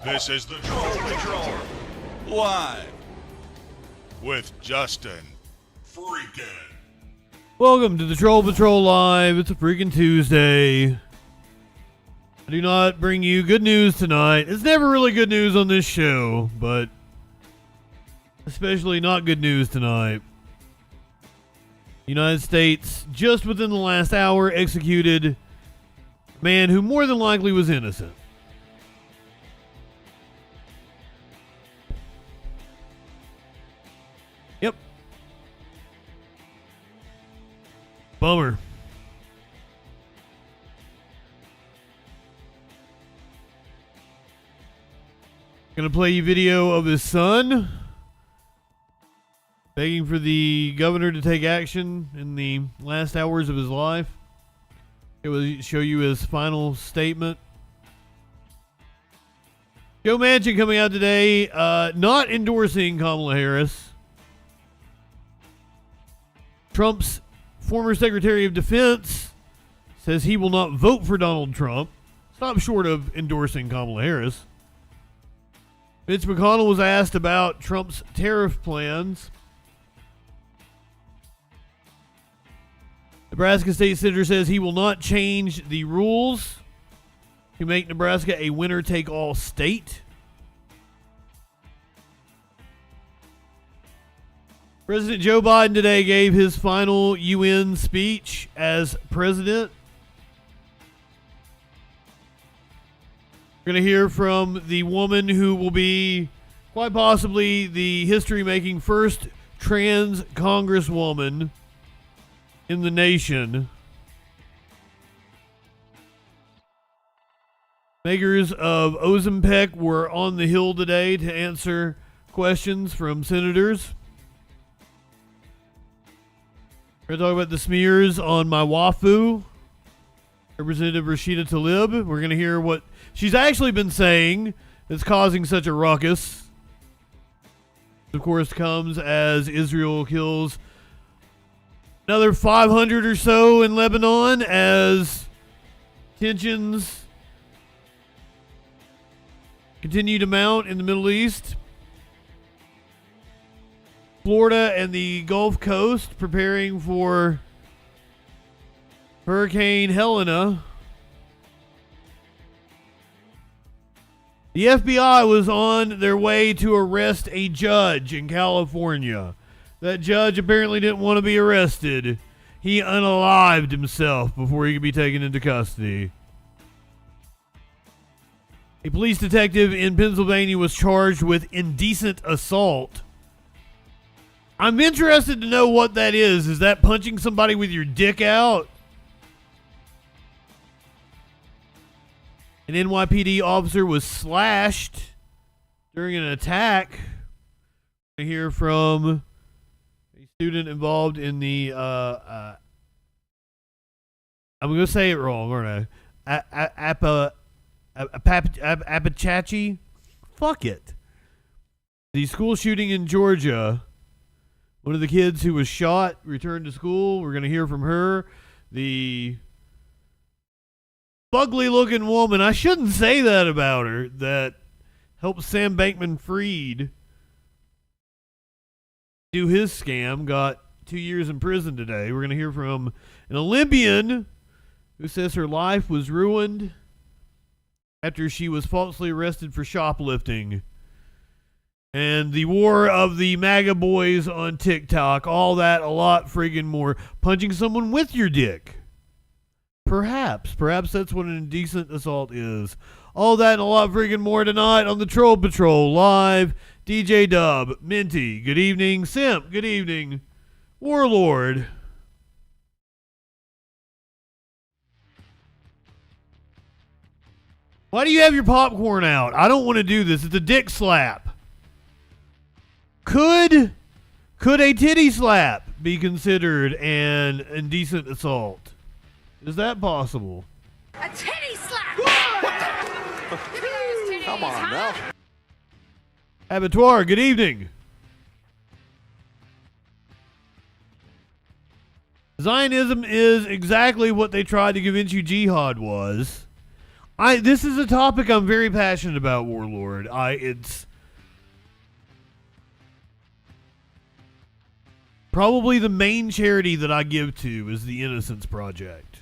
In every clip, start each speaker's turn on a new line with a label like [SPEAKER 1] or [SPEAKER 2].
[SPEAKER 1] This is the Troll Patrol, live with Justin Freakin.
[SPEAKER 2] Welcome to the Troll Patrol Live. It's a freaking Tuesday. I do not bring you good news tonight. It's never really good news on this show, but especially not good news tonight. The United States, just within the last hour, executed a man who more than likely was innocent. Yep. Bummer. Gonna play you video of his son begging for the governor to take action in the last hours of his life. It will show you his final statement. Joe Manchin coming out today, not endorsing Kamala Harris. Trump's former Secretary of Defense says he will not vote for Donald Trump. Stop short of endorsing Kamala Harris. Mitch McConnell was asked about Trump's tariff plans. Nebraska State Senator says he will not change the rules to make Nebraska a winner-take-all state. President Joe Biden today gave his final UN speech as president. We're going to hear from the woman who will be quite possibly the history-making first trans congresswoman in the nation. Makers of Ozempic were on the Hill today to answer questions from senators. We're going to talk about the smears on my wafu. Representative Rashida Tlaib. We're going to hear what she's actually been saying that's causing such a ruckus. Of course, comes as Israel kills another 500 or so in Lebanon as tensions continue to mount in the Middle East. Florida and the Gulf Coast preparing for Hurricane Helena. The FBI was on their way to arrest a judge in California. That judge apparently didn't want to be arrested. He unalived himself before he could be taken into custody. A police detective in Pennsylvania was charged with indecent assault. I'm interested to know what that is. Is that punching somebody with your dick out? An NYPD officer was slashed during an attack. I hear from a student involved in the I'm going to say it wrong, aren't I? Apachachi? Fuck it. The school shooting in Georgia. One of the kids who was shot returned to school. We're going to hear from her. The ugly-looking woman, I shouldn't say that about her, that helped Sam Bankman-Fried do his scam, got 2 years in prison today. We're going to hear from an Olympian who says her life was ruined after she was falsely arrested for shoplifting. And the war of the MAGA boys on TikTok, all that, a lot friggin' more. Punching someone with your dick. Perhaps that's what an indecent assault is. All that and a lot friggin' more tonight on the Troll Patrol Live. DJ Dub, Minty, good evening. Simp, good evening. Warlord. Why do you have your popcorn out? I don't want to do this. It's a dick slap. Could a titty slap be considered an indecent assault? Is that possible?
[SPEAKER 3] A titty slap!
[SPEAKER 4] Come on now.
[SPEAKER 2] Abattoir, good evening. Zionism is exactly what they tried to convince you jihad was. This is a topic I'm very passionate about, Warlord. It's probably the main charity that I give to is the Innocence Project.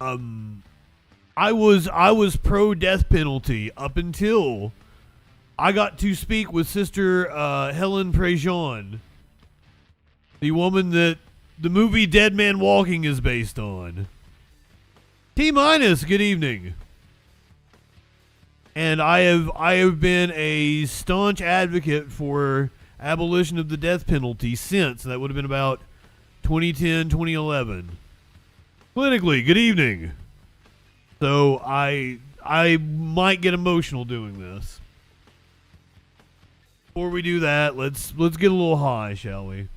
[SPEAKER 2] I was pro death penalty up until I got to speak with Sister Helen Prejean, the woman that the movie Dead Man Walking is based on. T-minus, good evening. And I have been a staunch advocate for abolition of the death penalty since. That would have been about 2010, 2011. Clinically, good evening. So I might get emotional doing this. Before we do that, let's get a little high, shall we?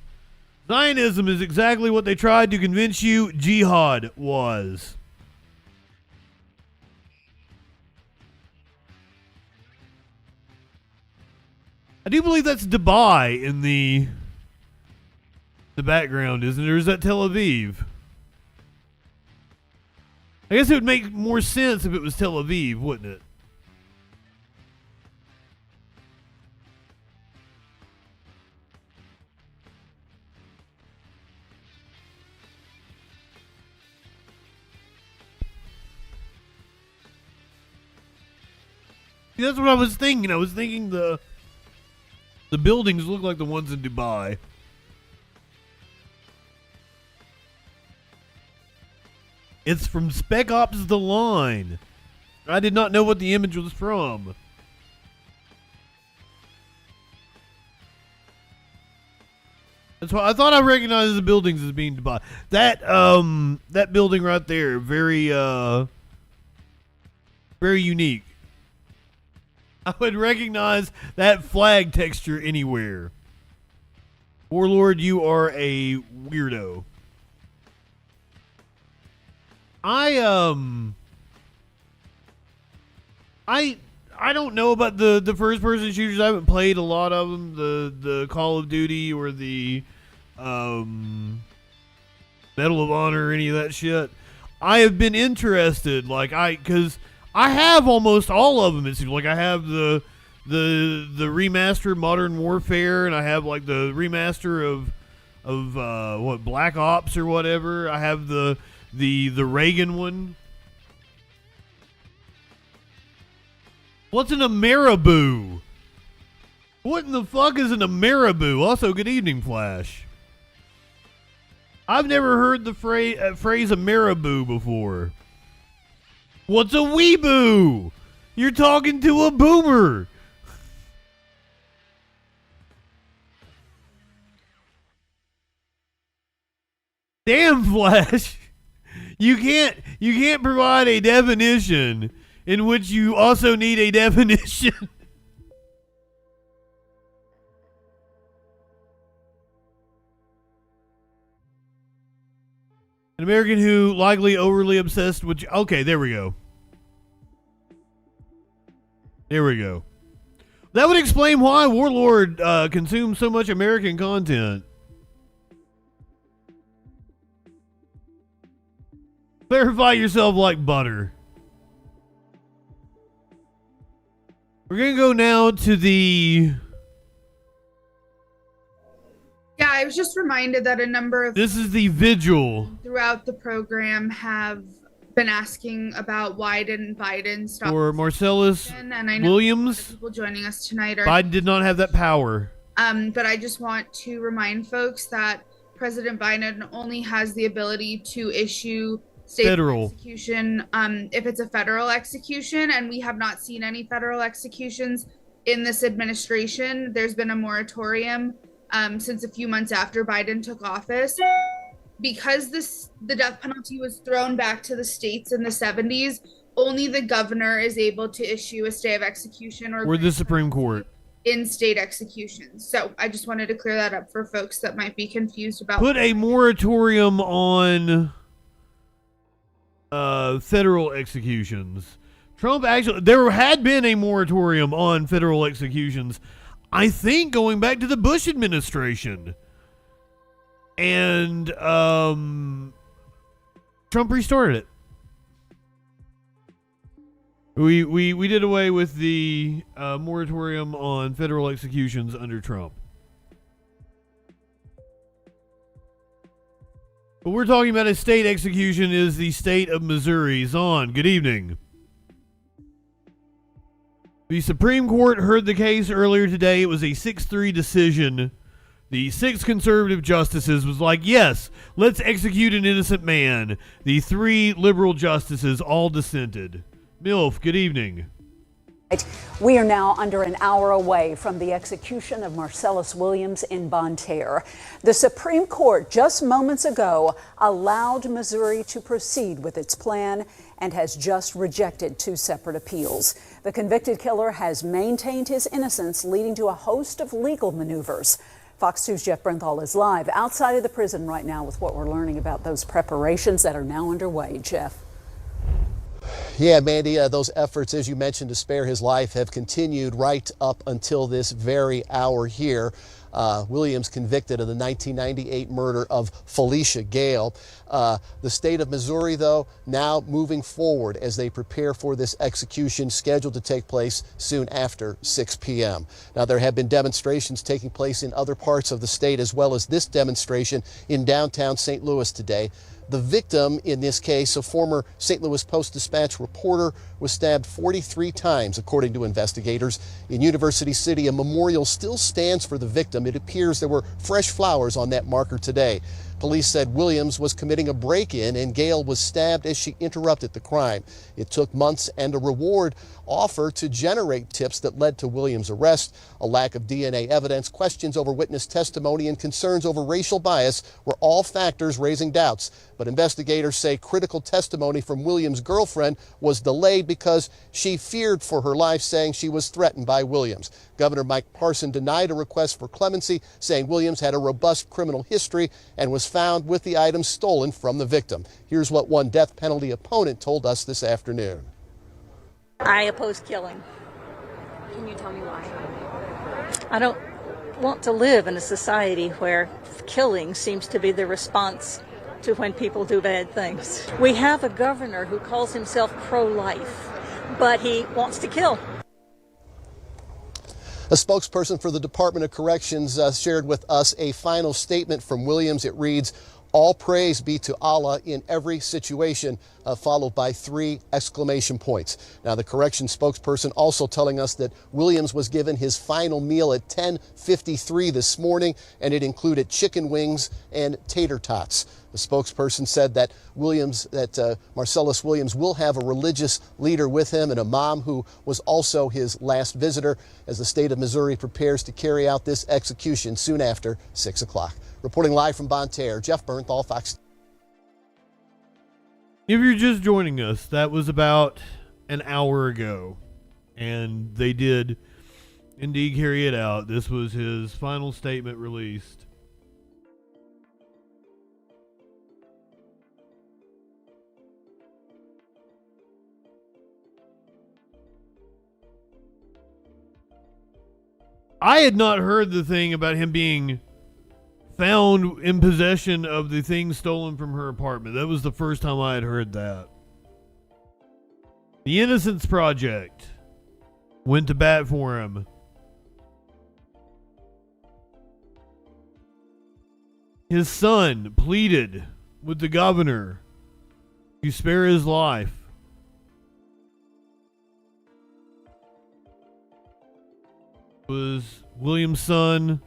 [SPEAKER 2] Zionism is exactly what they tried to convince you jihad was. I do believe that's Dubai in the background, isn't it? Or is that Tel Aviv? I guess it would make more sense if it was Tel Aviv, wouldn't it? That's what I was thinking. I was thinking the buildings look like the ones in Dubai. It's from Spec Ops The Line. I did not know what the image was from. That's why I thought I recognized the buildings as being Dubai. That building right there, very unique. I would recognize that flag texture anywhere. Warlord, you are a weirdo. I don't know about the first person shooters. I haven't played a lot of them. The Call of Duty or the Medal of Honor or any of that shit. I have been interested, because I have almost all of them. It seems like I have the remaster Modern Warfare, and I have like the remaster of what, Black Ops or whatever. I have the Reagan one. What's an Ameriboo? What in the fuck is an Ameriboo? Also, good evening, Flash. I've never heard the phrase Ameriboo before. What's a weeboo? You're talking to a boomer. Damn, Flash. You can't provide a definition in which you also need a definition. An American who likely overly obsessed with... Okay, there we go. There we go. That would explain why Warlord consumes so much American content. Clarify yourself like butter. We're going to go now to the...
[SPEAKER 4] Yeah, I was just reminded that a number of...
[SPEAKER 2] This is the vigil.
[SPEAKER 4] Throughout the program have been asking about why didn't Biden stop...
[SPEAKER 2] Or Marcellus
[SPEAKER 4] and I know
[SPEAKER 2] Williams.
[SPEAKER 4] a lot of people joining us tonight are...
[SPEAKER 2] Biden did not have that power.
[SPEAKER 4] But I just want to remind folks that President Biden only has the ability to issue
[SPEAKER 2] federal
[SPEAKER 4] execution if it's a federal execution, and we have not seen any federal executions in this administration. There's been a moratorium since a few months after Biden took office. Because the death penalty was thrown back to the states in the 70s, only the governor is able to issue a stay of execution or
[SPEAKER 2] the Supreme Court
[SPEAKER 4] in state executions. So I just wanted to clear that up for folks that might be confused about...
[SPEAKER 2] Put a moratorium on federal executions. Trump actually... There had been a moratorium on federal executions, I think, going back to the Bush administration. And Trump restarted it. We did away with the moratorium on federal executions under Trump. But we're talking about a state execution is the state of Missouri. Zahn, good evening. The Supreme Court heard the case earlier today. It was a 6-3 decision. The 6 conservative justices was like, yes, let's execute an innocent man. The 3 liberal justices all dissented. MILF, good evening.
[SPEAKER 5] We are now under an hour away from the execution of Marcellus Williams in Bonne Terre. The Supreme Court just moments ago allowed Missouri to proceed with its plan and has just rejected 2 separate appeals. The convicted killer has maintained his innocence, leading to a host of legal maneuvers. Fox 2's Jeff Bernthal is live outside of the prison right now with what we're learning about those preparations that are now underway. Jeff.
[SPEAKER 6] Yeah, Mandy, those efforts, as you mentioned, to spare his life have continued right up until this very hour here. Williams convicted of the 1998 murder of Felicia Gale. The state of Missouri, though, now moving forward as they prepare for this execution scheduled to take place soon after 6 p.m. Now, there have been demonstrations taking place in other parts of the state, as well as this demonstration in downtown St. Louis today. The victim in this case, a former St. Louis Post-Dispatch reporter, was stabbed 43 times, according to investigators. In University City, a memorial still stands for the victim. It appears there were fresh flowers on that marker today. Police said Williams was committing a break-in and Gale was stabbed as she interrupted the crime. It took months and a reward offer to generate tips that led to Williams' arrest. A lack of DNA evidence, questions over witness testimony, and concerns over racial bias were all factors raising doubts. But investigators say critical testimony from Williams' girlfriend was delayed because she feared for her life, saying she was threatened by Williams. Governor Mike Parson denied a request for clemency, saying Williams had a robust criminal history and was found with the items stolen from the victim. Here's what one death penalty opponent told us this afternoon.
[SPEAKER 7] I oppose killing.
[SPEAKER 5] Can you tell me why?
[SPEAKER 7] I don't want to live in a society where killing seems to be the response to when people do bad things. We have a governor who calls himself pro-life, but he wants to kill.
[SPEAKER 6] A spokesperson for the Department of Corrections shared with us a final statement from Williams. It reads, "All praise be to Allah in every situation," followed by 3 exclamation points. Now, the corrections spokesperson also telling us that Williams was given his final meal at 10:53 this morning, and it included chicken wings and tater tots. The spokesperson said that Marcellus Williams will have a religious leader with him and a mom who was also his last visitor as the state of Missouri prepares to carry out this execution soon after 6 o'clock. Reporting live from Bonne Terre, Jeff Bernthal, Fox.
[SPEAKER 2] If you're just joining us, that was about an hour ago, and they did indeed carry it out. This was his final statement released. I had not heard the thing about him being found in possession of the things stolen from her apartment. That was the first time I had heard that. The Innocence Project went to bat for him. His son pleaded with the governor to spare his life. Was William's son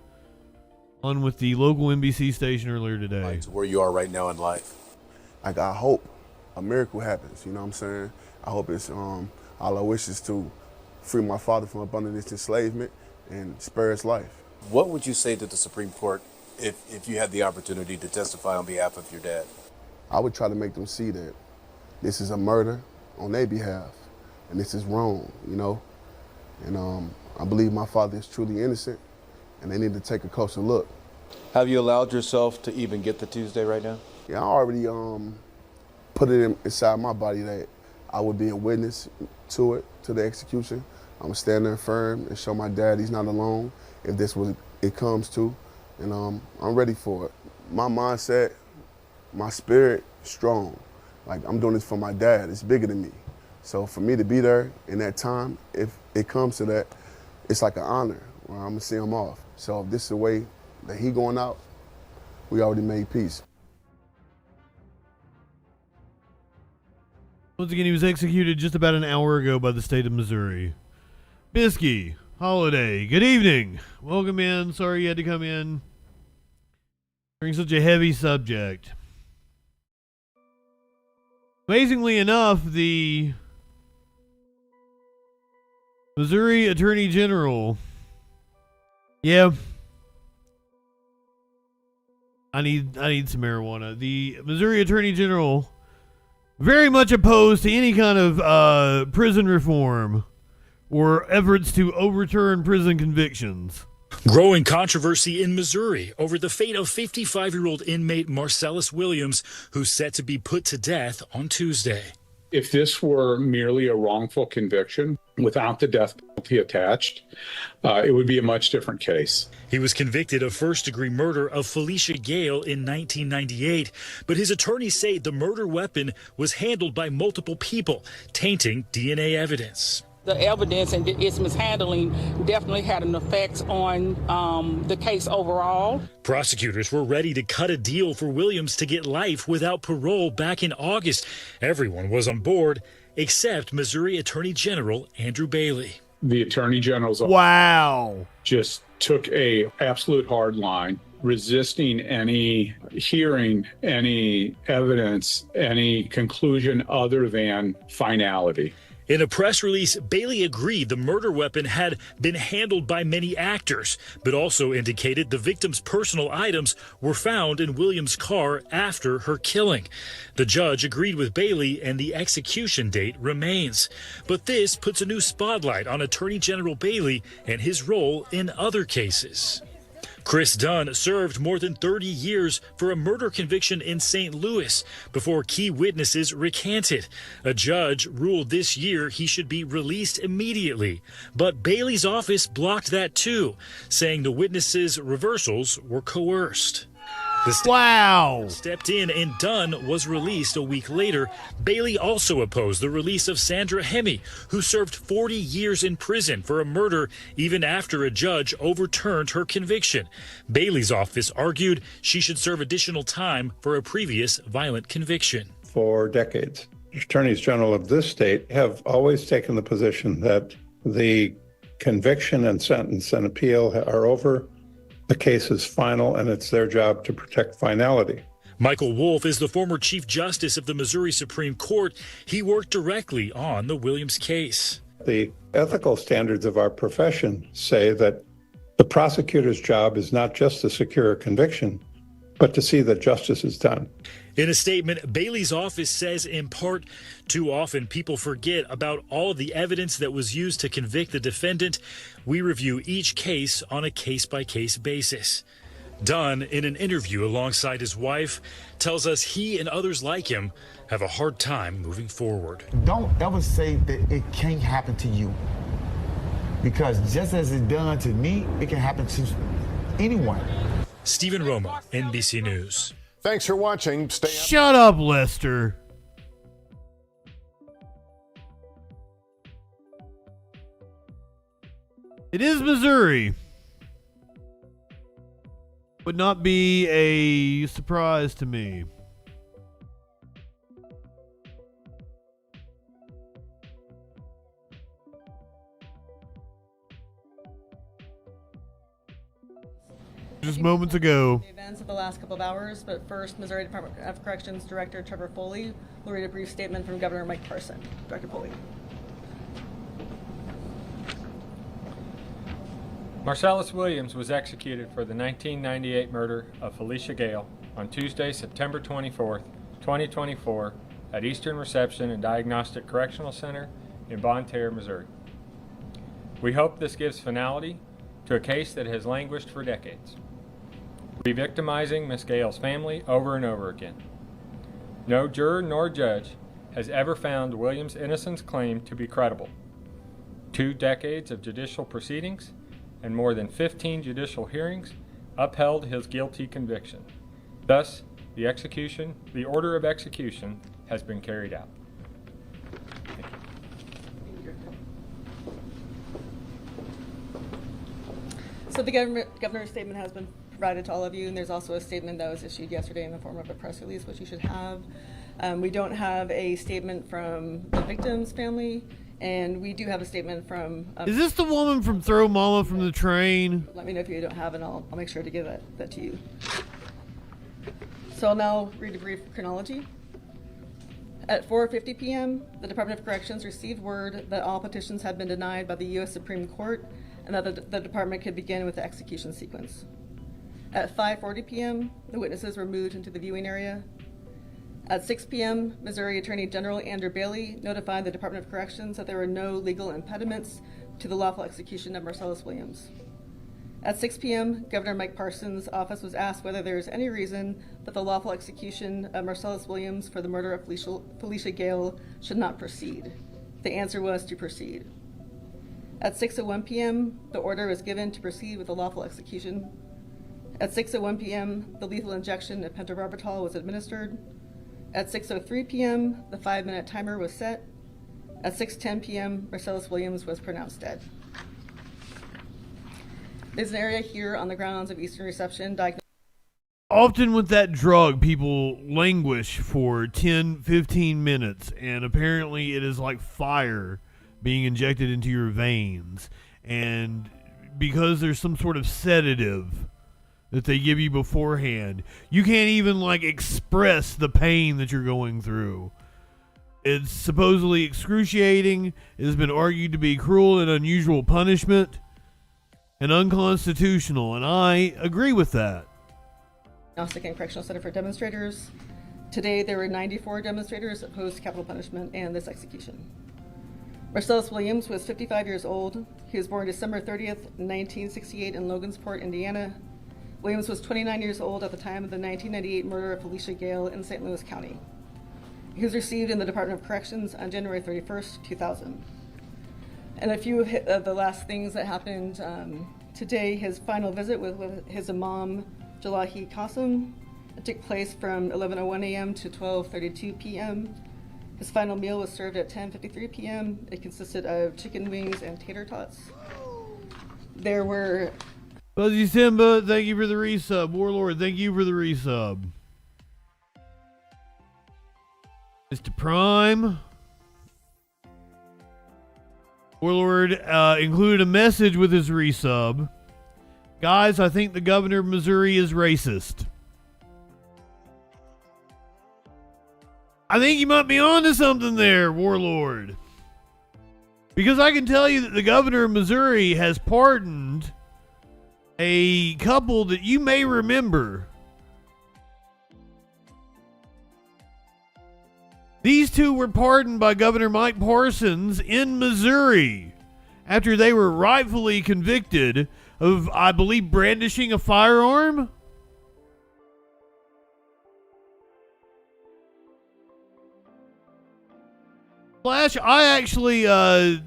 [SPEAKER 2] on with the local NBC station earlier today.
[SPEAKER 8] Like to where you are right now in life.
[SPEAKER 9] Like, I hope a miracle happens, you know what I'm saying? I hope it's, all I wish is to free my father from abundant enslavement and spare his life.
[SPEAKER 8] What would you say to the Supreme Court if you had the opportunity to testify on behalf of your dad?
[SPEAKER 9] I would try to make them see that this is a murder on their behalf, and this is wrong, you know? And I believe my father is truly innocent, and they need to take a closer look.
[SPEAKER 8] Have you allowed yourself to even get to Tuesday right now?
[SPEAKER 9] Yeah, I already put it inside my body that I would be a witness to it, to the execution. I'm gonna stand there firm and show my dad he's not alone if this what it comes to, and I'm ready for it. My mindset, my spirit, strong. Like, I'm doing this for my dad. It's bigger than me. So for me to be there in that time, if it comes to that, it's like an honor. Well, I'm gonna see him off. So if this is the way that he going out, we already made peace.
[SPEAKER 2] Once again, he was executed just about an hour ago by the state of Missouri. Bisky, Holiday, good evening. Welcome in. Sorry you had to come in during such a heavy subject. Amazingly enough, the Missouri Attorney General. Yeah. I need some marijuana. The Missouri Attorney General very much opposed to any kind of prison reform or efforts to overturn prison convictions.
[SPEAKER 10] Growing controversy in Missouri over the fate of 55-year-old inmate Marcellus Williams, who's set to be put to death on Tuesday.
[SPEAKER 11] If this were merely a wrongful conviction without the death penalty attached, it would be a much different case.
[SPEAKER 10] He was convicted of first-degree murder of Felicia Gale in 1998, but his attorneys say the murder weapon was handled by multiple people, tainting DNA evidence.
[SPEAKER 12] The evidence and its mishandling definitely had an effect on the case overall.
[SPEAKER 10] Prosecutors were ready to cut a deal for Williams to get life without parole back in August. Everyone was on board except Missouri Attorney General Andrew Bailey.
[SPEAKER 11] The Attorney General's
[SPEAKER 2] Wow.
[SPEAKER 11] just took a absolute hard line, resisting any hearing, any evidence, any conclusion other than finality.
[SPEAKER 10] In a press release, Bailey agreed the murder weapon had been handled by many actors, but also indicated the victim's personal items were found in Williams' car after her killing. The judge agreed with Bailey and the execution date remains. But this puts a new spotlight on Attorney General Bailey and his role in other cases. Chris Dunn served more than 30 years for a murder conviction in St. Louis before key witnesses recanted. A judge ruled this year he should be released immediately, but Bailey's office blocked that too, saying the witnesses' reversals were coerced. The state stepped in and Dunn was released a week later. Bailey also opposed the release of Sandra Hemme, who served 40 years in prison for a murder even after a judge overturned her conviction. Bailey's office argued she should serve additional time for a previous violent conviction.
[SPEAKER 13] For decades, attorneys general of this state have always taken the position that the conviction and sentence and appeal are over. The case is final, and it's their job to protect finality.
[SPEAKER 10] Michael Wolff is the former Chief Justice of the Missouri Supreme Court. He worked directly on the Williams case.
[SPEAKER 13] The ethical standards of our profession say that the prosecutor's job is not just to secure a conviction, but to see that justice is done.
[SPEAKER 10] In a statement, Bailey's office says, in part, too often people forget about all of the evidence that was used to convict the defendant. We review each case on a case-by-case basis. Dunn, in an interview alongside his wife, tells us he and others like him have a hard time moving forward.
[SPEAKER 14] Don't ever say that it can't happen to you, because just as it's done to me, it can happen to anyone.
[SPEAKER 10] Stephen Romo, NBC News.
[SPEAKER 15] Thanks for watching.
[SPEAKER 2] Shut up, Lester. It is Missouri. Would not be a surprise to me. Just moments ago.
[SPEAKER 16] The events of the last couple of hours, but first, Missouri Department of Corrections Director Trevor Foley will read a brief statement from Governor Mike Parson. Director Foley.
[SPEAKER 17] Marcellus Williams was executed for the 1998 murder of Felicia Gale on Tuesday, September 24th, 2024, at Eastern Reception and Diagnostic Correctional Center in Bonne Terre, Missouri. We hope this gives finality to a case that has languished for decades, re-victimizing Miss Gale's family over and over again. No juror nor judge has ever found Williams' innocence claim to be credible. 2 decades of judicial proceedings and more than 15 judicial hearings upheld his guilty conviction. Thus, the order of execution has been carried out. Thank you.
[SPEAKER 16] So the governor's statement has been provided to all of you, and there's also a statement that was issued yesterday in the form of a press release, which you should have. We don't have a statement from the victim's family, and we do have a statement from...
[SPEAKER 2] Is this the woman from Throw Mama from the Train?
[SPEAKER 16] Let me know if you don't have it, and I'll make sure to give that to you. So I'll now read a brief chronology. At 4:50 p.m., the Department of Corrections received word that all petitions had been denied by the U.S. Supreme Court and that the department could begin with the execution sequence. At 5:40 p.m., the witnesses were moved into the viewing area. At 6 p.m., Missouri Attorney General Andrew Bailey notified the Department of Corrections that there were no legal impediments to the lawful execution of Marcellus Williams. At 6 p.m., Governor Mike Parsons' office was asked whether there is any reason that the lawful execution of Marcellus Williams for the murder of Felicia Gale should not proceed. The answer was to proceed. At 6:01 p.m., the order was given to proceed with the lawful execution. At 6:01 p.m., the lethal injection of pentobarbital was administered. At 6:03 p.m., the 5-minute timer was set. At 6:10 p.m., Marcellus Williams was pronounced dead. There's an area here on the grounds of Eastern Reception diagnosed.
[SPEAKER 2] Often with that drug, people languish for 10, 15 minutes, and apparently it is like fire being injected into your veins. And because there's some sort of sedative that they give you beforehand, you can't even like express the pain that you're going through. It's supposedly excruciating. It has been argued to be cruel and unusual punishment and unconstitutional, and I agree with that.
[SPEAKER 16] Diagnostic and Correctional Center for demonstrators. Today there were 94 demonstrators opposed to capital punishment and this execution. Marcellus Williams was 55 years old. He was born December 30th, 1968 in Logansport, Indiana. Williams was 29 years old at the time of the 1998 murder of Felicia Gale in St. Louis County. He was received in the Department of Corrections on January 31st, 2000. And a few of the last things that happened today, his final visit with his imam, Jalahi Qasim, took place from 11:01 a.m. to 12:32 p.m. His final meal was served at 10:53 p.m. It consisted of chicken wings and tater tots. There were...
[SPEAKER 2] Fuzzy Simba, thank you for the resub. Warlord, thank you for the resub. Mr. Prime. Warlord included a message with his resub. Guys, I think the governor of Missouri is racist. I think you might be onto something there, Warlord. Because I can tell you that the governor of Missouri has pardoned a couple that you may remember. These two were pardoned by Governor Mike Parsons in Missouri after they were rightfully convicted of, I believe, brandishing a firearm. Flash, I actually,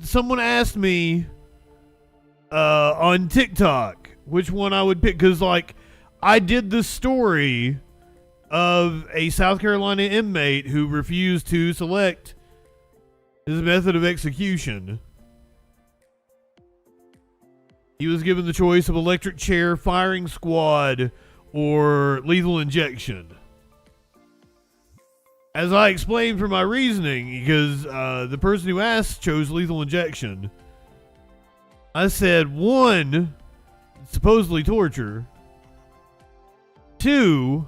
[SPEAKER 2] someone asked me on TikTok which one I would pick, because, like, I did this story of a South Carolina inmate who refused to select his method of execution. He was given the choice of electric chair, firing squad, or lethal injection. As I explained for my reasoning, because the person who asked chose lethal injection, I said, 1, supposedly torture. 2,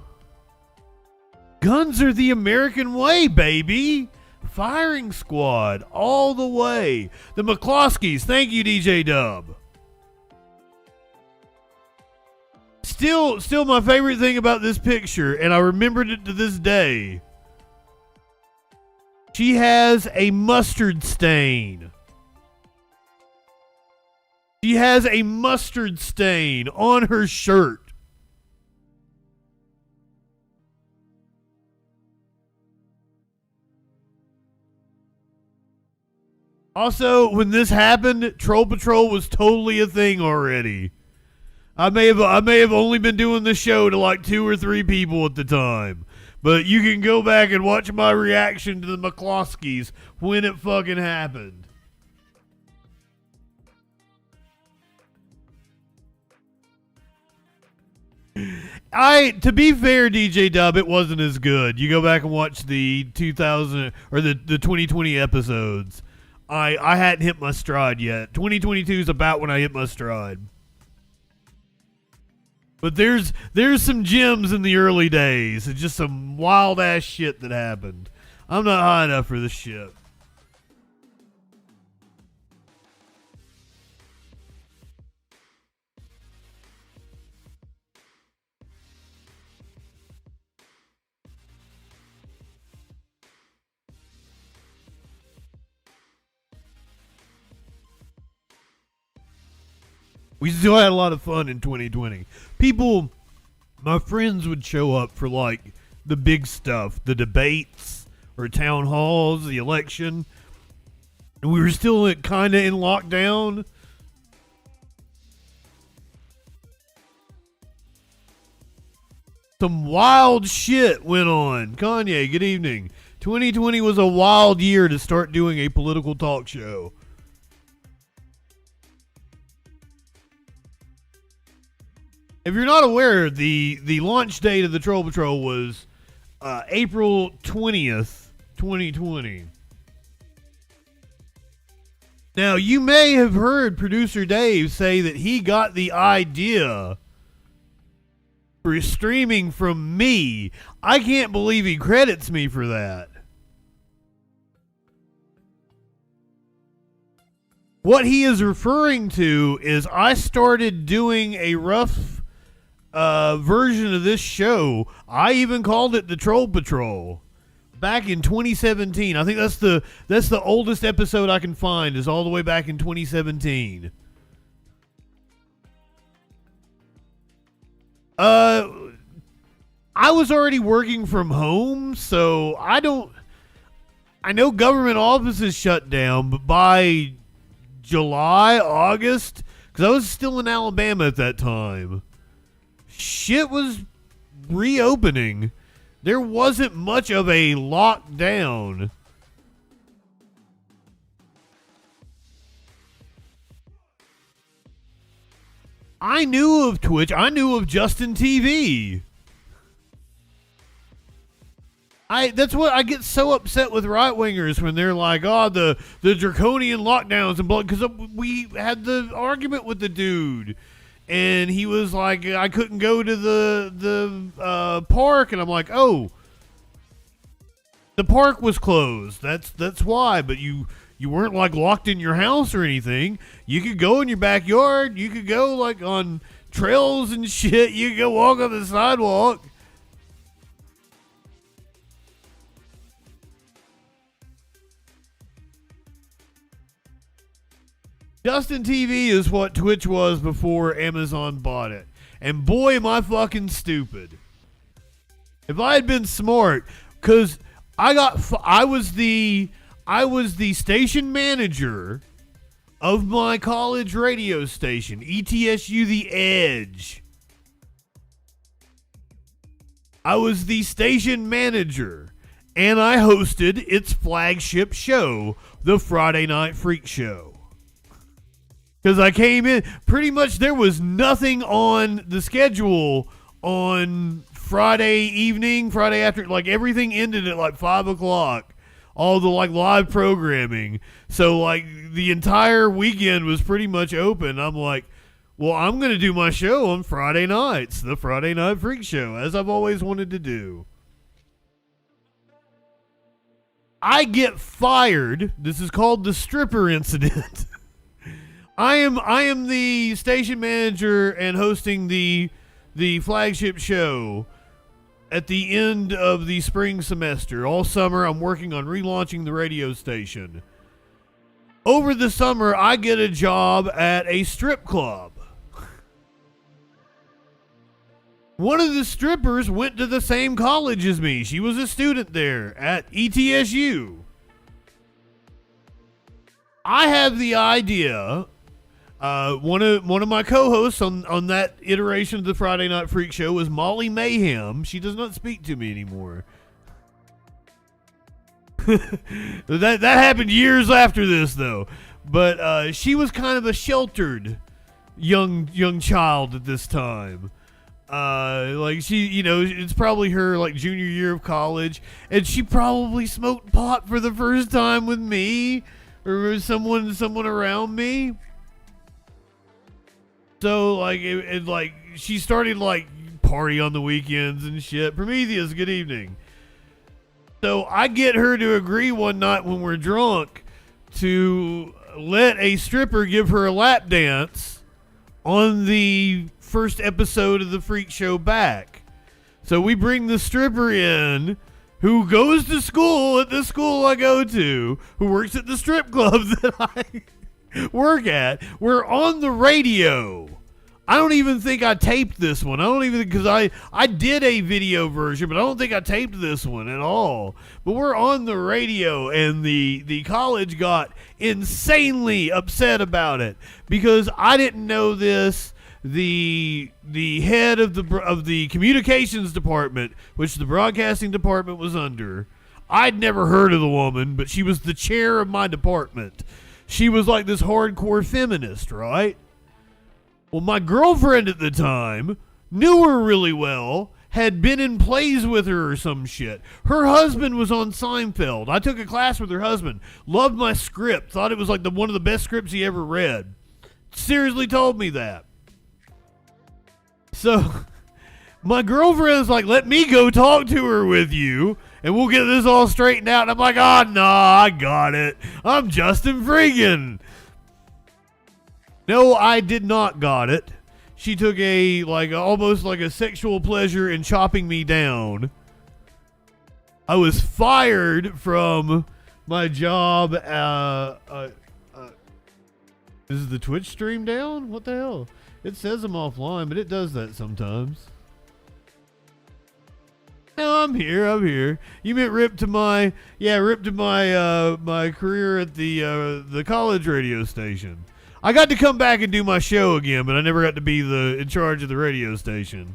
[SPEAKER 2] guns are the American way, baby. Firing squad all the way. The McCloskeys, thank you, DJ Dub. Still my favorite thing about this picture, and I remembered it to this day. She has a mustard stain. She has a mustard stain on her shirt. Also, when this happened, Troll Patrol was totally a thing already. I may have only been doing the show to like 2 or 3 people at the time. But you can go back and watch my reaction to the McCloskeys when it fucking happened. To be fair, DJ Dub, it wasn't as good. You go back and watch the 2000 or the 2020 episodes. I hadn't hit my stride yet. 2022 is about when I hit my stride. But there's some gems in the early days. It's just some wild ass shit that happened. I'm not high enough for this shit. We still had a lot of fun in 2020. People, my friends would show up for like the big stuff, the debates or town halls, the election. And we were still kind of in lockdown. Some wild shit went on. Kanye, good evening. 2020 was a wild year to start doing a political talk show. If you're not aware, the launch date of the Troll Patrol was April 20th, 2020. Now, you may have heard producer Dave say that he got the idea for streaming from me. I can't believe he credits me for that. What he is referring to is I started doing a rough version of this show. I even called it the Troll Patrol back in 2017. I think that's the oldest episode I can find, is all the way back in 2017. I was already working from home, so I know government offices shut down, but by July, August, because I was still in Alabama at that time, shit was reopening. There wasn't much of a lockdown. I knew of Twitch. I knew of Justin TV. That's what I get so upset with right-wingers when they're like, oh, the draconian lockdowns and blood, because we had the argument with the dude. And he was like, I couldn't go to the park, and I'm like, oh, the park was closed. That's why. But you weren't like locked in your house or anything. You could go in your backyard. You could go like on trails and shit. You could go walk on the sidewalk. Justin TV is what Twitch was before Amazon bought it. And boy, am I fucking stupid. If I had been smart, because I was the station manager of my college radio station, ETSU The Edge. I was the station manager, and I hosted its flagship show, the Friday Night Freak Show. Because I came in, pretty much there was nothing on the schedule on Friday evening, Friday after, like everything ended at like 5 o'clock. All the like live programming. So like the entire weekend was pretty much open. I'm like, well, I'm going to do my show on Friday nights, the Friday Night Freak Show, as I've always wanted to do. I get fired. This is called the stripper incident. I am the station manager and hosting the flagship show at the end of the spring semester. All summer, I'm working on relaunching the radio station. Over the summer, I get a job at a strip club. One of the strippers went to the same college as me. She was a student there at ETSU. I have the idea. One of my co-hosts on that iteration of the Friday Night Freak Show was Molly Mayhem. She does not speak to me anymore. that happened years after this, though. But she was kind of a sheltered young child at this time. Like she, it's probably her like junior year of college, and she probably smoked pot for the first time with me or someone around me. So like like she started like party on the weekends and shit. Prometheus, good evening. So I get her to agree one night when we're drunk to let a stripper give her a lap dance on the first episode of the Freak Show back. So we bring the stripper in who goes to school at the school I go to, who works at the strip club that I work at. We're on the radio. I don't even think I taped this one. I don't even, because I did a video version, but I don't think I taped this one at all. But we're on the radio, and the college got insanely upset about it because I didn't know this. The head of the communications department, which the broadcasting department was under, I'd never heard of the woman, but she was the chair of my department. She was like this hardcore feminist, right? Well, my girlfriend at the time knew her really well, had been in plays with her or some shit. Her husband was on Seinfeld. I took a class with her husband. Loved my script. Thought it was like one of the best scripts he ever read. Seriously told me that. So, my girlfriend's like, let me go talk to her with you, and we'll get this all straightened out. And I'm like, oh, nah, I got it. I'm JustinFREAKIN. No, I did not got it. She took almost like a sexual pleasure in chopping me down. I was fired from my job. Is the Twitch stream down? What the hell? It says I'm offline, but it does that sometimes. No, I'm here. You meant rip to my my career at the college radio station. I got to come back and do my show again, but I never got to be in charge of the radio station.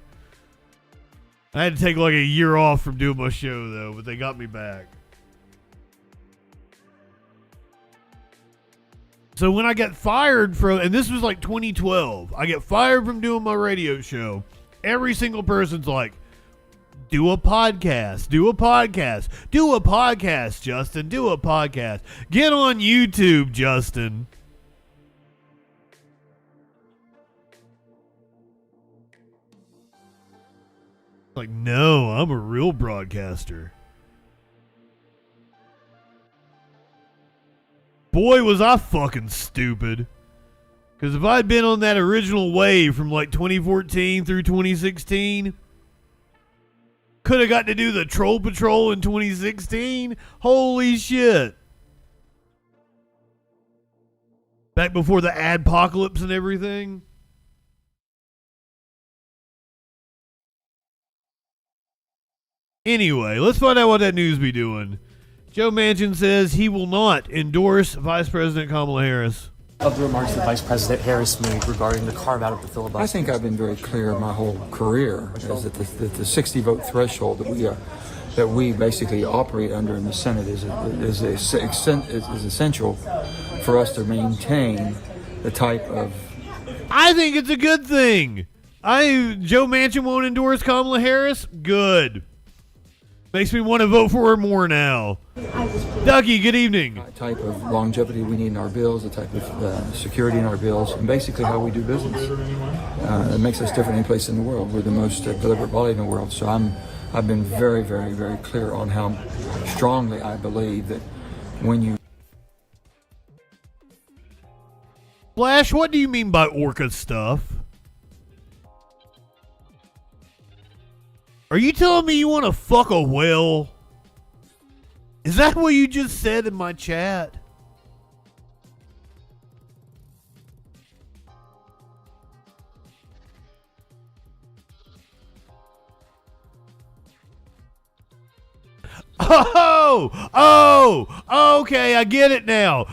[SPEAKER 2] I had to take like a year off from doing my show though, but they got me back. So when I got fired from, and this was like 2012, I get fired from doing my radio show. Every single person's like, do a podcast, Justin, do a podcast. Get on YouTube, Justin. Like, no, I'm a real broadcaster. Boy, was I fucking stupid. Because if I'd been on that original wave from like 2014 through 2016, could have got to do the Troll Patrol in 2016. Holy shit. Back before the adpocalypse and everything. Anyway, let's find out what that news be doing. Joe Manchin says he will not endorse Vice President Kamala Harris.
[SPEAKER 15] Of the remarks that Vice President Harris made regarding the carve-out of the filibuster.
[SPEAKER 18] I think I've been very clear my whole career is that the 60-vote threshold that we basically operate under in the Senate is essential for us to maintain the type of...
[SPEAKER 2] I think it's a good thing. Joe Manchin won't endorse Kamala Harris? Good. Makes me want to vote for her more now. Ducky, good evening.
[SPEAKER 18] The type of longevity we need in our bills, the type of security in our bills, and basically how we do business. It makes us different any place in the world. We're the most deliberate body in the world. So I've been very, very, very clear on how strongly I believe that when you...
[SPEAKER 2] Flash, what do you mean by orca stuff? Are you telling me you want to fuck a whale? Is that what you just said in my chat? Okay, I get it now.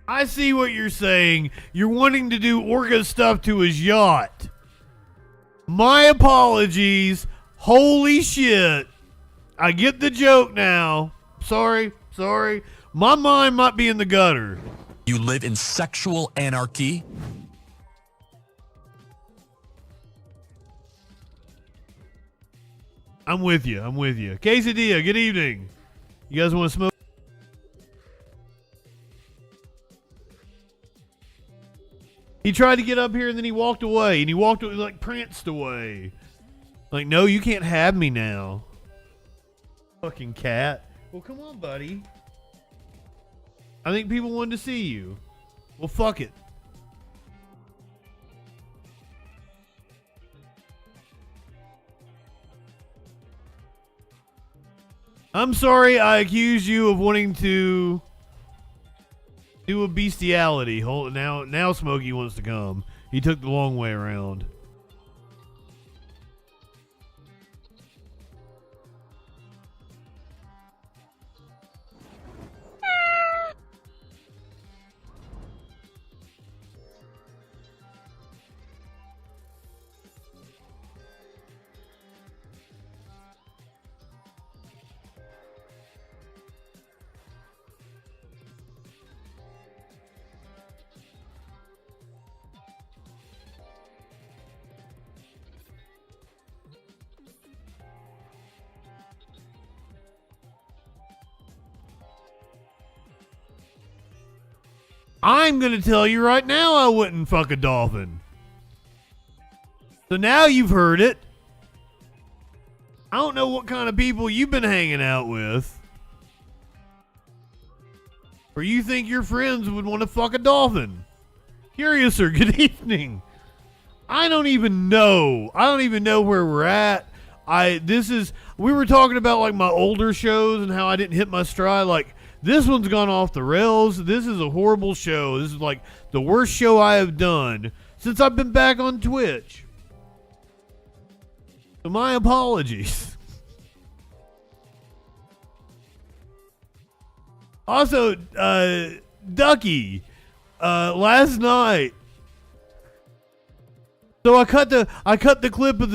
[SPEAKER 2] I see what you're saying. You're wanting to do orca stuff to his yacht. My apologies. Holy shit. I get the joke now. Sorry. My mind might be in the gutter.
[SPEAKER 19] You live in sexual anarchy?
[SPEAKER 2] I'm with you. Quesadilla, good evening. You guys want to smoke? He tried to get up here and then he walked away. And he walked away, like pranced away. Like, no, you can't have me now. Fucking cat. Well, come on, buddy. I think people wanted to see you. Well, fuck it. I'm sorry I accused you of wanting to do a bestiality. Now Smokey wants to come. He took the long way around. I'm going to tell you right now I wouldn't fuck a dolphin. So now you've heard it. I don't know what kind of people you've been hanging out with, or you think your friends would want to fuck a dolphin. Curiouser, good evening. I don't even know where we're at. We were talking about like my older shows and how I didn't hit my stride. Like, this one's gone off the rails. This is a horrible show. This is like the worst show I have done since I've been back on Twitch. So my apologies. Also, Ducky, last night. So I cut the clip of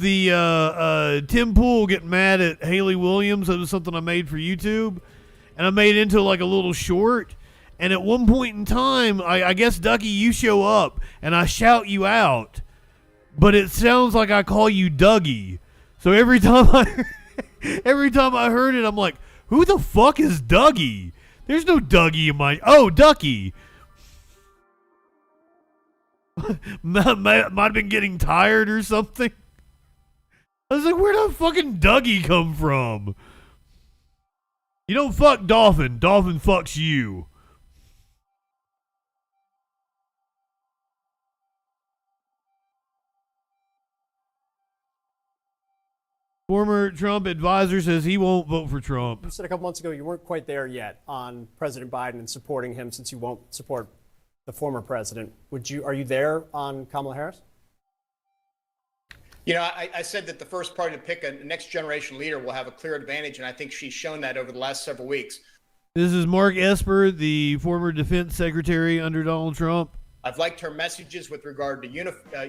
[SPEAKER 2] the Tim Pool getting mad at Haley Williams. That was something I made for YouTube. And I made it into like a little short. And at one point in time, I guess, Ducky, you show up and I shout you out. But it sounds like I call you Dougie. So every time I heard it, I'm like, who the fuck is Dougie? There's no Dougie in my... Oh, Ducky. might have been getting tired or something. I was like, where did fucking Dougie come from? You don't fuck Dolphin. Dolphin fucks you. Former Trump advisor says he won't vote for Trump.
[SPEAKER 20] You said a couple months ago you weren't quite there yet on President Biden and supporting him since you won't support the former president. Are you there on Kamala Harris?
[SPEAKER 21] You know, I said that the first party to pick a next generation leader will have a clear advantage, and I think she's shown that over the last several weeks.
[SPEAKER 2] This is Mark Esper, the former defense secretary under Donald Trump.
[SPEAKER 21] I've liked her messages with regard to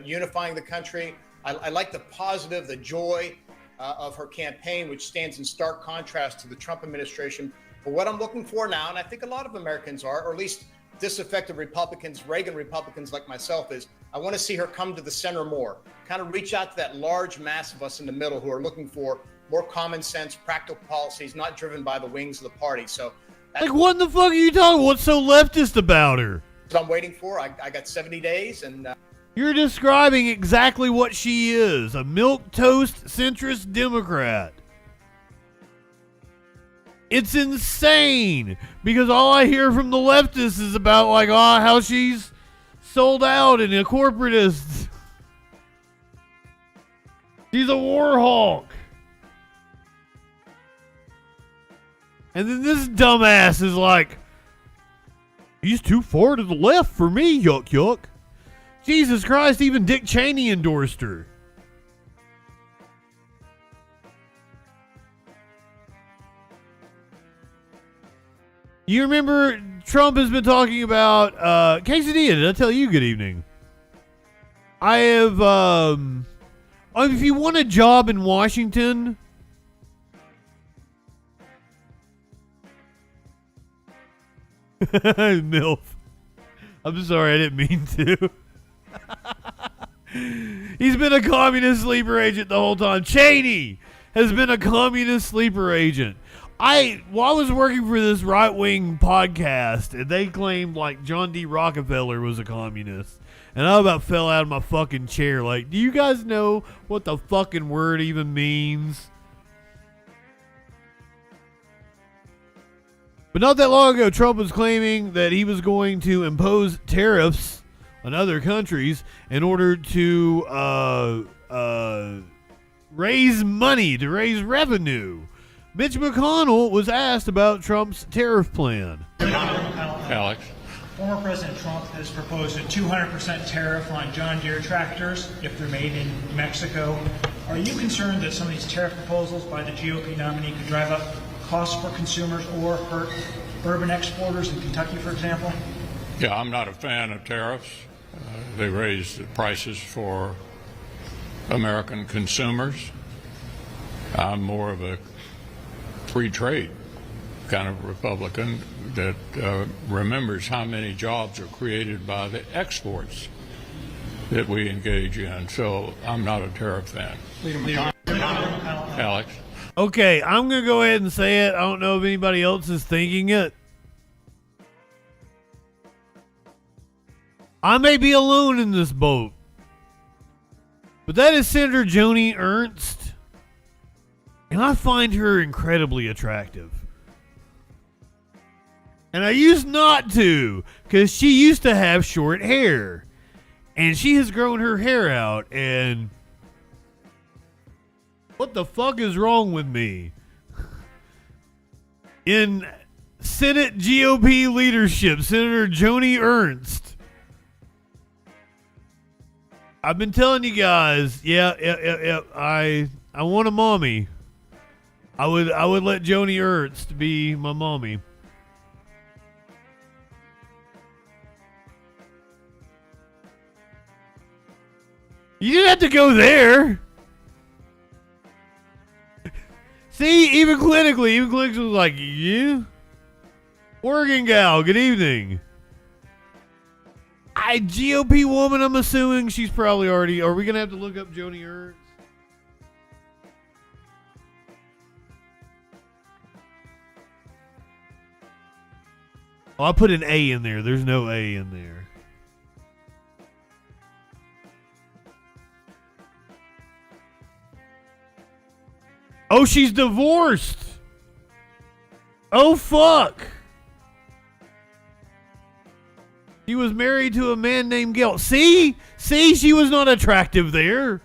[SPEAKER 21] unifying the country. I like the positive, the joy of her campaign, which stands in stark contrast to the Trump administration. But what I'm looking for now, and I think a lot of Americans are, or at least disaffected Republicans, Reagan Republicans like myself, is I want to see her come to the center more, kind of reach out to that large mass of us in the middle who are looking for more common sense, practical policies, not driven by the wings of the party. So,
[SPEAKER 2] like, what in the fuck are you talking? What's so leftist about her?
[SPEAKER 21] What I'm waiting for. I got 70 days, and
[SPEAKER 2] you're describing exactly what she is: a milquetoast centrist Democrat. It's insane because all I hear from the leftists is about like, how she's sold out and a corporatist. She's a war hawk. And then this dumbass is like, he's too far to the left for me, yuck yuck. Jesus Christ, even Dick Cheney endorsed her. You remember Trump has been talking about quesadilla. Did I tell you good evening? I have if you want a job in Washington, MILF. I'm sorry, I didn't mean to. He's been a communist sleeper agent the whole time. Cheney has been a communist sleeper agent. I was working for this right-wing podcast, and they claimed like John D. Rockefeller was a communist. And I about fell out of my fucking chair. Like, do you guys know what the fucking word even means? But not that long ago, Trump was claiming that he was going to impose tariffs on other countries in order to raise money, to raise revenue. Mitch McConnell was asked about Trump's tariff plan.
[SPEAKER 1] Alex. Former President Trump has proposed a 200% tariff on John Deere tractors if they're made in Mexico. Are you concerned that some of these tariff proposals by the GOP nominee could drive up costs for consumers or hurt bourbon exporters in Kentucky, for example?
[SPEAKER 22] Yeah, I'm not a fan of tariffs. They raise the prices for American consumers. I'm more of a free trade kind of Republican that remembers how many jobs are created by the exports that we engage in. So I'm not a tariff fan. Alex.
[SPEAKER 2] Okay, I'm going to go ahead and say it. I don't know if anybody else is thinking it. I may be alone in this boat, but that is Senator Joni Ernst, and I find her incredibly attractive. And I used not to, because she used to have short hair, and she has grown her hair out, and what the fuck is wrong with me? In Senate GOP leadership, Senator Joni Ernst. I've been telling you guys, I want a mommy. I would let Joni Ernst be my mommy. You didn't have to go there. See, even clinically was like, yeah. Oregon gal, good evening. GOP woman, I'm assuming she's probably already. Are we gonna have to look up Joni Ernst? Oh, I put an A in there. There's no A in there. Oh, she's divorced. Oh, fuck. She was married to a man named Gil. See, she was not attractive there.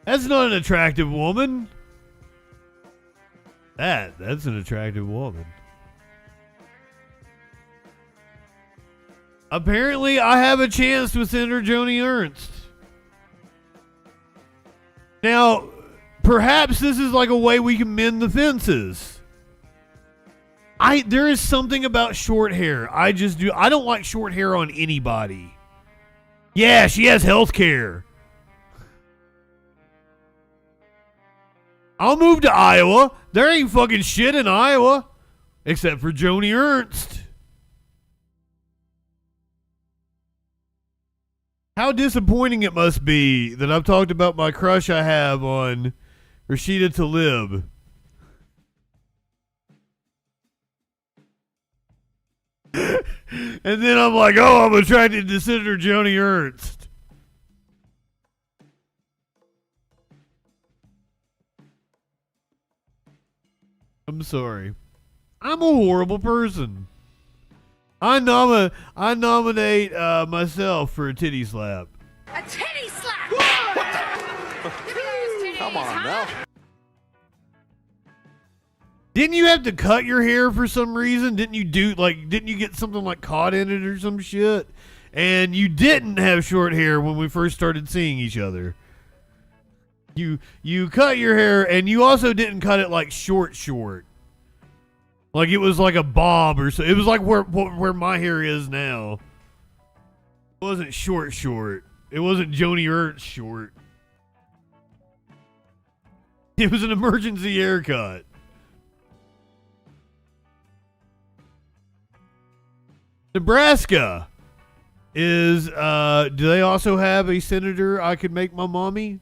[SPEAKER 2] That's not an attractive woman. That's an attractive woman. Apparently, I have a chance with Senator Joni Ernst. Now, perhaps this is like a way we can mend the fences. There is something about short hair. I don't like short hair on anybody. Yeah, she has health care. I'll move to Iowa. There ain't fucking shit in Iowa. Except for Joni Ernst. How disappointing it must be that I've talked about my crush I have on Rashida Tlaib. And then I'm like, oh, I'm attracted to Senator Joni Ernst. I'm sorry. I'm a horrible person. I nominate myself for a titty slap.
[SPEAKER 3] A titty slap!
[SPEAKER 23] Come on now.
[SPEAKER 2] Didn't you have to cut your hair for some reason? Didn't you get something like caught in it or some shit? And you didn't have short hair when we first started seeing each other. You cut your hair, and you also didn't cut it like short. Like it was like a bob or so. It was like where my hair is now. It wasn't short. It wasn't Joni Ernst short. It was an emergency haircut. Nebraska is, do they also have a senator I could make my mommy?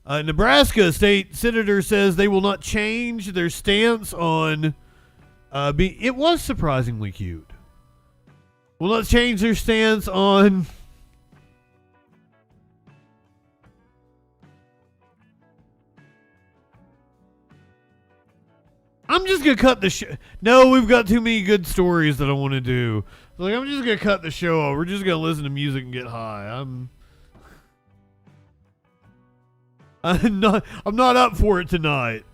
[SPEAKER 2] Nebraska state senator says they will not change their stance on, it was surprisingly cute. Will not change their stance on I'm just going to cut the show. No, we've got too many good stories that I want to do. Like, I'm just going to cut the show off. We're just going to listen to music and get high. I'm not up for it tonight.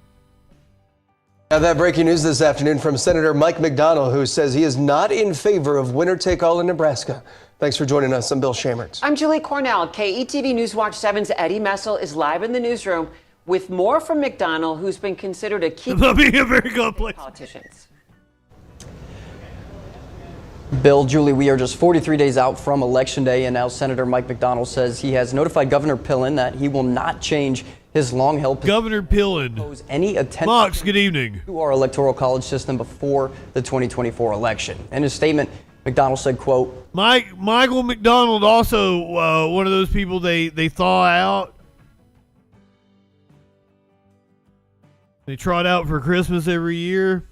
[SPEAKER 4] Now that breaking news this afternoon from Senator Mike McDonnell, who says he is not in favor of winner take all in Nebraska. Thanks for joining us. I'm Bill Shammertz.
[SPEAKER 5] I'm Julie Cornell. KETV Newswatch 7's Eddie Messel is live in the newsroom with more from McDonnell, who's been considered a key politicians.
[SPEAKER 23] Bill, Julie, we are just 43 days out from Election Day, and now Senator Mike McDonnell says he has notified Governor Pillen that he will not change his long-held position.
[SPEAKER 2] Governor Pillen.
[SPEAKER 23] Any attempt
[SPEAKER 2] Mox, good evening.
[SPEAKER 23] To our electoral college system before the 2024 election. In his statement, McDonnell said, quote,
[SPEAKER 2] Michael McDonald also one of those people they thaw out. They trot out for Christmas every year.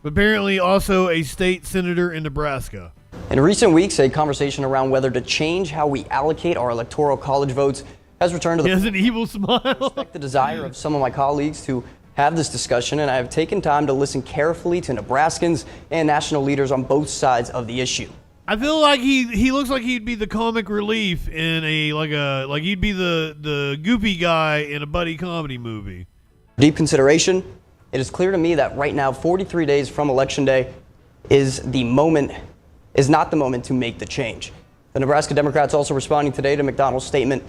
[SPEAKER 2] Apparently also a state senator in Nebraska.
[SPEAKER 23] In recent weeks, a conversation around whether to change how we allocate our electoral college votes has returned to the...
[SPEAKER 2] He has an evil smile.
[SPEAKER 23] I respect the desire of some of my colleagues to have this discussion, and I have taken time to listen carefully to Nebraskans and national leaders on both sides of the issue.
[SPEAKER 2] I feel like he looks like he'd be the comic relief in like he'd be the goofy guy in a buddy comedy movie.
[SPEAKER 23] Deep consideration, it is clear to me that right now, 43 days from Election Day, is not the moment to make the change. The Nebraska Democrats also responding today to McDonnell's statement.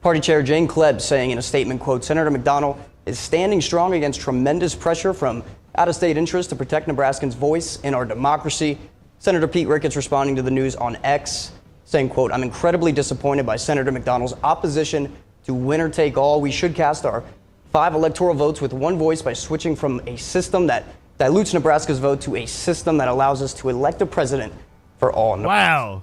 [SPEAKER 23] Party Chair Jane Klebb saying in a statement, quote, Senator McDonnell is standing strong against tremendous pressure from out-of-state interests to protect Nebraskans' voice in our democracy. Senator Pete Ricketts responding to the news on X, saying, quote, I'm incredibly disappointed by Senator McDonnell's opposition to winner take all. We should cast our 5 electoral votes with one voice by switching from a system that dilutes Nebraska's vote to a system that allows us to elect a president for all Nebraskans.
[SPEAKER 2] Wow.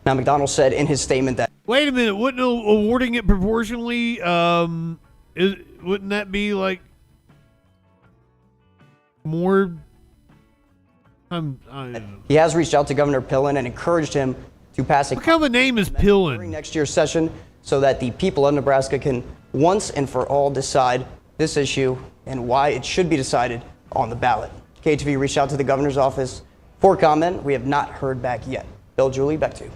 [SPEAKER 23] Now, McDonnell said in his statement that...
[SPEAKER 2] Wait a minute, wouldn't awarding it proportionally, wouldn't that be like more...
[SPEAKER 23] He has reached out to Governor Pillen and encouraged him to pass a...
[SPEAKER 2] What kind of a name is Pillen?
[SPEAKER 23] ...during next year's session so that the people of Nebraska can once and for all decide this issue and why it should be decided on the ballot. KTV reached out to the governor's office for comment. We have not heard back yet. Bill, Julie, back to you.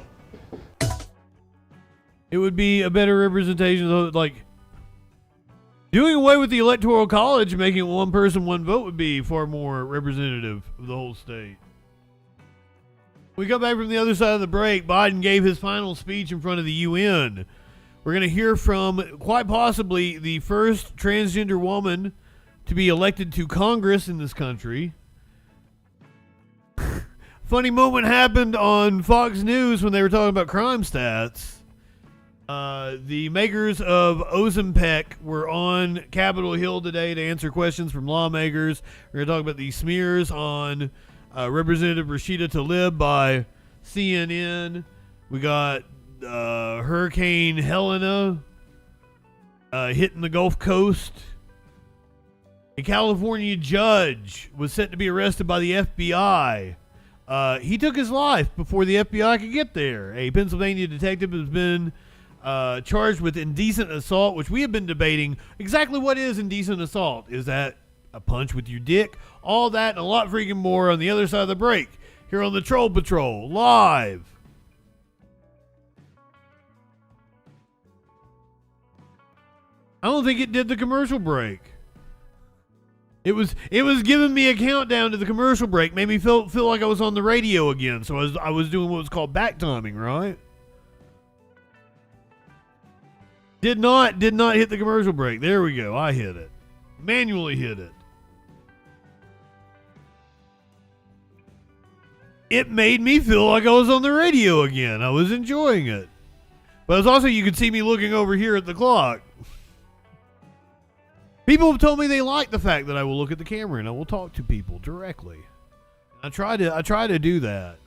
[SPEAKER 2] It would be a better representation of, like, doing away with the electoral college and making it one person, one vote would be far more representative of the whole state. We come back from the other side of the break. Biden gave his final speech in front of the UN. We're going to hear from, quite possibly, the first transgender woman to be elected to Congress in this country. Funny moment happened on Fox News when they were talking about crime stats. The makers of Ozempic were on Capitol Hill today to answer questions from lawmakers. We're going to talk about the smears on Representative Rashida Tlaib by CNN. We got Hurricane Helena hitting the Gulf Coast. A California judge was set to be arrested by the FBI. He took his life before the FBI could get there. A Pennsylvania detective has been charged with indecent assault, which we have been debating exactly what is indecent assault. Is that a punch with your dick? All that and a lot freaking more on the other side of the break here on the Troll Patrol live. I don't think it did the commercial break. It was giving me a countdown to the commercial break. Made me feel like I was on the radio again. So I was doing what was called back timing, right? Did not hit the commercial break. There we go. I hit it. Manually hit it. It made me feel like I was on the radio again. I was enjoying it. But it was also, you could see me looking over here at the clock. People have told me they like the fact that I will look at the camera and I will talk to people directly. I try to do that.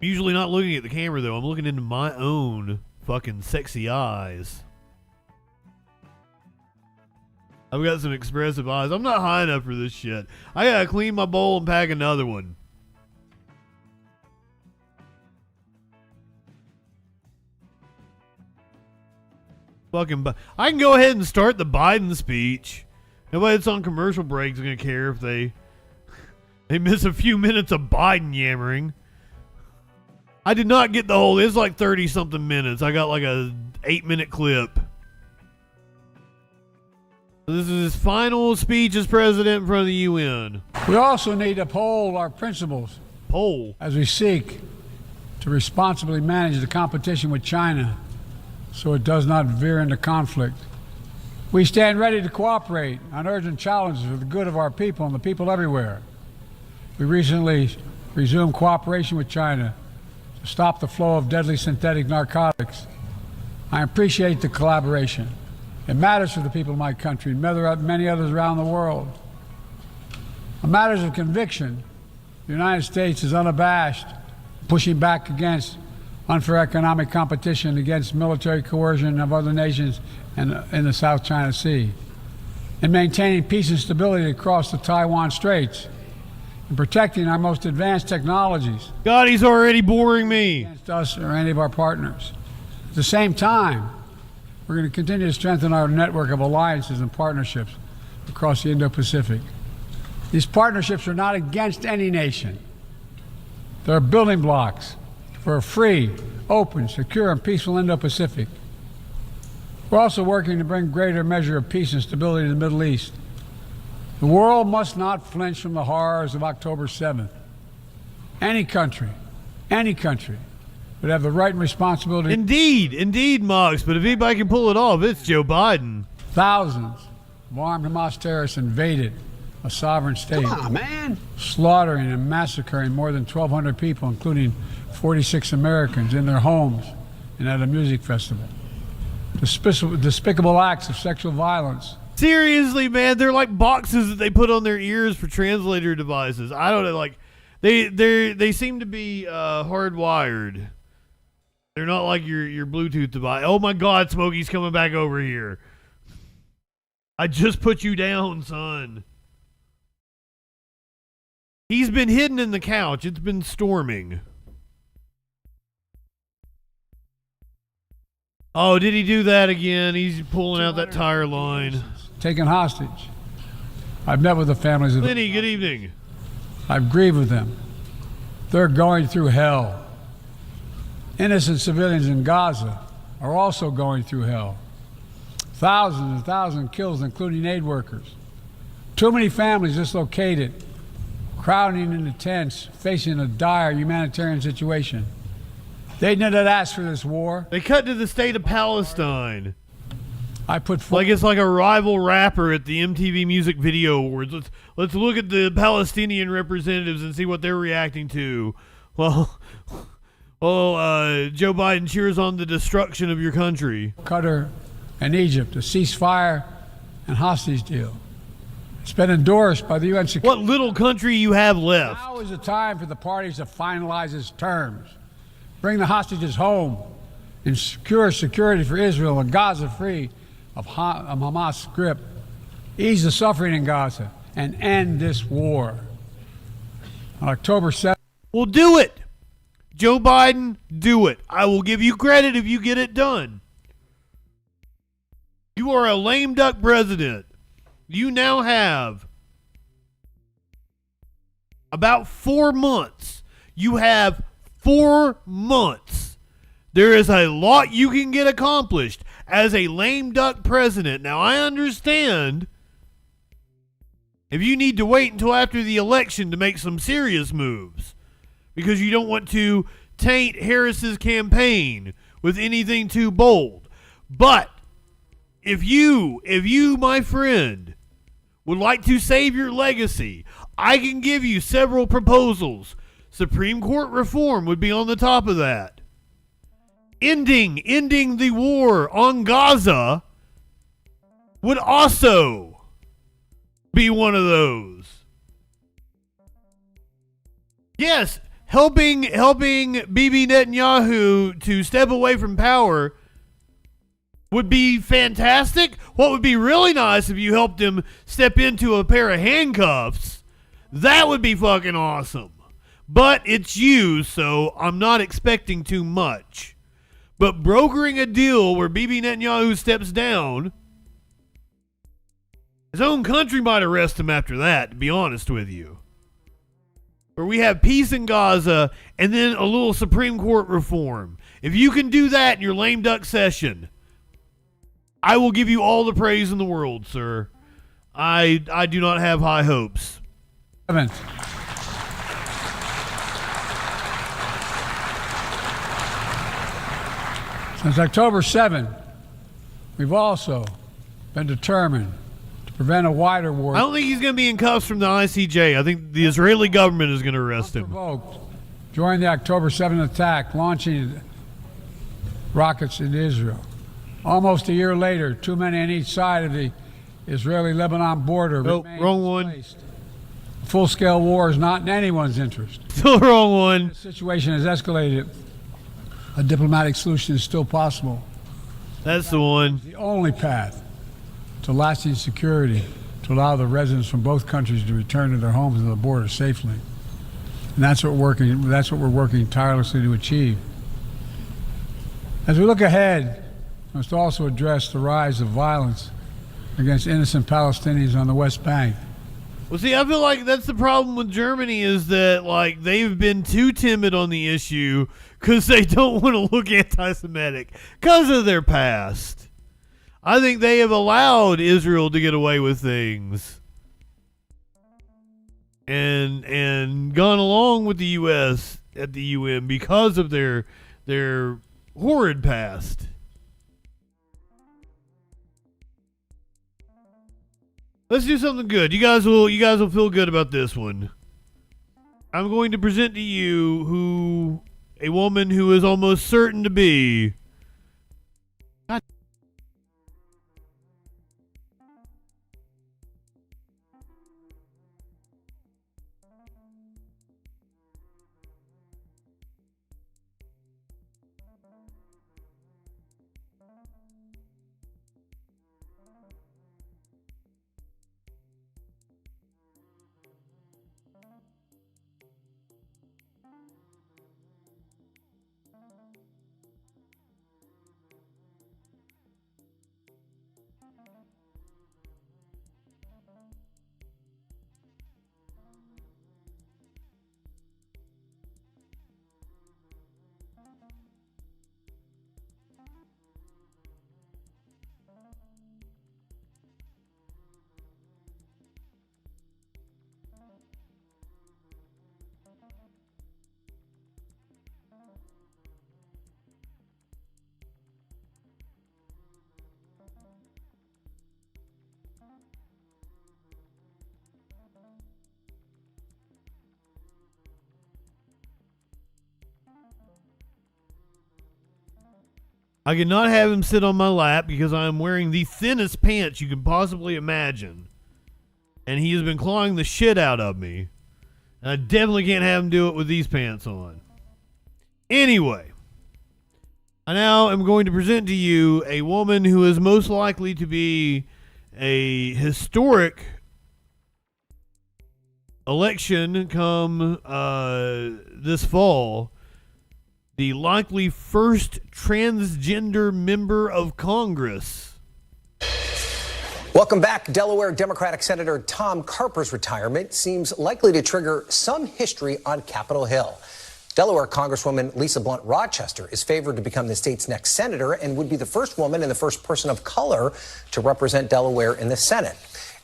[SPEAKER 2] Usually not looking at the camera, though. I'm looking into my own fucking sexy eyes. I've got some expressive eyes. I'm not high enough for this shit. I gotta clean my bowl and pack another one. I can go ahead and start the Biden speech. Nobody that's on commercial break is gonna care if they miss a few minutes of Biden yammering. I did not get the whole. It's like 30-something minutes. I got like a 8-minute clip. This is his final speech as president in front of the UN.
[SPEAKER 6] We also need to uphold our principles as we seek to responsibly manage the competition with China so it does not veer into conflict. We stand ready to cooperate on urgent challenges for the good of our people and the people everywhere. We recently resumed cooperation with China to stop the flow of deadly synthetic narcotics. I appreciate the collaboration. It matters for the people of my country and many others around the world. On matters of conviction, the United States is unabashed, pushing back against unfair economic competition, against military coercion of other nations in the South China Sea, and maintaining peace and stability across the Taiwan Straits, and protecting our most advanced technologies.
[SPEAKER 2] God, he's already boring me.
[SPEAKER 6] Against us or any of our partners. At the same time, we're going to continue to strengthen our network of alliances and partnerships across the Indo-Pacific. These partnerships are not against any nation. They're building blocks for a free, open, secure, and peaceful Indo-Pacific. We're also working to bring greater measure of peace and stability to the Middle East. The world must not flinch from the horrors of October 7th. Any country would have the right and responsibility.
[SPEAKER 2] Indeed, Mox, but if anybody can pull it off, it's Joe Biden.
[SPEAKER 6] Thousands of armed Hamas terrorists invaded a sovereign state.
[SPEAKER 7] Come on, man.
[SPEAKER 6] Slaughtering and massacring more than 1,200 people, including 46 Americans, in their homes and at a music festival. Despicable acts of sexual violence.
[SPEAKER 2] Seriously, man, they're like boxes that they put on their ears for translator devices. I don't know, like they seem to be hardwired. They're not like your Bluetooth device. Oh my God, Smokey's coming back over here. I just put you down, son. He's been hidden in the couch. It's been storming. Oh, did he do that again? He's pulling out that tire line.
[SPEAKER 6] Taken hostage. I've met with the families of
[SPEAKER 2] Lenny, good evening.
[SPEAKER 6] I've grieved with them. They're going through hell. Innocent civilians in Gaza are also going through hell. Thousands and thousands killed, including aid workers. Too many families dislocated, crowding into tents, facing a dire humanitarian situation. They did not ask for this war.
[SPEAKER 2] They cut to the state of Palestine.
[SPEAKER 6] I put forth,
[SPEAKER 2] like it's like a rival rapper at the MTV Music Video Awards. Let's look at the Palestinian representatives and see what they're reacting to. Well, Joe Biden cheers on the destruction of your country.
[SPEAKER 6] Qatar and Egypt, a ceasefire and hostage deal. It's been endorsed by the UN Security.
[SPEAKER 2] What little country you have left?
[SPEAKER 6] Now is the time for the parties to finalize its terms. Bring the hostages home and secure security for Israel and Gaza free of Hamas' grip. Ease the suffering in Gaza and end this war. On October 7th.
[SPEAKER 2] Well, do it. Joe Biden, do it. I will give you credit if you get it done. You are a lame duck president. You now have about 4 months. You have 4 months. There is a lot you can get accomplished as a lame duck president. Now, I understand if you need to wait until after the election to make some serious moves because you don't want to taint Harris's campaign with anything too bold. But if you, my friend, would like to save your legacy, I can give you several proposals. Supreme Court reform would be on the top of that. Ending the war on Gaza would also be one of those. Yes, helping Bibi Netanyahu to step away from power would be fantastic. What would be really nice if you helped him step into a pair of handcuffs? That would be fucking awesome. But it's you, so I'm not expecting too much. But brokering a deal where Bibi Netanyahu steps down, his own country might arrest him after that, to be honest with you. Where we have peace in Gaza and then a little Supreme Court reform. If you can do that in your lame duck session, I will give you all the praise in the world, sir. I do not have high hopes.
[SPEAKER 6] Since October 7, we've also been determined to prevent a wider war.
[SPEAKER 2] I don't think he's going to be in cuffs from the ICJ. I think the Israeli government is going to arrest him.
[SPEAKER 6] During the October 7th attack, launching rockets into Israel. Almost a year later, too many on each side of the Israeli-Lebanon border.
[SPEAKER 2] Nope, wrong one.
[SPEAKER 6] Full-scale war is not in anyone's interest.
[SPEAKER 2] Still wrong one.
[SPEAKER 6] The situation has escalated. A diplomatic solution is still possible.
[SPEAKER 2] That's the one.
[SPEAKER 6] The only path to lasting security to allow the residents from both countries to return to their homes and the border safely. And that's what we're working tirelessly to achieve. As we look ahead, we must also address the rise of violence against innocent Palestinians on the West Bank.
[SPEAKER 2] Well, see, I feel like that's the problem with Germany is that, like, they've been too timid on the issue because they don't want to look anti-Semitic because of their past. I think they have allowed Israel to get away with things and gone along with the U.S. at the UN because of their horrid past. Let's do something good. You guys will feel good about this one. I'm going to present to you a woman who is almost certain to be. God. I cannot have him sit on my lap because I am wearing the thinnest pants you can possibly imagine. And he has been clawing the shit out of me. And I definitely can't have him do it with these pants on. Anyway, I now am going to present to you a woman who is most likely to be a historic election come this fall. The likely first transgender member of Congress.
[SPEAKER 7] Welcome back. Delaware Democratic Senator Tom Carper's retirement seems likely to trigger some history on Capitol Hill. Delaware Congresswoman Lisa Blunt Rochester is favored to become the state's next senator and would be the first woman and the first person of color to represent Delaware in the Senate.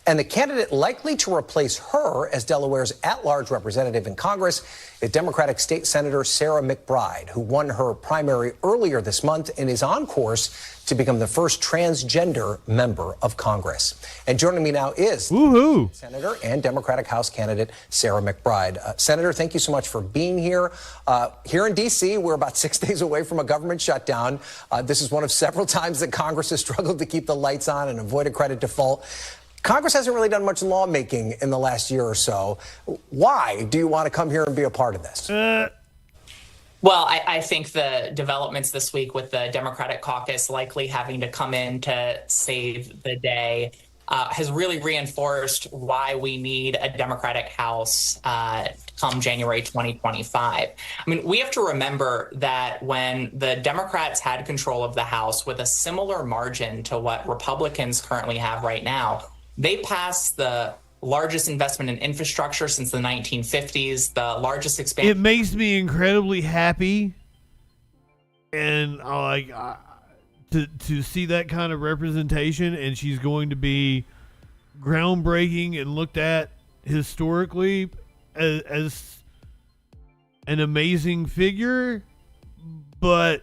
[SPEAKER 7] And the candidate likely to replace her as Delaware's at-large representative in Congress is Democratic State Senator Sarah McBride, who won her primary earlier this month and is on course to become the first transgender member of Congress. And joining me now is Senator and Democratic House candidate Sarah McBride. Senator, thank you so much for being here. Here in D.C., we're about 6 days away from a government shutdown. This is one of several times that Congress has struggled to keep the lights on and avoid a credit default. Congress hasn't really done much lawmaking in the last year or so. Why do you want to come here and be a part of this?
[SPEAKER 8] Well, I think the developments this week with the Democratic caucus likely having to come in to save the day has really reinforced why we need a Democratic House come January 2025. I mean, we have to remember that when the Democrats had control of the House with a similar margin to what Republicans currently have right now, they passed the largest investment in infrastructure since the 1950s, the largest expansion.
[SPEAKER 2] It makes me incredibly happy, and to see that kind of representation, and she's going to be groundbreaking and looked at historically as an amazing figure. But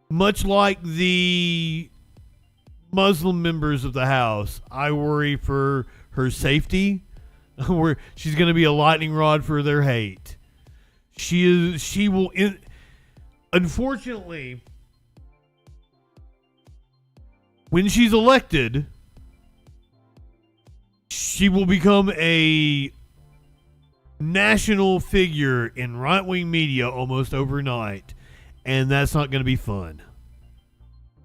[SPEAKER 2] much like the Muslim members of the House, I worry for her safety. She's going to be a lightning rod for their hate. She will unfortunately, when she's elected, she will become a national figure in right-wing media almost overnight, and that's not going to be fun.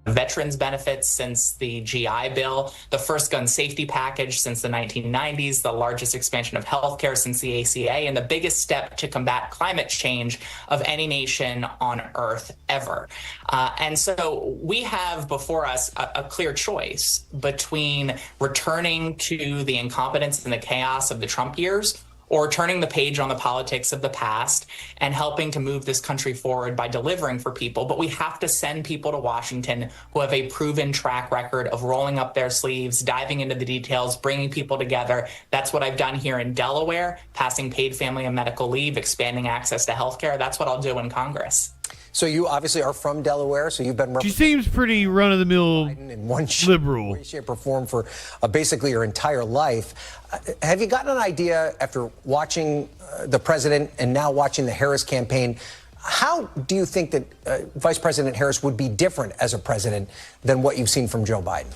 [SPEAKER 8] Veterans benefits since the GI Bill, the first gun safety package since the 1990s, the largest expansion of healthcare since the ACA, and the biggest step to combat climate change of any nation on earth ever. And so we have before us a clear choice between returning to the incompetence and the chaos of the Trump years, or turning the page on the politics of the past and helping to move this country forward by delivering for people. But we have to send people to Washington who have a proven track record of rolling up their sleeves, diving into the details, bringing people together. That's what I've done here in Delaware, passing paid family and medical leave, expanding access to health care. That's what I'll do in Congress.
[SPEAKER 7] So you obviously are from Delaware, so you've been
[SPEAKER 2] She seems pretty run-of-the-mill
[SPEAKER 7] in one
[SPEAKER 2] liberal,
[SPEAKER 7] shape or form for basically your entire life. Have you gotten an idea after watching the president and now watching the Harris campaign? How do you think that Vice President Harris would be different as a president than what you've seen from Joe Biden?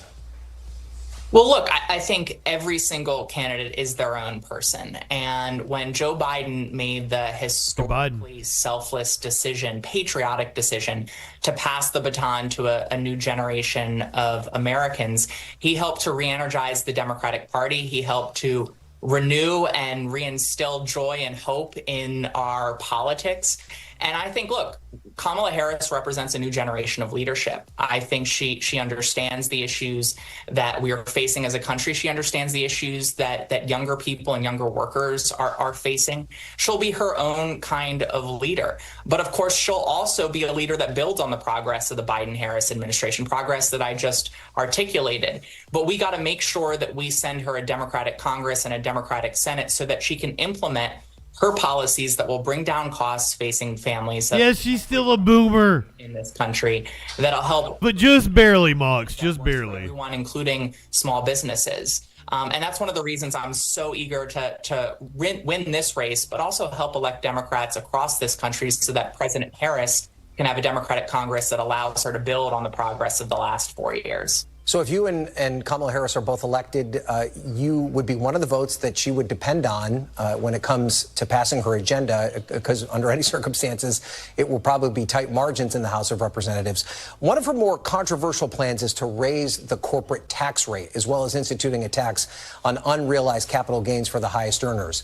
[SPEAKER 8] Well, look, I think every single candidate is their own person. And when Joe Biden made the historically selfless decision, patriotic decision to pass the baton to a new generation of Americans, he helped to re-energize the Democratic Party. He helped to renew and reinstill joy and hope in our politics. And I think, look, Kamala Harris represents a new generation of leadership. I think she understands the issues that we are facing as a country. She understands the issues that younger people and younger workers are facing. She'll be her own kind of leader. But of course, she'll also be a leader that builds on the progress of the Biden-Harris administration, progress that I just articulated. But we got to make sure that we send her a Democratic Congress and a Democratic Senate so that she can implement her policies that will bring down costs facing families.
[SPEAKER 2] Yes, she's still a boomer
[SPEAKER 8] in this country that'll help.
[SPEAKER 2] But just barely, Mox, just barely.
[SPEAKER 8] Everyone, including small businesses. And that's one of the reasons I'm so eager to win this race, but also help elect Democrats across this country so that President Harris can have a Democratic Congress that allows her to build on the progress of the last 4 years.
[SPEAKER 7] So if you and Kamala Harris are both elected, you would be one of the votes that she would depend on when it comes to passing her agenda, because under any circumstances, it will probably be tight margins in the House of Representatives. One of her more controversial plans is to raise the corporate tax rate, as well as instituting a tax on unrealized capital gains for the highest earners.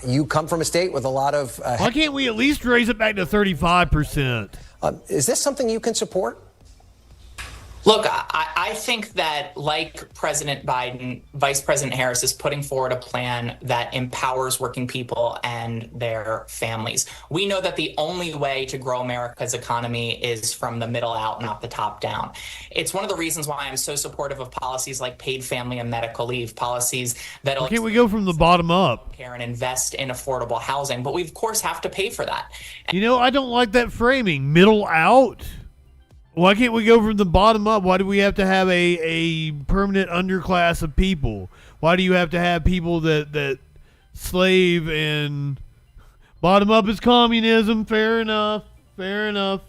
[SPEAKER 7] You come from a state with a lot of...
[SPEAKER 2] Why can't we at least raise it back to 35%?
[SPEAKER 7] Is this something you can support?
[SPEAKER 8] Look, I think that, like President Biden, Vice President Harris is putting forward a plan that empowers working people and their families. We know that the only way to grow America's economy is from the middle out, not the top down. It's one of the reasons why I'm so supportive of policies like paid family and medical leave, policies that
[SPEAKER 2] Why can't we go from the bottom up?
[SPEAKER 8] Care and invest in affordable housing, but we of course have to pay for that.
[SPEAKER 2] You know, I don't like that framing. Middle out? Why can't we go from the bottom up? Why do we have to have a permanent underclass of people? Why do you have to have people that slave and bottom up is communism? Fair enough. Fair enough.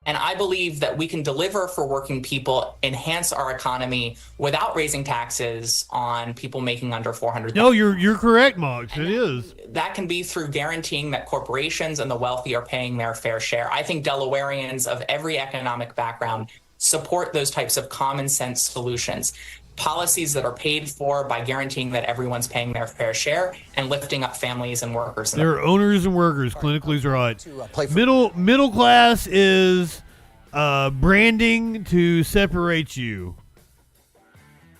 [SPEAKER 8] And I believe that we can deliver for working people, enhance our economy without raising taxes on people making under $400,000.
[SPEAKER 2] No, you're correct, Mox. It is.
[SPEAKER 8] That can be through guaranteeing that corporations and the wealthy are paying their fair share. I think Delawareans of every economic background support those types of common sense solutions. Policies that are paid for by guaranteeing that everyone's paying their fair share and lifting up families and workers.
[SPEAKER 2] There are owners and workers. Clinically's right. Middle class is branding to separate you.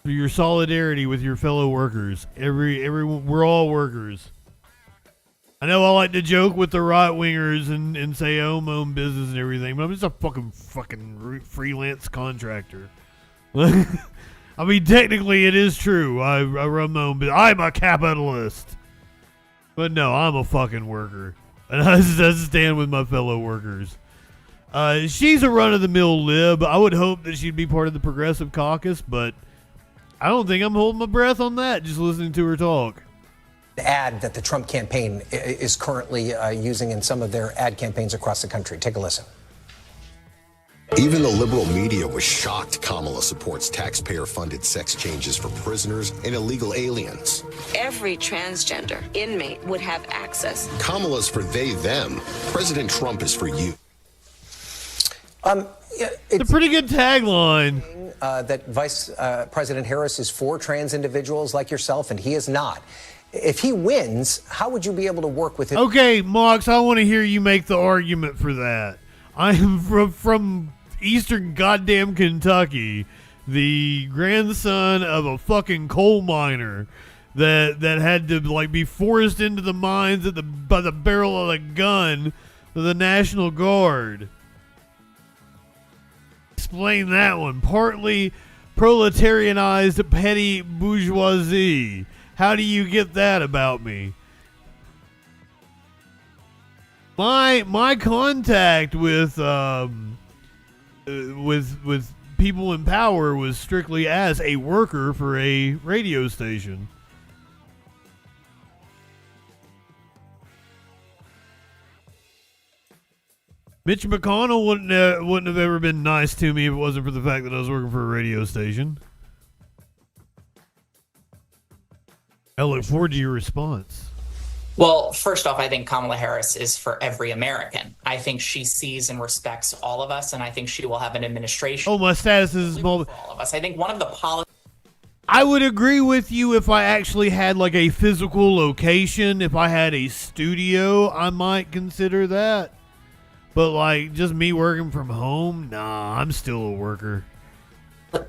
[SPEAKER 2] For your solidarity with your fellow workers. Everyone, we're all workers. I know I like to joke with the right wingers and say I own my own business and everything, but I'm just a fucking freelance contractor. I mean, technically it is true. I run my own business. I'm a capitalist. But no, I'm a fucking worker. And I stand with my fellow workers. She's a run-of-the-mill lib. I would hope that she'd be part of the Progressive Caucus, but I don't think I'm holding my breath on that just listening to her talk.
[SPEAKER 7] The ad that the Trump campaign is currently using in some of their ad campaigns across the country. Take a listen.
[SPEAKER 9] Even the liberal media was shocked Kamala supports taxpayer-funded sex changes for prisoners and illegal aliens.
[SPEAKER 3] Every transgender inmate would have access.
[SPEAKER 9] Kamala's for they, them. President Trump is for you.
[SPEAKER 7] It's
[SPEAKER 2] a pretty good tagline.
[SPEAKER 7] That Vice President Harris is for trans individuals like yourself, and he is not. If he wins, how would you be able to work with him?
[SPEAKER 2] Okay, Mox, I want to hear you make the argument for that. I am from eastern goddamn Kentucky, the grandson of a fucking coal miner that had to like be forced into the mines by the barrel of a gun of the National Guard. Explain that one. Partly proletarianized petty bourgeoisie. How do you get that about me? My contact with people in power was strictly as a worker for a radio station. Mitch McConnell wouldn't have ever been nice to me if it wasn't for the fact that I was working for a radio station. I look forward to your response.
[SPEAKER 8] Well, first off, I think Kamala Harris is for every American. I think she sees and respects all of us, and I think she will have an administration.
[SPEAKER 2] Oh, my status is
[SPEAKER 8] for all of us. I think one of the policies.
[SPEAKER 2] I would agree with you if I actually had like a physical location. If I had a studio, I might consider that. But like just me working from home, nah, I'm still a worker.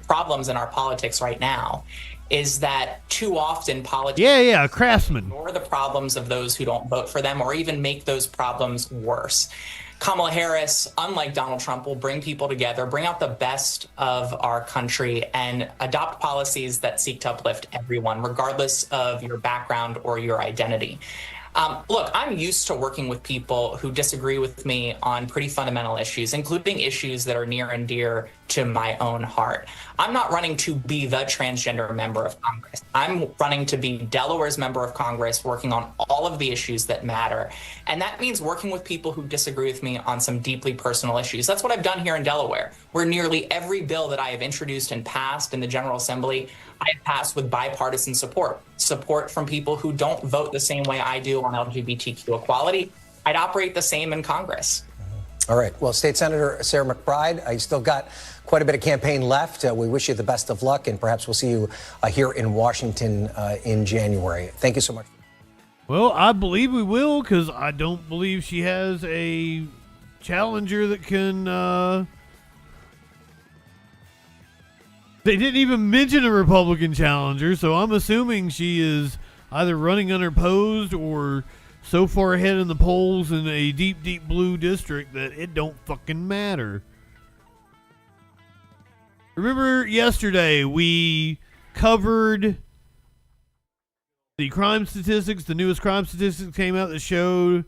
[SPEAKER 8] Problems in our politics right now is that too often politics
[SPEAKER 2] a craftsman
[SPEAKER 8] ignore the problems of those who don't vote for them or even make those problems worse. Kamala Harris, unlike Donald Trump, will bring people together, bring out the best of our country, and adopt policies that seek to uplift everyone, regardless of your background or your identity. Look, I'm used to working with people who disagree with me on pretty fundamental issues, including issues that are near and dear to my own heart. I'm not running to be the transgender member of Congress. I'm running to be Delaware's member of Congress, working on all of the issues that matter. And that means working with people who disagree with me on some deeply personal issues. That's what I've done here in Delaware, where nearly every bill that I have introduced and passed in the General Assembly, I have passed with bipartisan support from people who don't vote the same way I do on LGBTQ equality. I'd operate the same in Congress.
[SPEAKER 7] All right. Well, State Senator Sarah McBride, you still got quite a bit of campaign left. We wish you the best of luck, and perhaps we'll see you here in Washington in January. Thank you so much.
[SPEAKER 2] Well, I believe we will, because I don't believe she has a challenger that can... They didn't even mention a Republican challenger, so I'm assuming she is either running unopposed or so far ahead in the polls in a deep, deep blue district that it don't fucking matter. Remember yesterday we covered the crime statistics, the newest crime statistics came out that showed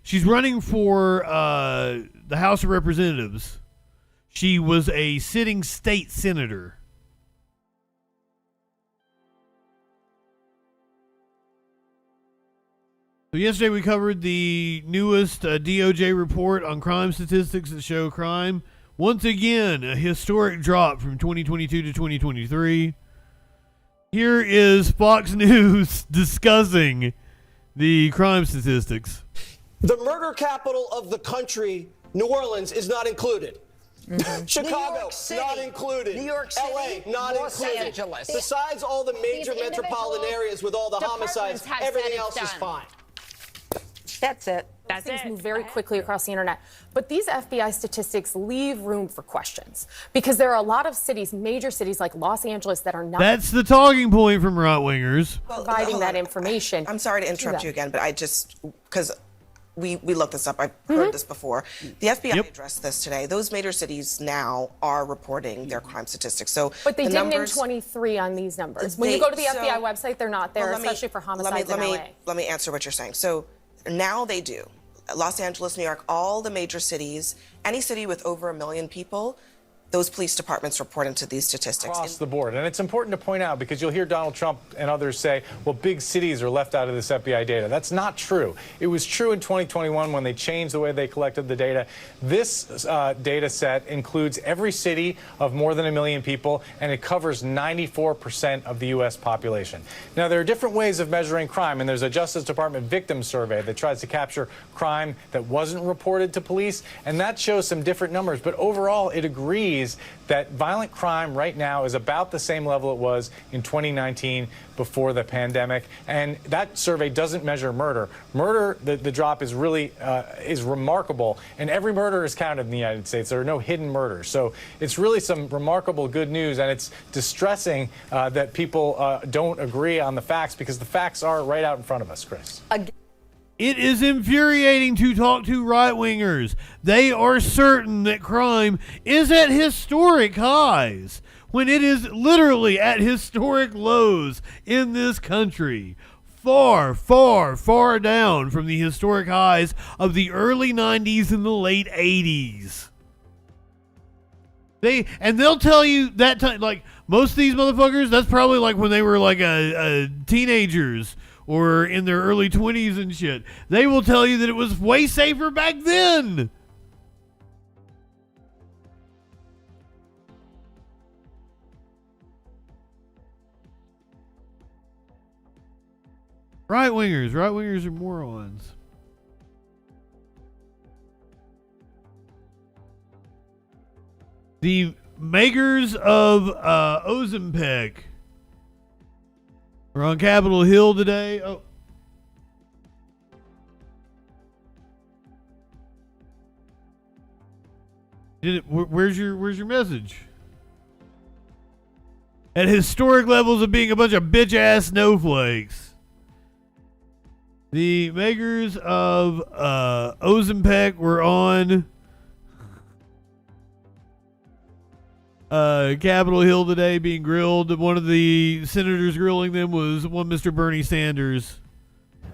[SPEAKER 2] she's running for the House of Representatives. She was a sitting state senator. So yesterday we covered the newest DOJ report on crime statistics that show crime. Once again, a historic drop from 2022 to 2023. Here is Fox News discussing the crime statistics.
[SPEAKER 11] The murder capital of the country, New Orleans, is not included. Chicago, not included.
[SPEAKER 12] New York City,
[SPEAKER 11] LA, not
[SPEAKER 12] Los
[SPEAKER 11] included.
[SPEAKER 12] Angeles.
[SPEAKER 11] Besides all the major
[SPEAKER 12] These
[SPEAKER 11] metropolitan areas with all the homicides,
[SPEAKER 12] departments have
[SPEAKER 11] everything
[SPEAKER 12] said
[SPEAKER 11] else
[SPEAKER 12] it's
[SPEAKER 11] is
[SPEAKER 12] done.
[SPEAKER 11] fine.
[SPEAKER 12] That's it.
[SPEAKER 13] Things move very quickly across the internet. But these FBI statistics leave room for questions because there are a lot of cities, major cities like Los Angeles, that are not.
[SPEAKER 2] That's the talking point from right-wingers.
[SPEAKER 13] Providing that information.
[SPEAKER 24] I'm sorry to interrupt
[SPEAKER 13] that.
[SPEAKER 24] you again, but I just, because we looked this up, I've heard this before. The FBI addressed this today. Those major cities now are reporting their crime statistics. So,
[SPEAKER 13] But they
[SPEAKER 24] the
[SPEAKER 13] didn't
[SPEAKER 24] numbers,
[SPEAKER 13] in 23 on these numbers. When you go to the FBI website, they're not there,
[SPEAKER 24] Well, let me-
[SPEAKER 13] especially for homicides in LA.
[SPEAKER 24] Let me answer what you're saying. So now they do. Los Angeles, New York, all the major cities, any city with over 1 million people, those police departments report into these statistics.
[SPEAKER 25] Across the board. And it's important to point out because you'll hear Donald Trump and others say, well, big cities are left out of this FBI data. That's not true. It was true in 2021 when they changed the way they collected the data. This data set includes every city of more than 1 million people, and it covers 94% of the U.S. population. Now, there are different ways of measuring crime, and there's a Justice Department victim survey that tries to capture crime that wasn't reported to police, and that shows some different numbers. But overall, it agrees that violent crime right now is about the same level it was in 2019 before the pandemic. And that survey doesn't measure murder. Murder, the drop is really is remarkable. And every murder is counted in the United States. There are no hidden murders. So it's really some remarkable good news. And it's distressing that people don't agree on the facts because the facts are right out in front of us, Chris.
[SPEAKER 2] It is infuriating to talk to right-wingers. They are certain that crime is at historic highs, when it is literally at historic lows in this country. Far, far, far down from the historic highs of the early 90s and the late 80s. They'll tell you that time, like most of these motherfuckers, that's probably like when they were like teenagers or in their early 20s and shit. They will tell you that it was way safer back then. Right-wingers are morons. The makers of Ozempic we're on Capitol Hill today. Oh. Where's your message? At historic levels of being a bunch of bitch-ass snowflakes. The makers of Ozempic were on Capitol Hill today being grilled. One of the senators grilling them was one Mr. Bernie Sanders.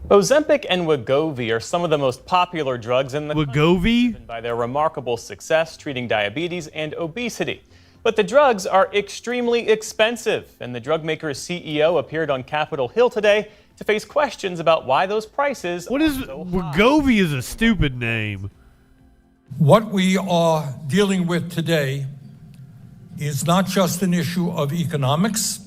[SPEAKER 26] Ozempic and Wegovy are some of the most popular drugs in the country, driven by their remarkable success treating diabetes and obesity. But the drugs are extremely expensive, and the drug maker's CEO appeared on Capitol Hill today to face questions about why those prices are so high.
[SPEAKER 2] Wegovy is a stupid name.
[SPEAKER 27] What we are dealing with today is not just an issue of economics.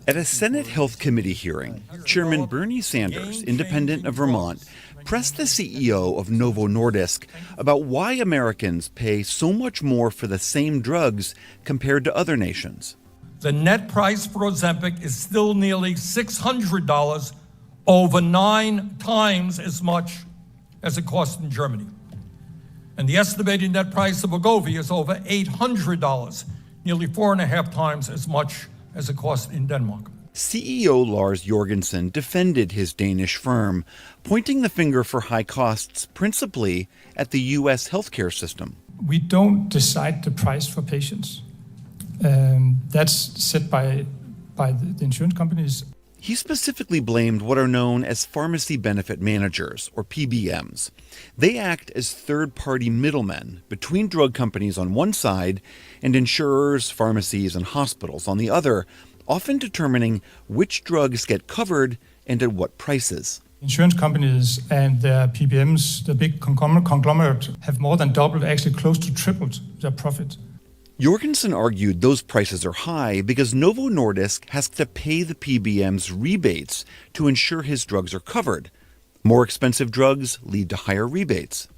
[SPEAKER 28] At a Senate Health Committee hearing, Chairman Bernie Sanders, independent of Vermont, pressed the CEO of Novo Nordisk about why Americans pay so much more for the same drugs compared to other nations.
[SPEAKER 27] The net price for Ozempic is still nearly $600, over 9 times as much as it costs in Germany. And the estimated net price of Wegovy is over $800, nearly 4.5 times as much as it costs in Denmark.
[SPEAKER 28] CEO Lars Jorgensen defended his Danish firm, pointing the finger for high costs principally at the U.S. healthcare system.
[SPEAKER 29] We don't decide the price for patients. That's set by the insurance companies.
[SPEAKER 28] He specifically blamed what are known as pharmacy benefit managers, or PBMs. They act as third-party middlemen between drug companies on one side and insurers, pharmacies, and hospitals on the other, often determining which drugs get covered and at what prices.
[SPEAKER 29] Insurance companies and their PBMs, the big conglomerate, have more than doubled, actually close to tripled their profit.
[SPEAKER 28] Jorgensen argued those prices are high because Novo Nordisk has to pay the PBMs rebates to ensure his drugs are covered. More expensive drugs lead to higher rebates.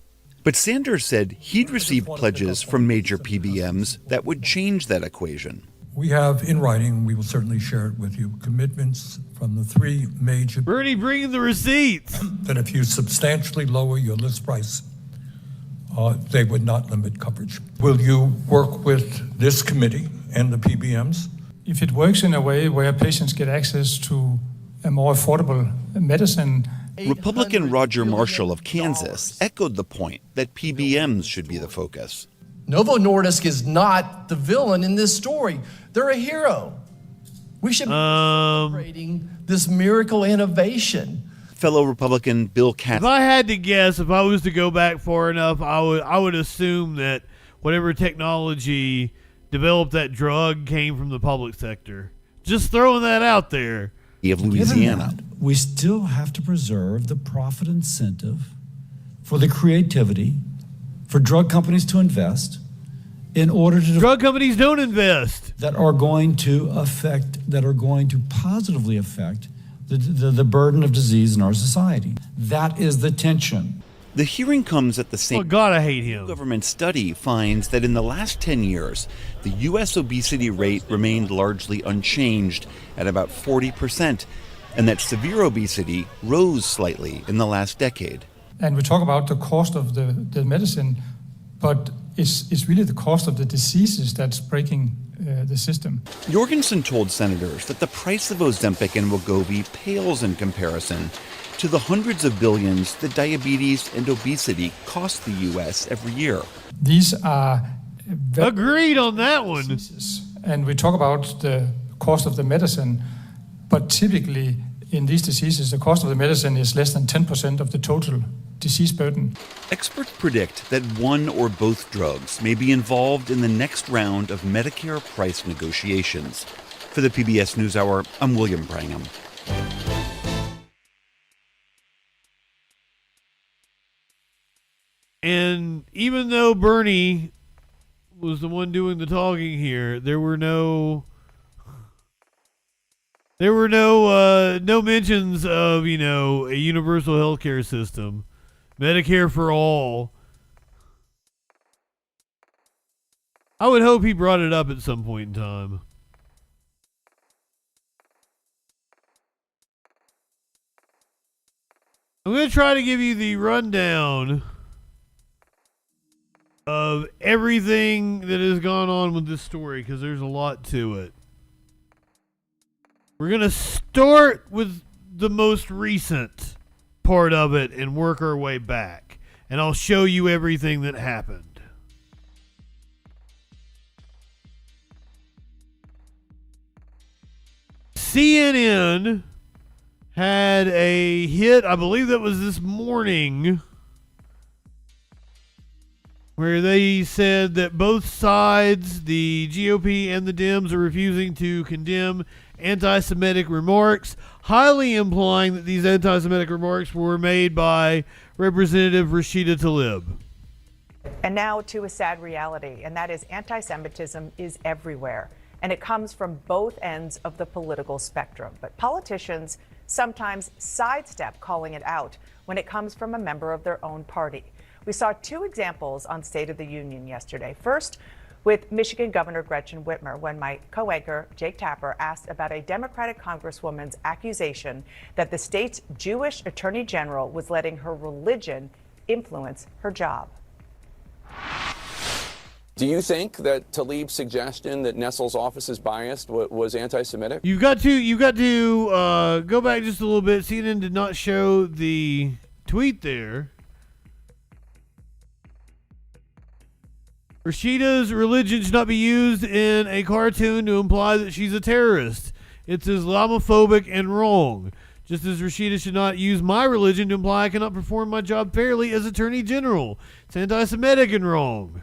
[SPEAKER 28] But Sanders said he'd received pledges from major PBMs that would change that equation.
[SPEAKER 27] We have in writing, we will certainly share it with you, commitments from the three major...
[SPEAKER 2] Bernie, bring the receipts.
[SPEAKER 27] ...that if you substantially lower your list price, they would not limit coverage. Will you work with this committee and the PBMs?
[SPEAKER 29] If it works in a way where patients get access to a more affordable medicine...
[SPEAKER 28] Republican Roger Marshall of Kansas echoed the point that PBMs should be the focus.
[SPEAKER 11] Novo Nordisk is not the villain in this story. They're a hero. We should be celebrating this miracle innovation.
[SPEAKER 28] Fellow Republican Bill Cassidy.
[SPEAKER 2] If I had to guess, if I was to go back far enough, I would assume that whatever technology developed that drug came from the public sector. Just throwing that out there.
[SPEAKER 28] Of Louisiana.
[SPEAKER 10] Given that, we still have to preserve the profit incentive for the creativity for drug companies to invest in order to...
[SPEAKER 2] Drug companies don't invest.
[SPEAKER 10] That are going to positively affect the burden of disease in our society. That is the tension.
[SPEAKER 28] The hearing comes at the same...
[SPEAKER 2] Oh, God, I hate him.
[SPEAKER 28] Government study finds that in the last 10 years, the U.S. obesity rate remained largely unchanged at about 40%, and that severe obesity rose slightly in the last decade.
[SPEAKER 29] And we talk about the cost of the medicine, but it's really the cost of the diseases that's breaking the system.
[SPEAKER 28] Jorgensen told senators that the price of Ozempic and Wegovy pales in comparison to the hundreds of billions that diabetes and obesity cost the U.S. every year.
[SPEAKER 29] These are...
[SPEAKER 2] Agreed on that one.
[SPEAKER 29] Diseases. And we talk about the cost of the medicine, but typically in these diseases, the cost of the medicine is less than 10% of the total disease burden.
[SPEAKER 28] Experts predict that one or both drugs may be involved in the next round of Medicare price negotiations. For the PBS NewsHour, I'm William Brangham.
[SPEAKER 2] And even though Bernie was the one doing the talking here, there were no mentions of, a universal healthcare system, Medicare for all. I would hope he brought it up at some point in time. I'm going to try to give you the rundown of everything that has gone on with this story, because there's a lot to it. We're going to start with the most recent part of it and work our way back. And I'll show you everything that happened. CNN had a hit, I believe that was this morning, where they said that both sides, the GOP and the Dems, are refusing to condemn anti-Semitic remarks, highly implying that these anti-Semitic remarks were made by Representative Rashida Tlaib.
[SPEAKER 12] And now to a sad reality, and that is anti-Semitism is everywhere, and it comes from both ends of the political spectrum. But politicians sometimes sidestep calling it out when it comes from a member of their own party. We saw two examples on State of the Union yesterday. First, with Michigan Governor Gretchen Whitmer, when my co-anchor Jake Tapper asked about a Democratic congresswoman's accusation that the state's Jewish attorney general was letting her religion influence her job.
[SPEAKER 14] Do you think that Tlaib's suggestion that Nessel's office is biased was anti-Semitic?
[SPEAKER 2] You've got to go back just a little bit. CNN did not show the tweet there. Rashida's religion should not be used in a cartoon to imply that she's a terrorist. It's Islamophobic and wrong. Just as Rashida should not use my religion to imply I cannot perform my job fairly as Attorney General. It's anti-Semitic and wrong.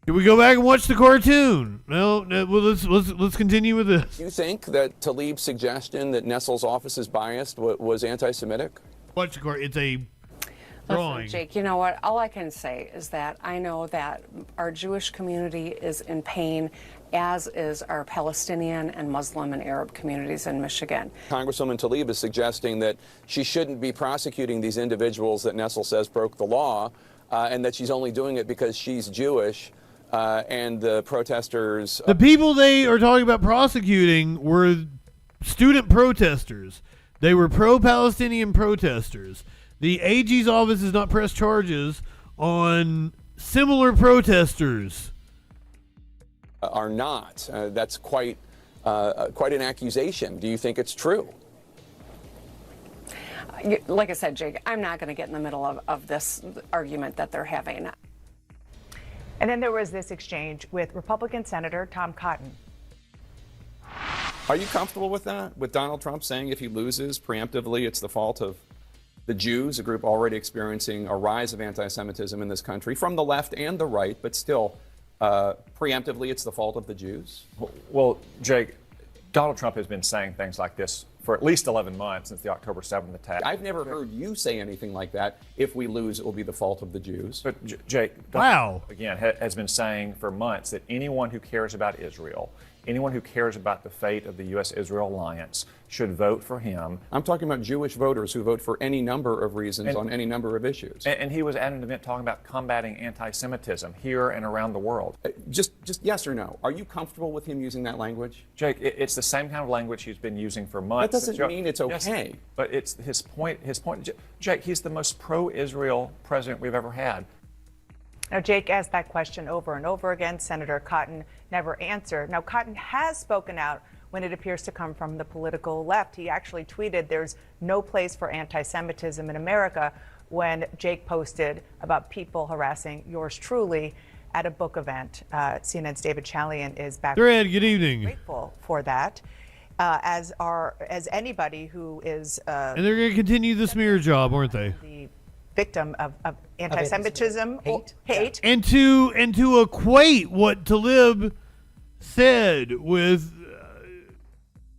[SPEAKER 2] Did we go back and watch the cartoon? No, well, let's continue with this.
[SPEAKER 14] Do you think that Tlaib's suggestion that Nessel's office is biased was anti-Semitic?
[SPEAKER 2] Watch the cartoon. It's a drawing.
[SPEAKER 1] Listen, Jake, you know what? All I can say is that I know that our Jewish community is in pain, as is our Palestinian and Muslim and Arab communities in Michigan.
[SPEAKER 14] Congresswoman Tlaib is suggesting that she shouldn't be prosecuting these individuals that Nessel says broke the law, and that she's only doing it because she's Jewish. And the protesters...
[SPEAKER 2] The people they are talking about prosecuting were student protesters. They were pro-Palestinian protesters. The AG's office has not pressed charges on similar protesters.
[SPEAKER 14] Are not. That's quite an accusation. Do you think it's true?
[SPEAKER 1] Like I said, Jake, I'm not going to get in the middle of this argument that they're having.
[SPEAKER 12] And then there was this exchange with Republican Senator Tom Cotton.
[SPEAKER 14] Are you comfortable with that? With Donald Trump saying if he loses preemptively, it's the fault of the Jews, a group already experiencing a rise of anti-Semitism in this country from the left and the right, but still preemptively it's the fault of the Jews?
[SPEAKER 15] Well, Jake, Donald Trump has been saying things like this for at least 11 months since the October 7th attack.
[SPEAKER 14] I've never heard you say anything like that. If we lose, it will be the fault of the Jews.
[SPEAKER 15] But Jake,
[SPEAKER 2] wow,
[SPEAKER 15] again, has been saying for months that anyone who cares about Israel, anyone who cares about the fate of the U.S.-Israel alliance should vote for him.
[SPEAKER 14] I'm talking about Jewish voters who vote for any number of reasons on any number of issues.
[SPEAKER 15] And he was at an event talking about combating anti-Semitism here and around the world.
[SPEAKER 14] Just yes or no, are you comfortable with him using that language?
[SPEAKER 15] Jake, it's the same kind of language he's been using for months.
[SPEAKER 14] That doesn't mean it's okay.
[SPEAKER 15] Yes, but it's his point. Jake, he's the most pro-Israel president we've ever had.
[SPEAKER 12] Now, Jake asked that question over and over again. Senator Cotton never answered. Now, Cotton has spoken out when it appears to come from the political left. He actually tweeted there's no place for anti-Semitism in America when Jake posted about people harassing yours truly at a book event. CNN's David Chalian is back.
[SPEAKER 2] Thread, good evening.
[SPEAKER 12] Grateful for that, as anybody who is.
[SPEAKER 2] And they're going to continue the smear job, aren't they?
[SPEAKER 12] The victim of anti-Semitism, hate.
[SPEAKER 2] And to equate what Tlaib said with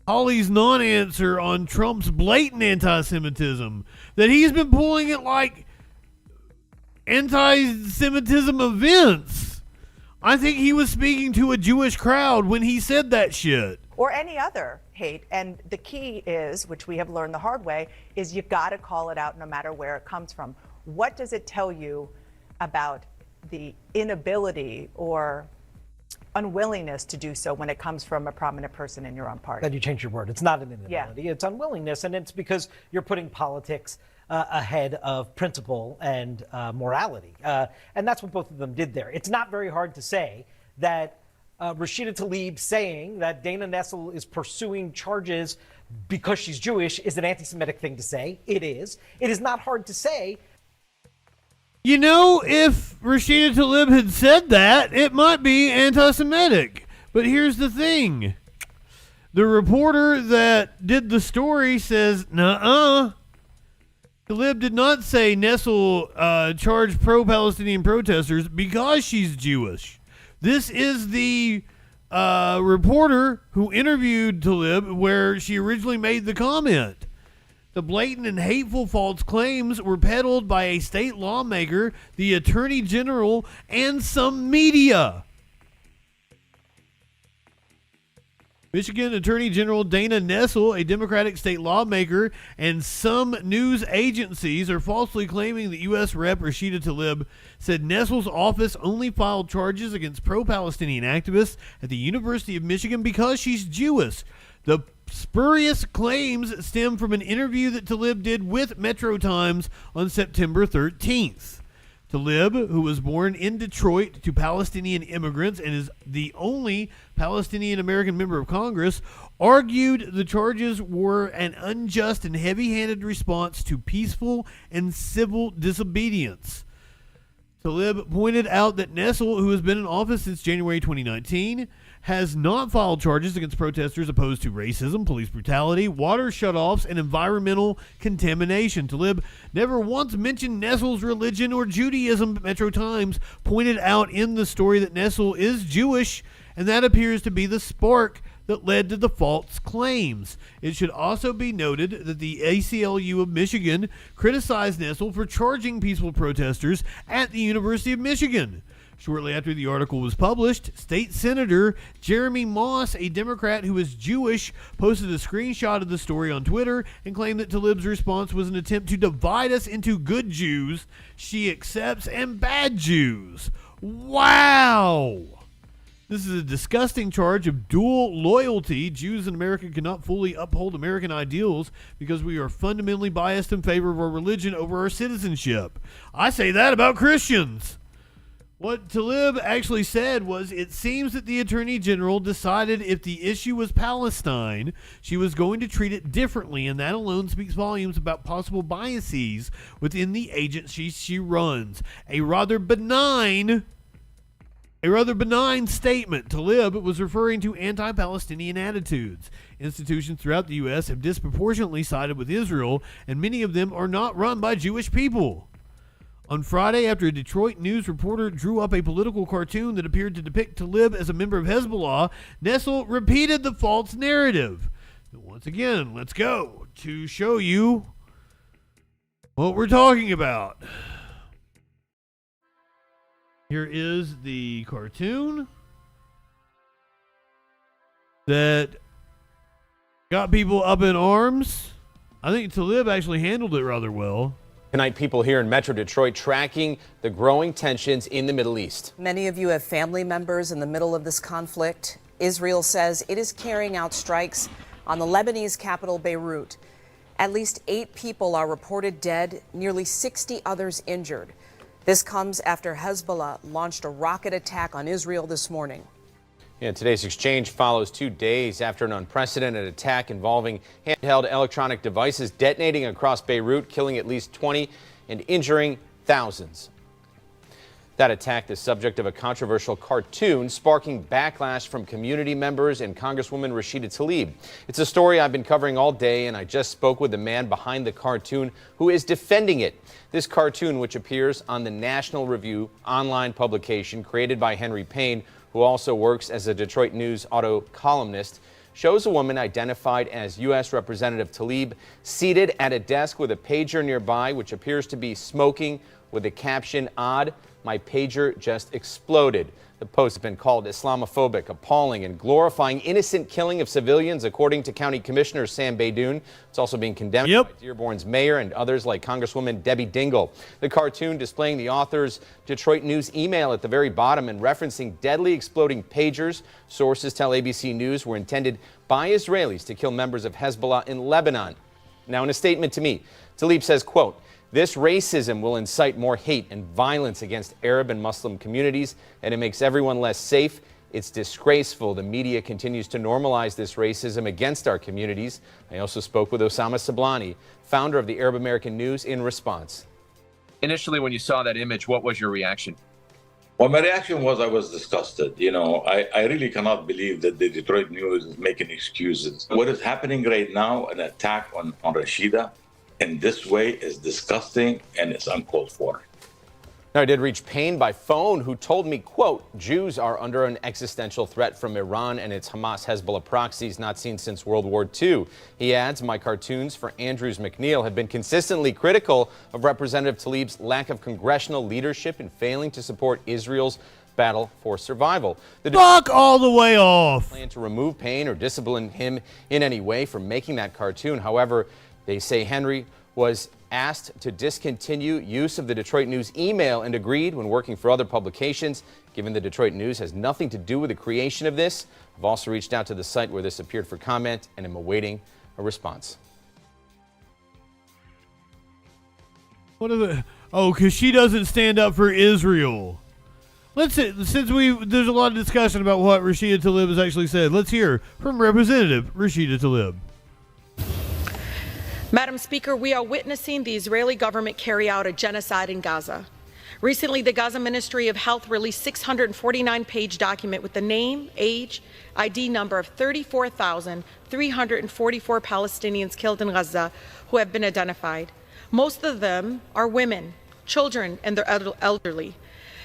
[SPEAKER 2] Holly's non-answer on Trump's blatant anti-Semitism, that he's been pulling it like anti-Semitism events. I think he was speaking to a Jewish crowd when he said that shit.
[SPEAKER 12] Or any other hate. And the key is, which we have learned the hard way, is you've got to call it out no matter where it comes from. What does it tell you about the inability or unwillingness to do so when it comes from a prominent person in your own party?
[SPEAKER 16] Then you change your word. It's not an inability, it's unwillingness, and it's because you're putting politics ahead of principle and morality. And that's what both of them did there. It's not very hard to say that Rashida Tlaib saying that Dana Nessel is pursuing charges because she's Jewish is an anti-Semitic thing to say. It is. It is not hard to say.
[SPEAKER 2] You know, if Rashida Tlaib had said that, it might be anti-Semitic. But here's the thing. The reporter that did the story says, nuh-uh. Tlaib did not say Nessel charged pro-Palestinian protesters because she's Jewish. This is the reporter who interviewed Tlaib where she originally made the comment. The blatant and hateful false claims were peddled by a state lawmaker, the attorney general, and some media. Michigan Attorney General Dana Nessel, a Democratic state lawmaker, and some news agencies are falsely claiming that U.S. Rep. Rashida Tlaib said Nessel's office only filed charges against pro-Palestinian activists at the University of Michigan because she's Jewish. The spurious claims stem from an interview that Tlaib did with Metro Times on September 13th. Tlaib, who was born in Detroit to Palestinian immigrants and is the only Palestinian-American member of Congress, argued the charges were an unjust and heavy-handed response to peaceful and civil disobedience. Tlaib pointed out that Nessel, who has been in office since January 2019, has not filed charges against protesters opposed to racism, police brutality, water shutoffs, and environmental contamination. Tlaib never once mentioned Nessel's religion or Judaism, but Metro Times pointed out in the story that Nessel is Jewish, and that appears to be the spark that led to the false claims. It should also be noted that the ACLU of Michigan criticized Nessel for charging peaceful protesters at the University of Michigan. Shortly after the article was published, State Senator Jeremy Moss, a Democrat who is Jewish, posted a screenshot of the story on Twitter and claimed that Tlaib's response was an attempt to divide us into good Jews she accepts and bad Jews. Wow! This is a disgusting charge of dual loyalty. Jews in America cannot fully uphold American ideals because we are fundamentally biased in favor of our religion over our citizenship. I say that about Christians. What Tlaib actually said was, it seems that the Attorney General decided if the issue was Palestine, she was going to treat it differently, and that alone speaks volumes about possible biases within the agency she runs. A rather benign statement. Tlaib was referring to anti-Palestinian attitudes. Institutions throughout the U.S. have disproportionately sided with Israel, and many of them are not run by Jewish people. On Friday, after a Detroit News reporter drew up a political cartoon that appeared to depict Tlaib as a member of Hezbollah, Nessel repeated the false narrative. And once again, let's go to show you what we're talking about. Here is the cartoon that got people up in arms. I think Tlaib actually handled it rather well.
[SPEAKER 4] Tonight, people here in Metro Detroit tracking the growing tensions in the Middle East.
[SPEAKER 5] Many of you have family members in the middle of this conflict. Israel says it is carrying out strikes on the Lebanese capital, Beirut. At least 8 people are reported dead, nearly 60 others injured. This comes after Hezbollah launched a rocket attack on Israel this morning.
[SPEAKER 4] Yeah, today's exchange follows 2 days after an unprecedented attack involving handheld electronic devices detonating across Beirut, killing at least 20 and injuring thousands. That attack, the subject of a controversial cartoon, sparking backlash from community members and Congresswoman Rashida Tlaib. It's a story I've been covering all day, and I just spoke with the man behind the cartoon who is defending it. This cartoon, which appears on the National Review online publication created by Henry Payne, who also works as a Detroit News auto columnist, shows a woman identified as U.S. Representative Tlaib seated at a desk with a pager nearby, which appears to be smoking, with the caption, "Odd, my pager just exploded." The post has been called Islamophobic, appalling, and glorifying innocent killing of civilians, according to County Commissioner Sam Baydoun. It's also being condemned by Dearborn's mayor and others like Congresswoman Debbie Dingell. The cartoon displaying the author's Detroit News email at the very bottom and referencing deadly exploding pagers. Sources tell ABC News were intended by Israelis to kill members of Hezbollah in Lebanon. Now, in a statement to me, Tlaib says, quote, "This racism will incite more hate and violence against Arab and Muslim communities, and it makes everyone less safe. It's disgraceful. The media continues to normalize this racism against our communities." I also spoke with Osama Sablani, founder of the Arab American News, in response.
[SPEAKER 17] Initially, when you saw that image, what was your reaction?
[SPEAKER 18] Well, my reaction was I was disgusted. You know, I really cannot believe that the Detroit News is making excuses. What is happening right now, an attack on Rashida, in this way is disgusting and it's uncalled for.
[SPEAKER 4] Now, I did reach Payne by phone, who told me, quote, "Jews are under an existential threat from Iran and its Hamas-Hezbollah proxies not seen since World War II. He adds, "My cartoons for Andrews McNeil have been consistently critical of Representative Tlaib's lack of congressional leadership in failing to support Israel's battle for survival."
[SPEAKER 2] Fuck all the way off.
[SPEAKER 4] Plan to remove Payne or discipline him in any way for making that cartoon. However, they say Henry was asked to discontinue use of the Detroit News email and agreed when working for other publications. Given the Detroit News has nothing to do with the creation of this, I've also reached out to the site where this appeared for comment and am awaiting a response.
[SPEAKER 2] What are the? Oh, because she doesn't stand up for Israel. Since there's a lot of discussion about what Rashida Tlaib has actually said, let's hear from Representative Rashida Tlaib.
[SPEAKER 19] Madam Speaker, we are witnessing the Israeli government carry out a genocide in Gaza.
[SPEAKER 3] Recently, the Gaza Ministry of Health released a 649-page document with the name, age, ID number of 34,344 Palestinians killed in Gaza who have been identified. Most of them are women, children, and their elderly.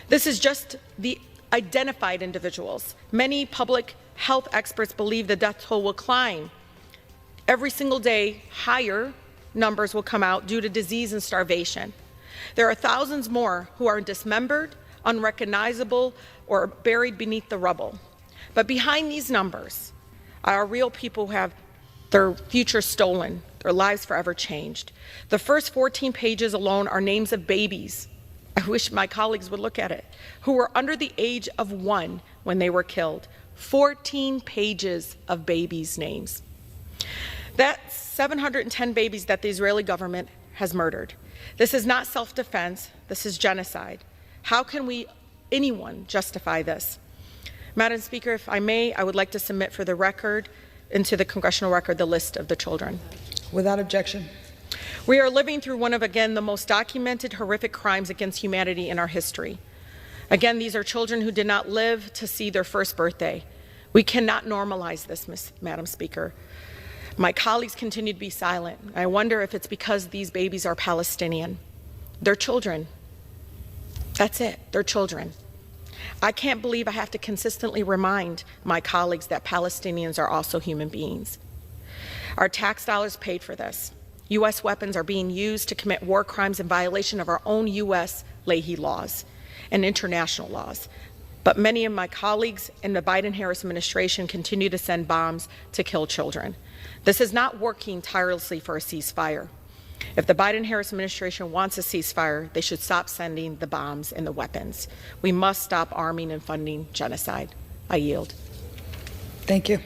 [SPEAKER 3] This is just the identified individuals. Many public health experts believe the death toll will climb. Every single day, higher numbers will come out due to disease and starvation. There are thousands more who are dismembered, unrecognizable, or buried beneath the rubble. But behind these numbers are real people who have their future stolen, their lives forever changed. The first 14 pages alone are names of babies. I wish my colleagues would look at it, who were under the age of 1 when they were killed. 14 pages of babies' names. That's 710 babies that the Israeli government has murdered. This is not self-defense, this is genocide. How can anyone justify this? Madam Speaker, if I may, I would like to submit for the record, into the congressional record, the list of the children.
[SPEAKER 6] Without objection.
[SPEAKER 3] We are living through one of, again, the most documented horrific crimes against humanity in our history. Again, these are children who did not live to see their first birthday. We cannot normalize this, Madam Speaker. My colleagues continue to be silent. I wonder if it's because these babies are Palestinian. They're children. That's it. They're children. I can't believe I have to consistently remind my colleagues that Palestinians are also human beings. Our tax dollars paid for this. U.S. weapons are being used to commit war crimes in violation of our own U.S. Leahy laws and international laws. But many of my colleagues in the Biden-Harris administration continue to send bombs to kill children. This is not working tirelessly for a ceasefire. If the Biden-Harris administration wants a ceasefire, they should stop sending the bombs and the weapons. We must stop arming and funding genocide. I yield.
[SPEAKER 6] Thank you.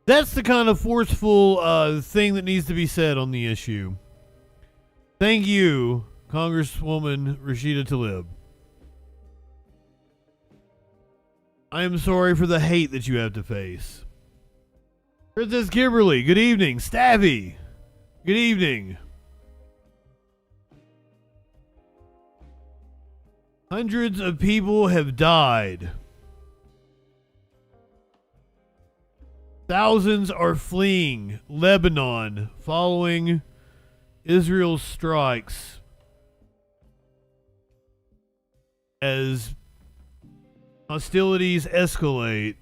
[SPEAKER 2] That's the kind of forceful thing that needs to be said on the issue. Thank you, Congresswoman Rashida Tlaib. I am sorry for the hate that you have to face. Princess Kimberly, good evening. Stabby, good evening. Hundreds of people have died. Thousands are fleeing Lebanon following Israel's strikes as hostilities escalate.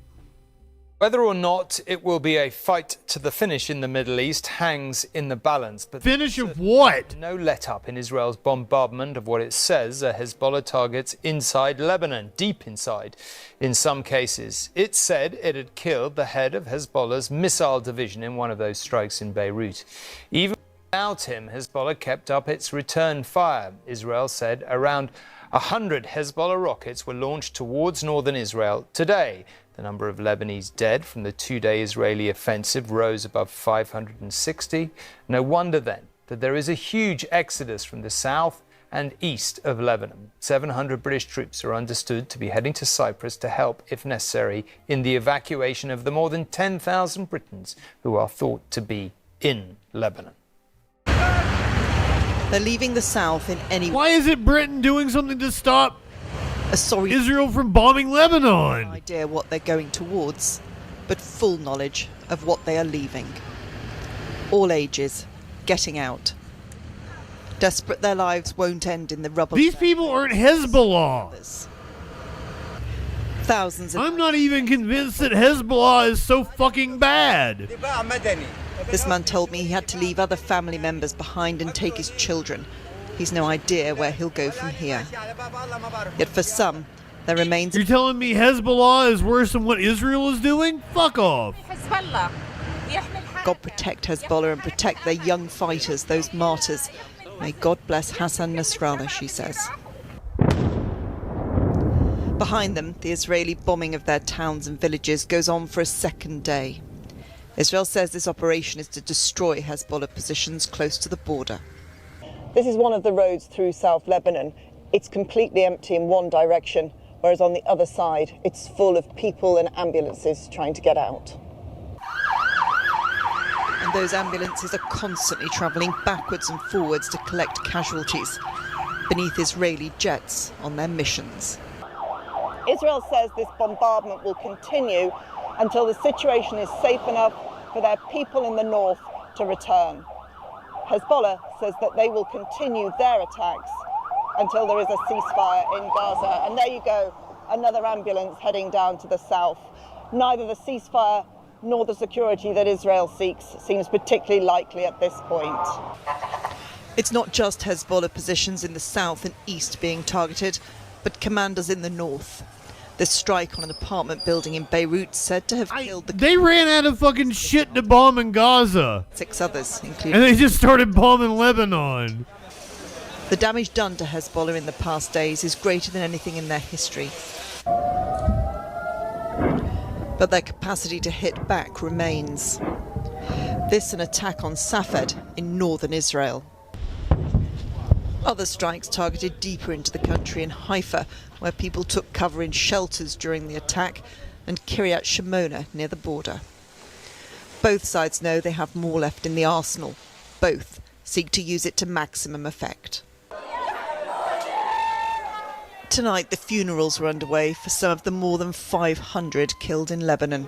[SPEAKER 8] Whether or not it will be a fight to the finish in the Middle East hangs in the balance. But
[SPEAKER 2] finish of what?
[SPEAKER 8] No let-up in Israel's bombardment of what it says are Hezbollah targets inside Lebanon, deep inside. In some cases, it said it had killed the head of Hezbollah's missile division in one of those strikes in Beirut. Even without him, Hezbollah kept up its return fire. Israel said around 100 Hezbollah rockets were launched towards northern Israel today. The number of Lebanese dead from the two-day Israeli offensive rose above 560. No wonder then that there is a huge exodus from the south and east of Lebanon. 700 British troops are understood to be heading to Cyprus to help, if necessary, in the evacuation of the more than 10,000 Britons who are thought to be in Lebanon.
[SPEAKER 9] They're leaving the south in any...
[SPEAKER 2] Why isn't Britain doing something to stop Israel from bombing Lebanon?
[SPEAKER 9] No idea what they're going towards, but full knowledge of what they are leaving. All ages, getting out. Desperate their lives won't end in the rubble.
[SPEAKER 2] These people aren't Hezbollah.
[SPEAKER 9] Thousands of...
[SPEAKER 2] I'm not even convinced that Hezbollah is so fucking bad.
[SPEAKER 9] This man told me he had to leave other family members behind and take his children. He's no idea where he'll go from here. Yet for some, there remains...
[SPEAKER 2] You're telling me Hezbollah is worse than what Israel is doing? Fuck off.
[SPEAKER 9] God protect Hezbollah and protect their young fighters, those martyrs. May God bless Hassan Nasrallah, she says. Behind them, the Israeli bombing of their towns and villages goes on for a second day. Israel says this operation is to destroy Hezbollah positions close to the border.
[SPEAKER 19] This is one of the roads through South Lebanon. It's completely empty in one direction, whereas on the other side, it's full of people and ambulances trying to get out.
[SPEAKER 9] And those ambulances are constantly travelling backwards and forwards to collect casualties beneath Israeli jets on their missions.
[SPEAKER 19] Israel says this bombardment will continue until the situation is safe enough for their people in the north to return. Hezbollah says that they will continue their attacks until there is a ceasefire in Gaza. And there you go, another ambulance heading down to the south. Neither the ceasefire nor the security that Israel seeks seems particularly likely at this point.
[SPEAKER 9] It's not just Hezbollah positions in the south and east being targeted, but commanders in the north. The strike on an apartment building in Beirut said to have killed the...
[SPEAKER 2] They ran out of fucking shit to bomb in Gaza.
[SPEAKER 9] 6 others, including...
[SPEAKER 2] And they just started bombing Lebanon.
[SPEAKER 9] The damage done to Hezbollah in the past days is greater than anything in their history. But their capacity to hit back remains. This an attack on Safed in northern Israel. Other strikes targeted deeper into the country in Haifa, where people took cover in shelters during the attack, and Kiryat Shimona near the border. Both sides know they have more left in the arsenal. Both seek to use it to maximum effect. Tonight, the funerals were underway for some of the more than 500 killed in Lebanon.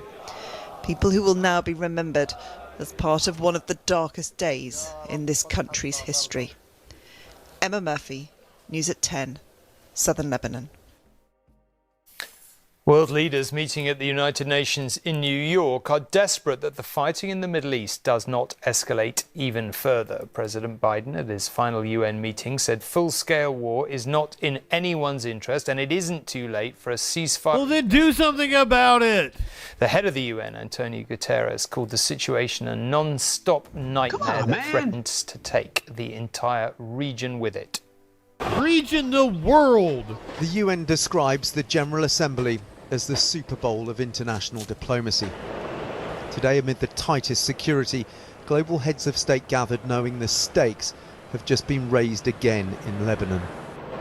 [SPEAKER 9] People who will now be remembered as part of one of the darkest days in this country's history. Emma Murphy, News at 10, Southern Lebanon.
[SPEAKER 8] World leaders meeting at the United Nations in New York are desperate that the fighting in the Middle East does not escalate even further. President Biden at his final UN meeting said full-scale war is not in anyone's interest and it isn't too late for a ceasefire.
[SPEAKER 2] Well, then do something about it.
[SPEAKER 8] The head of the UN, Antonio Guterres, called the situation a non-stop nightmare that threatens to take the entire region with it.
[SPEAKER 2] Region, the world.
[SPEAKER 7] The UN describes the General Assembly as the Super Bowl of international diplomacy. Today, amid the tightest security, global heads of state gathered knowing the stakes have just been raised again in Lebanon.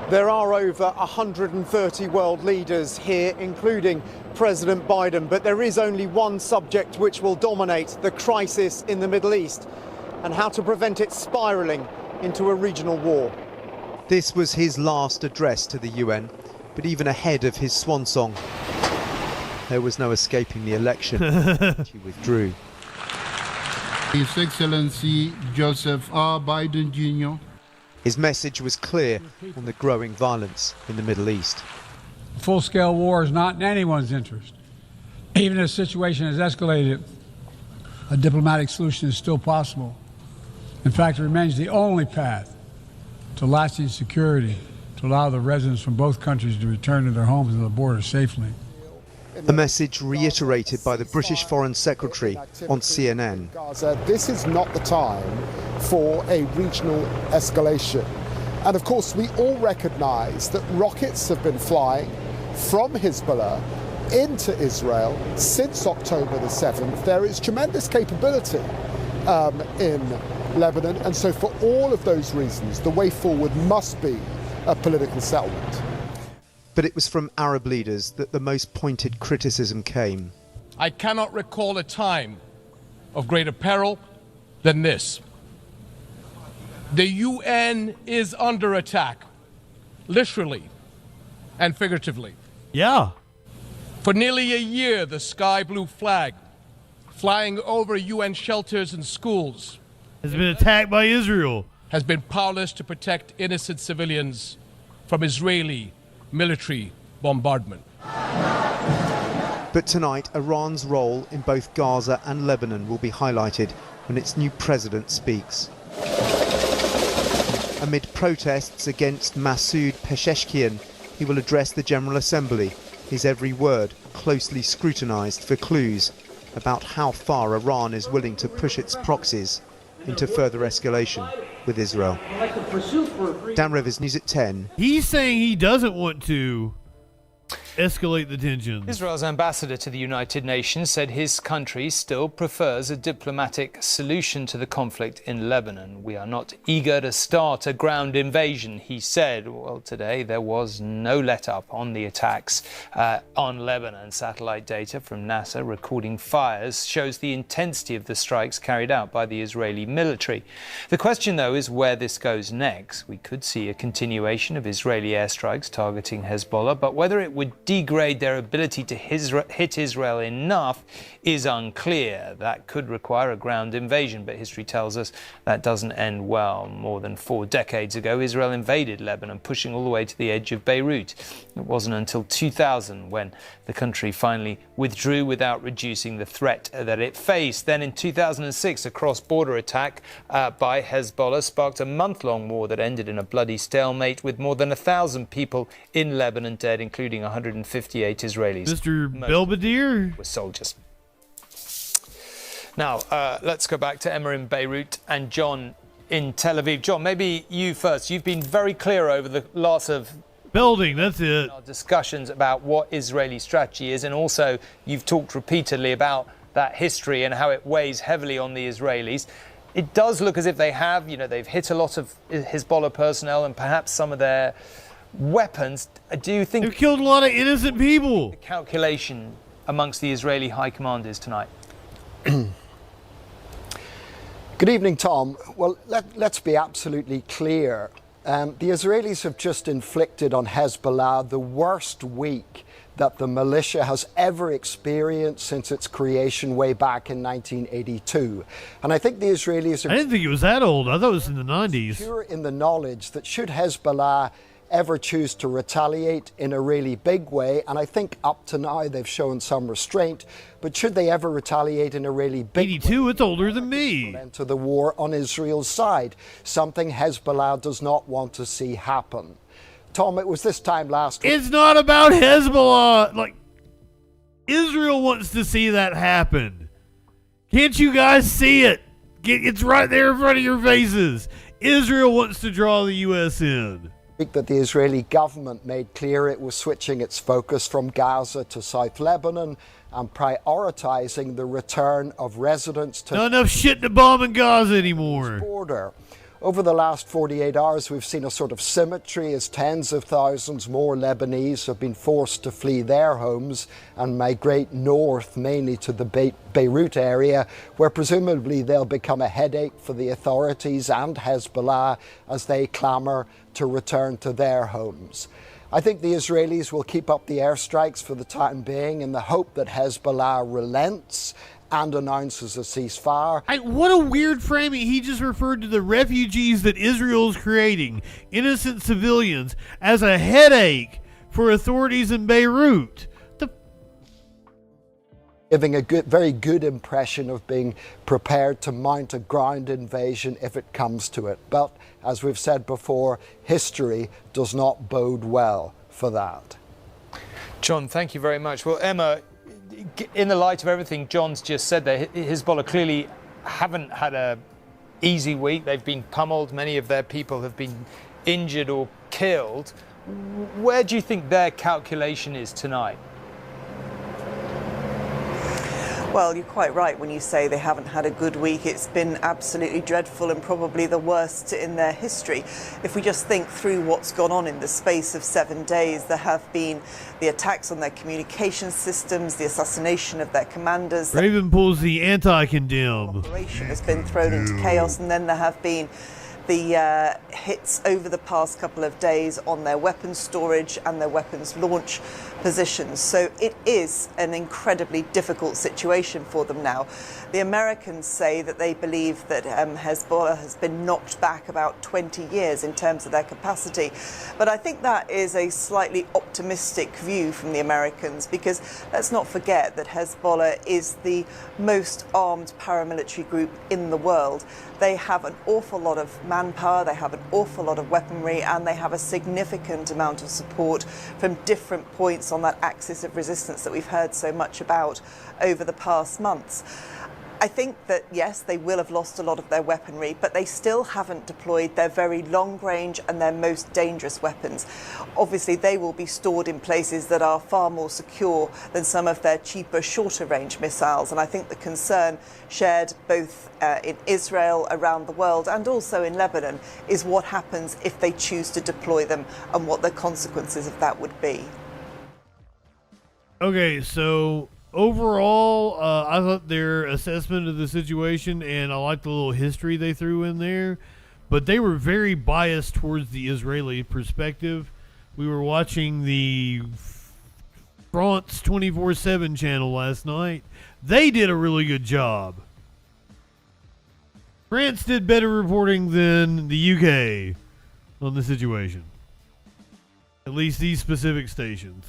[SPEAKER 13] There are over 130 world leaders here, including President Biden, but there is only one subject which will dominate: the crisis in the Middle East and how to prevent it spiralling into a regional war.
[SPEAKER 7] This was his last address to the UN, but even ahead of his swan song, there was no escaping the election. He withdrew.
[SPEAKER 20] His Excellency Joseph R. Biden Jr.
[SPEAKER 7] His message was clear on the growing violence in the Middle East.
[SPEAKER 21] Full-scale war is not in anyone's interest. Even if the situation has escalated, a diplomatic solution is still possible. In fact, it remains the only path to lasting security, to allow the residents from both countries to return to their homes and the border safely.
[SPEAKER 7] A message reiterated by the British Foreign Secretary on CNN.
[SPEAKER 22] Gaza, this is not the time for a regional escalation. And of course, we all recognise that rockets have been flying from Hezbollah into Israel since October the 7th. There is tremendous capability in Lebanon, and so for all of those reasons, the way forward must be a political settlement.
[SPEAKER 7] But it was from Arab leaders that the most pointed criticism came.
[SPEAKER 23] I cannot recall a time of greater peril than this. The UN is under attack, literally and figuratively.
[SPEAKER 2] Yeah.
[SPEAKER 23] For nearly a year, the sky blue flag flying over UN shelters and schools
[SPEAKER 2] has been attacked by Israel.
[SPEAKER 23] Has been powerless to protect innocent civilians from Israeli military bombardment.
[SPEAKER 7] But tonight, Iran's role in both Gaza and Lebanon will be highlighted when its new president speaks. Amid protests against Masoud Pezeshkian, he will address the General Assembly, his every word closely scrutinised for clues about how far Iran is willing to push its proxies into further escalation with Israel. Dan Rivers, News at 10.
[SPEAKER 2] He's saying he doesn't want to escalate the tensions.
[SPEAKER 8] Israel's ambassador to the United Nations said his country still prefers a diplomatic solution to the conflict in Lebanon. We are not eager to start a ground invasion, he said. Well, today there was no let-up on the attacks on Lebanon. Satellite data from NASA recording fires shows the intensity of the strikes carried out by the Israeli military. The question, though, is where this goes next. We could see a continuation of Israeli airstrikes targeting Hezbollah, but whether it would degrade their ability to hit Israel enough is unclear. That could require a ground invasion, but history tells us that doesn't end well. More than 4 decades ago, Israel invaded Lebanon, pushing all the way to the edge of Beirut. It wasn't until 2000 when the country finally withdrew without reducing the threat that it faced. Then in 2006, a cross-border attack by Hezbollah sparked a month-long war that ended in a bloody stalemate with more than 1,000 people in Lebanon dead, including 158 Israelis.
[SPEAKER 2] Mr. Belvedere?
[SPEAKER 8] Were soldiers. Now, let's go back to Emma in Beirut and John in Tel Aviv. John, maybe you first. You've been very clear over the last of
[SPEAKER 2] building, that's it.
[SPEAKER 8] Our discussions about what Israeli strategy is, and also you've talked repeatedly about that history and how it weighs heavily on the Israelis. It does look as if they have, they've hit a lot of Hezbollah personnel and perhaps some of their weapons. Do you think
[SPEAKER 2] they've killed a lot of innocent people?
[SPEAKER 8] The calculation amongst the Israeli high command is tonight.
[SPEAKER 22] Good evening, Tom. Well, let's be absolutely clear. The Israelis have just inflicted on Hezbollah the worst week that the militia has ever experienced since its creation way back in 1982. And I think the Israelis are...
[SPEAKER 2] I didn't think it was that old. I thought it was in the 90s.
[SPEAKER 22] ...secure in the knowledge that should Hezbollah ever choose to retaliate in a really big way, and I think up to now they've shown some restraint, but should they ever retaliate in a really big
[SPEAKER 2] 82, it's older than me.
[SPEAKER 22] ...enter the war on Israel's side, something Hezbollah does not want to see happen. Tom, it was this time last week.
[SPEAKER 2] It's not about Hezbollah. Like, Israel wants to see that happen. Can't you guys see it? It's right there in front of your faces. Israel wants to draw the U.S. in.
[SPEAKER 22] That the Israeli government made clear it was switching its focus from Gaza to South Lebanon and prioritizing the return of residents to...
[SPEAKER 2] Not enough shit to bomb in Gaza anymore.
[SPEAKER 22] ...border. Over the last 48 hours, we've seen a sort of symmetry as tens of thousands more Lebanese have been forced to flee their homes and migrate north, mainly to the Beirut area, where presumably they'll become a headache for the authorities and Hezbollah as they clamour to return to their homes. I think the Israelis will keep up the airstrikes for the time being in the hope that Hezbollah relents and announces a ceasefire.
[SPEAKER 2] What a weird framing. He just referred to the refugees that Israel's creating, innocent civilians, as a headache for authorities in Beirut.
[SPEAKER 22] Giving a very good impression of being prepared to mount a ground invasion if it comes to it. But as we've said before, history does not bode well for that.
[SPEAKER 8] John, thank you very much. Well, Emma, in the light of everything John's just said there, Hezbollah clearly haven't had a easy week. They've been pummeled. Many of their people have been injured or killed. Where do you think their calculation is tonight?
[SPEAKER 19] Well, you're quite right when you say they haven't had a good week. It's been absolutely dreadful and probably the worst in their history. If we just think through what's gone on in the space of 7 days, there have been the attacks on their communication systems, the assassination of their commanders.
[SPEAKER 2] Raven pulls the anti-condemn.
[SPEAKER 19] Operation has been thrown into chaos, and then there have been the hits over the past couple of days on their weapons storage and their weapons launch positions. So it is an incredibly difficult situation for them now. The Americans say that they believe that Hezbollah has been knocked back about 20 years in terms of their capacity. But I think that is a slightly optimistic view from the Americans, because let's not forget that Hezbollah is the most armed paramilitary group in the world. They have an awful lot of manpower, they have an awful lot of weaponry, and they have a significant amount of support from different points on that axis of resistance that we've heard so much about over the past months. I think that, yes, they will have lost a lot of their weaponry, but they still haven't deployed their very long-range and their most dangerous weapons. Obviously, they will be stored in places that are far more secure than some of their cheaper, shorter-range missiles. And I think the concern shared both in Israel, around the world, and also in Lebanon is what happens if they choose to deploy them and what the consequences of that would be.
[SPEAKER 2] Okay, so overall, I thought their assessment of the situation, and I like the little history they threw in there, but they were very biased towards the Israeli perspective. We were watching the France 24/7 channel last night. They did a really good job. France did better reporting than the UK on the situation. At least these specific stations.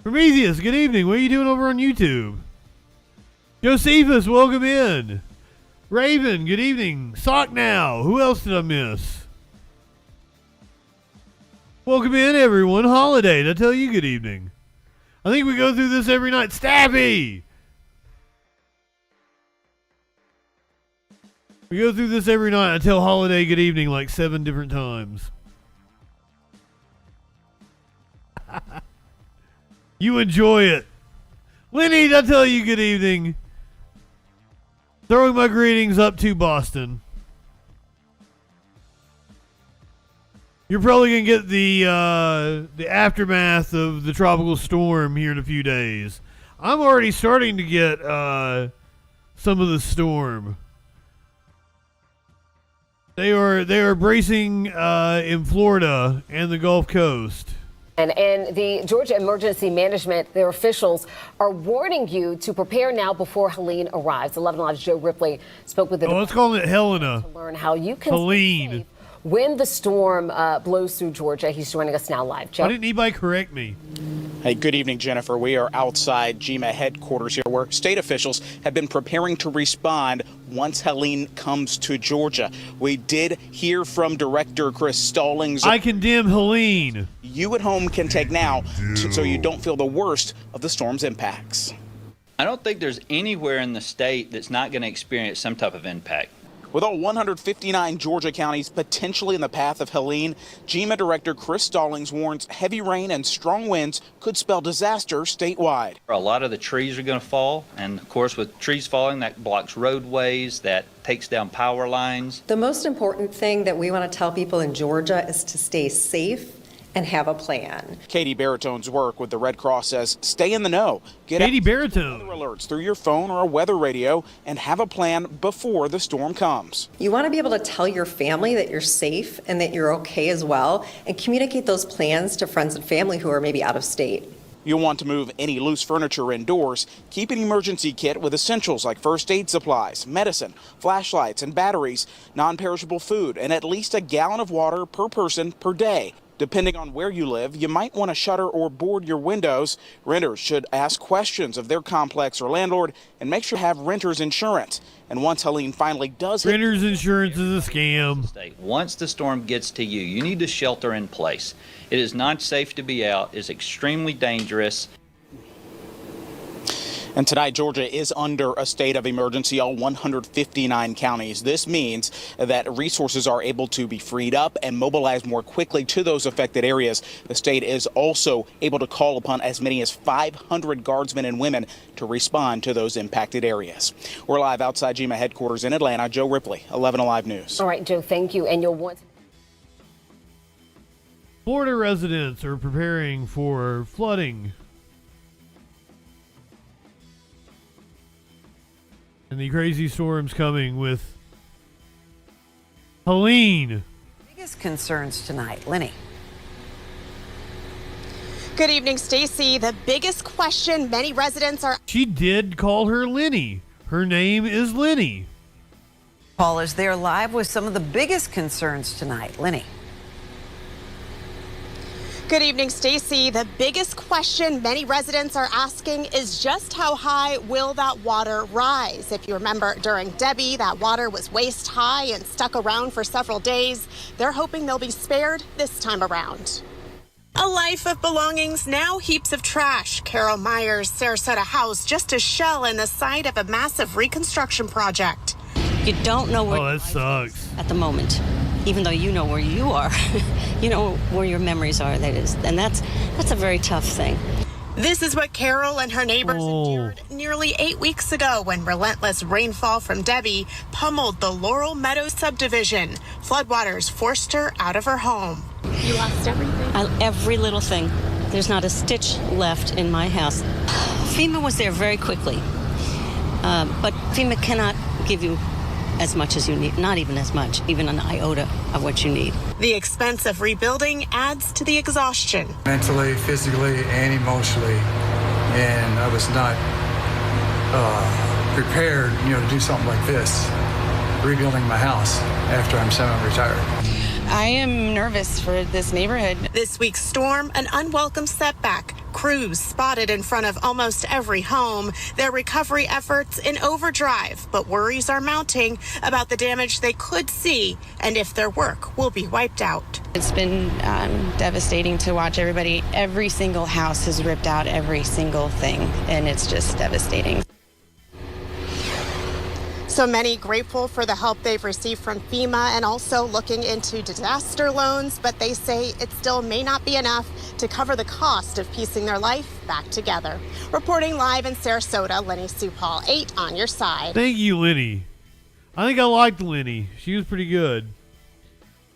[SPEAKER 2] Prometheus, good evening. What are you doing over on YouTube? Josephus, welcome in. Raven, good evening. Sock now. Who else did I miss? Welcome in, everyone. Holiday, did I tell you good evening? I think we go through this every night. Stabby! We go through this every night. I tell Holiday good evening like 7 different times. You enjoy it. Lenny, I tell you good evening. Throwing my greetings up to Boston. You're probably going to get the aftermath of the tropical storm here in a few days. I'm already starting to get some of the storm. They are bracing in Florida and the Gulf Coast.
[SPEAKER 1] And the Georgia Emergency Management, their officials are warning you to prepare now before Helene arrives. 11 Live's Joe Ripley spoke with the
[SPEAKER 2] let's call it Helena.
[SPEAKER 1] To learn how you can
[SPEAKER 2] Helene.
[SPEAKER 1] stay safe when the storm blows through Georgia. He's joining us now live. Joe?
[SPEAKER 2] Why didn't anybody correct me?
[SPEAKER 10] Hey, good evening, Jennifer. We are outside GMA headquarters here where state officials have been preparing to respond once Helene comes to Georgia. We did hear from Director Chris Stallings.
[SPEAKER 2] I condemn Helene.
[SPEAKER 10] You at home can take now so you don't feel the worst of the storm's impacts.
[SPEAKER 11] I don't think there's anywhere in the state that's not going to experience some type of impact.
[SPEAKER 10] With all 159 Georgia counties potentially in the path of Helene, GMA Director Chris Stallings warns heavy rain and strong winds could spell disaster statewide.
[SPEAKER 11] A lot of the trees are going to fall, and of course with trees falling, that blocks roadways, that takes down power lines.
[SPEAKER 24] The most important thing that we want to tell people in Georgia is to stay safe and have a plan.
[SPEAKER 10] Katie Baritone's work with the Red Cross says stay in the know. Get
[SPEAKER 2] Katie Baritone.
[SPEAKER 10] weather alerts through your phone or a weather radio and have a plan before the storm comes.
[SPEAKER 24] You want to be able to tell your family that you're safe and that you're okay as well, and communicate those plans to friends and family who are maybe out of state.
[SPEAKER 10] You'll want to move any loose furniture indoors. Keep an emergency kit with essentials like first aid supplies, medicine, flashlights and batteries, non-perishable food, and at least a gallon of water per person per day. Depending on where you live, you might want to shutter or board your windows. Renters should ask questions of their complex or landlord and make sure to have renter's insurance. And once Helene finally does hit,
[SPEAKER 2] renter's insurance is a scam.
[SPEAKER 11] Once the storm gets to you, you need to shelter in place. It is not safe to be out. It's extremely dangerous.
[SPEAKER 10] And tonight, Georgia is under a state of emergency, all 159 counties. This means that resources are able to be freed up and mobilized more quickly to those affected areas. The state is also able to call upon as many as 500 guardsmen and women to respond to those impacted areas. We're live outside GMA headquarters in Atlanta. Joe Ripley, 11 Alive News.
[SPEAKER 1] All right, Joe, thank you. And you'll want.
[SPEAKER 2] Florida residents are preparing for flooding. And the crazy storms coming with Helene.
[SPEAKER 25] Biggest concerns tonight, Lenny.
[SPEAKER 26] Good evening, Stacy. The biggest question many residents are.
[SPEAKER 2] She did call her Lenny. Her name is Lenny.
[SPEAKER 25] Paul is there live with some of the biggest concerns tonight, Lenny.
[SPEAKER 26] Good evening, Stacy. The biggest question many residents are asking is just how high will that water rise? If you remember, during Debbie, that water was waist high and stuck around for several days. They're hoping they'll be spared this time around. A life of belongings, now heaps of trash. Carol Myers' Sarasota house, just a shell in the site of a massive reconstruction project.
[SPEAKER 5] You don't know where
[SPEAKER 2] that sucks.
[SPEAKER 5] at the moment, even though you know where you are. You know where your memories are, that is. And that's a very tough thing.
[SPEAKER 26] This is what Carol and her neighbors endured nearly 8 weeks ago when relentless rainfall from Debbie pummeled the Laurel Meadows subdivision. Floodwaters forced her out of her home. You lost everything?
[SPEAKER 5] Every little thing. There's not a stitch left in my house. FEMA was there very quickly, but FEMA cannot give you as much as you need, not even as much, even an iota of what you need.
[SPEAKER 26] The expense of rebuilding adds to the exhaustion.
[SPEAKER 12] Mentally, physically, and emotionally, and I was not prepared, to do something like this, rebuilding my house after I'm semi-retired.
[SPEAKER 26] I am nervous for this neighborhood. This week's storm, an unwelcome setback. Crews spotted in front of almost every home. Their recovery efforts in overdrive, but worries are mounting about the damage they could see and if their work will be wiped out.
[SPEAKER 14] It's been devastating to watch everybody. Every single house has ripped out every single thing, and it's just devastating.
[SPEAKER 26] So many grateful for the help they've received from FEMA and also looking into disaster loans, but they say it still may not be enough to cover the cost of piecing their life back together. Reporting live in Sarasota, Lenny Supal, 8 on your side.
[SPEAKER 2] Thank you, Lenny. I think I liked Lenny. She was pretty good.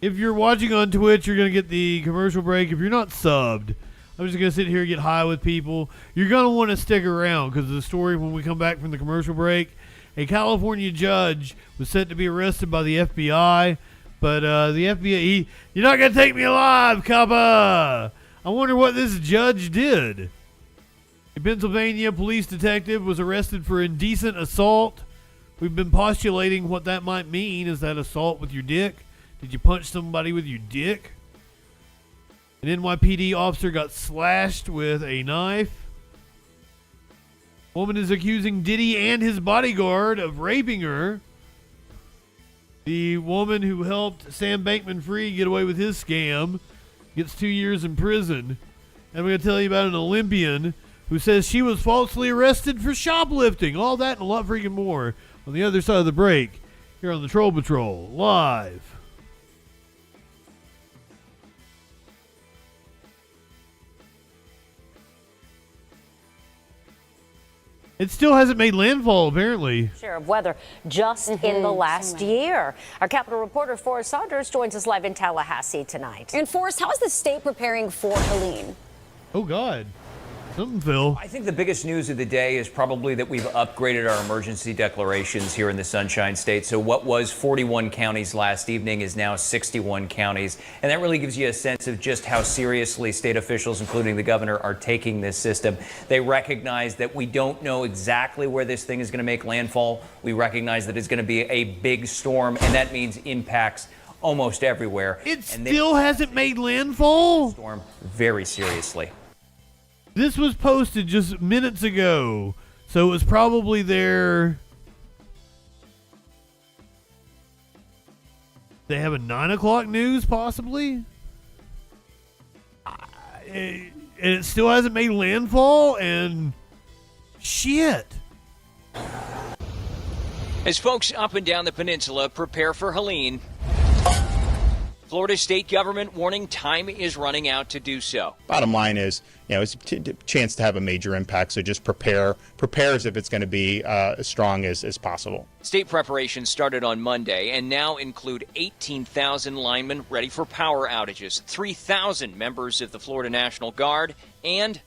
[SPEAKER 2] If you're watching on Twitch, you're going to get the commercial break. If you're not subbed, I'm just going to sit here and get high with people. You're going to want to stick around because of the story when we come back from the commercial break. A California judge was set to be arrested by the FBI, but the FBI, you're not going to take me alive, coppa. I wonder what this judge did. A Pennsylvania police detective was arrested for indecent assault. We've been postulating what that might mean. Is that assault with your dick? Did you punch somebody with your dick? An NYPD officer got slashed with a knife. Woman is accusing Diddy and his bodyguard of raping her. The woman who helped Sam Bankman-Fried get away with his scam gets 2 years in prison. And we're going to tell you about an Olympian who says she was falsely arrested for shoplifting. All that and a lot freaking more on the other side of the break here on the Troll Patrol live.
[SPEAKER 15] –
[SPEAKER 2] It still hasn't made landfall, apparently.
[SPEAKER 15] Share of weather just in the last year. Our Capitol reporter Forrest Saunders joins us live in Tallahassee tonight. And Forrest, how is the state preparing for Helene?
[SPEAKER 2] Oh, God. Something, Phil.
[SPEAKER 16] I think the biggest news of the day is probably that we've upgraded our emergency declarations here in the Sunshine State. So what was 41 counties last evening is now 61 counties. And that really gives you a sense of just how seriously state officials, including the governor, are taking this system. They recognize that we don't know exactly where this thing is going to make landfall. We recognize that it's going to be a big storm, and that means impacts almost everywhere.
[SPEAKER 2] It still hasn't made landfall?
[SPEAKER 16] Storm very seriously.
[SPEAKER 2] This was posted just minutes ago, so it was probably there. They have a 9 o'clock news, possibly? And it still hasn't made landfall, and shit.
[SPEAKER 17] As folks up and down the peninsula prepare for Helene, Florida state government warning time is running out to do so.
[SPEAKER 27] Bottom line is, it's a chance to have a major impact, so just prepare as if it's going to be as strong as possible.
[SPEAKER 17] State preparations started on Monday and now include 18,000 linemen ready for power outages, 3,000 members of the Florida National Guard, and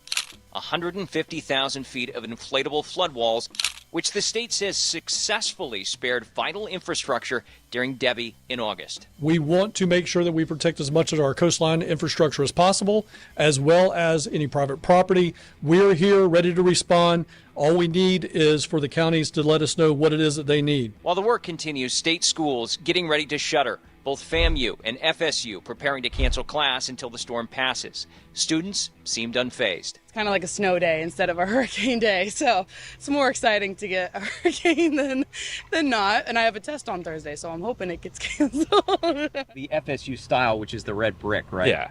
[SPEAKER 17] 150,000 feet of inflatable flood walls, which the state says successfully spared vital infrastructure during Debbie in August.
[SPEAKER 28] We want to make sure that we protect as much of our coastline infrastructure as possible, as well as any private property. We're here ready to respond. All we need is for the counties to let us know what it is that they need.
[SPEAKER 17] While the work continues, state schools getting ready to shutter. Both FAMU and FSU preparing to cancel class until the storm passes. Students seemed unfazed.
[SPEAKER 3] It's kind of like a snow day instead of a hurricane day, so it's more exciting to get a hurricane than not. And I have a test on Thursday, so I'm hoping it gets canceled.
[SPEAKER 4] The FSU style, which is the red brick, right?
[SPEAKER 6] Yeah.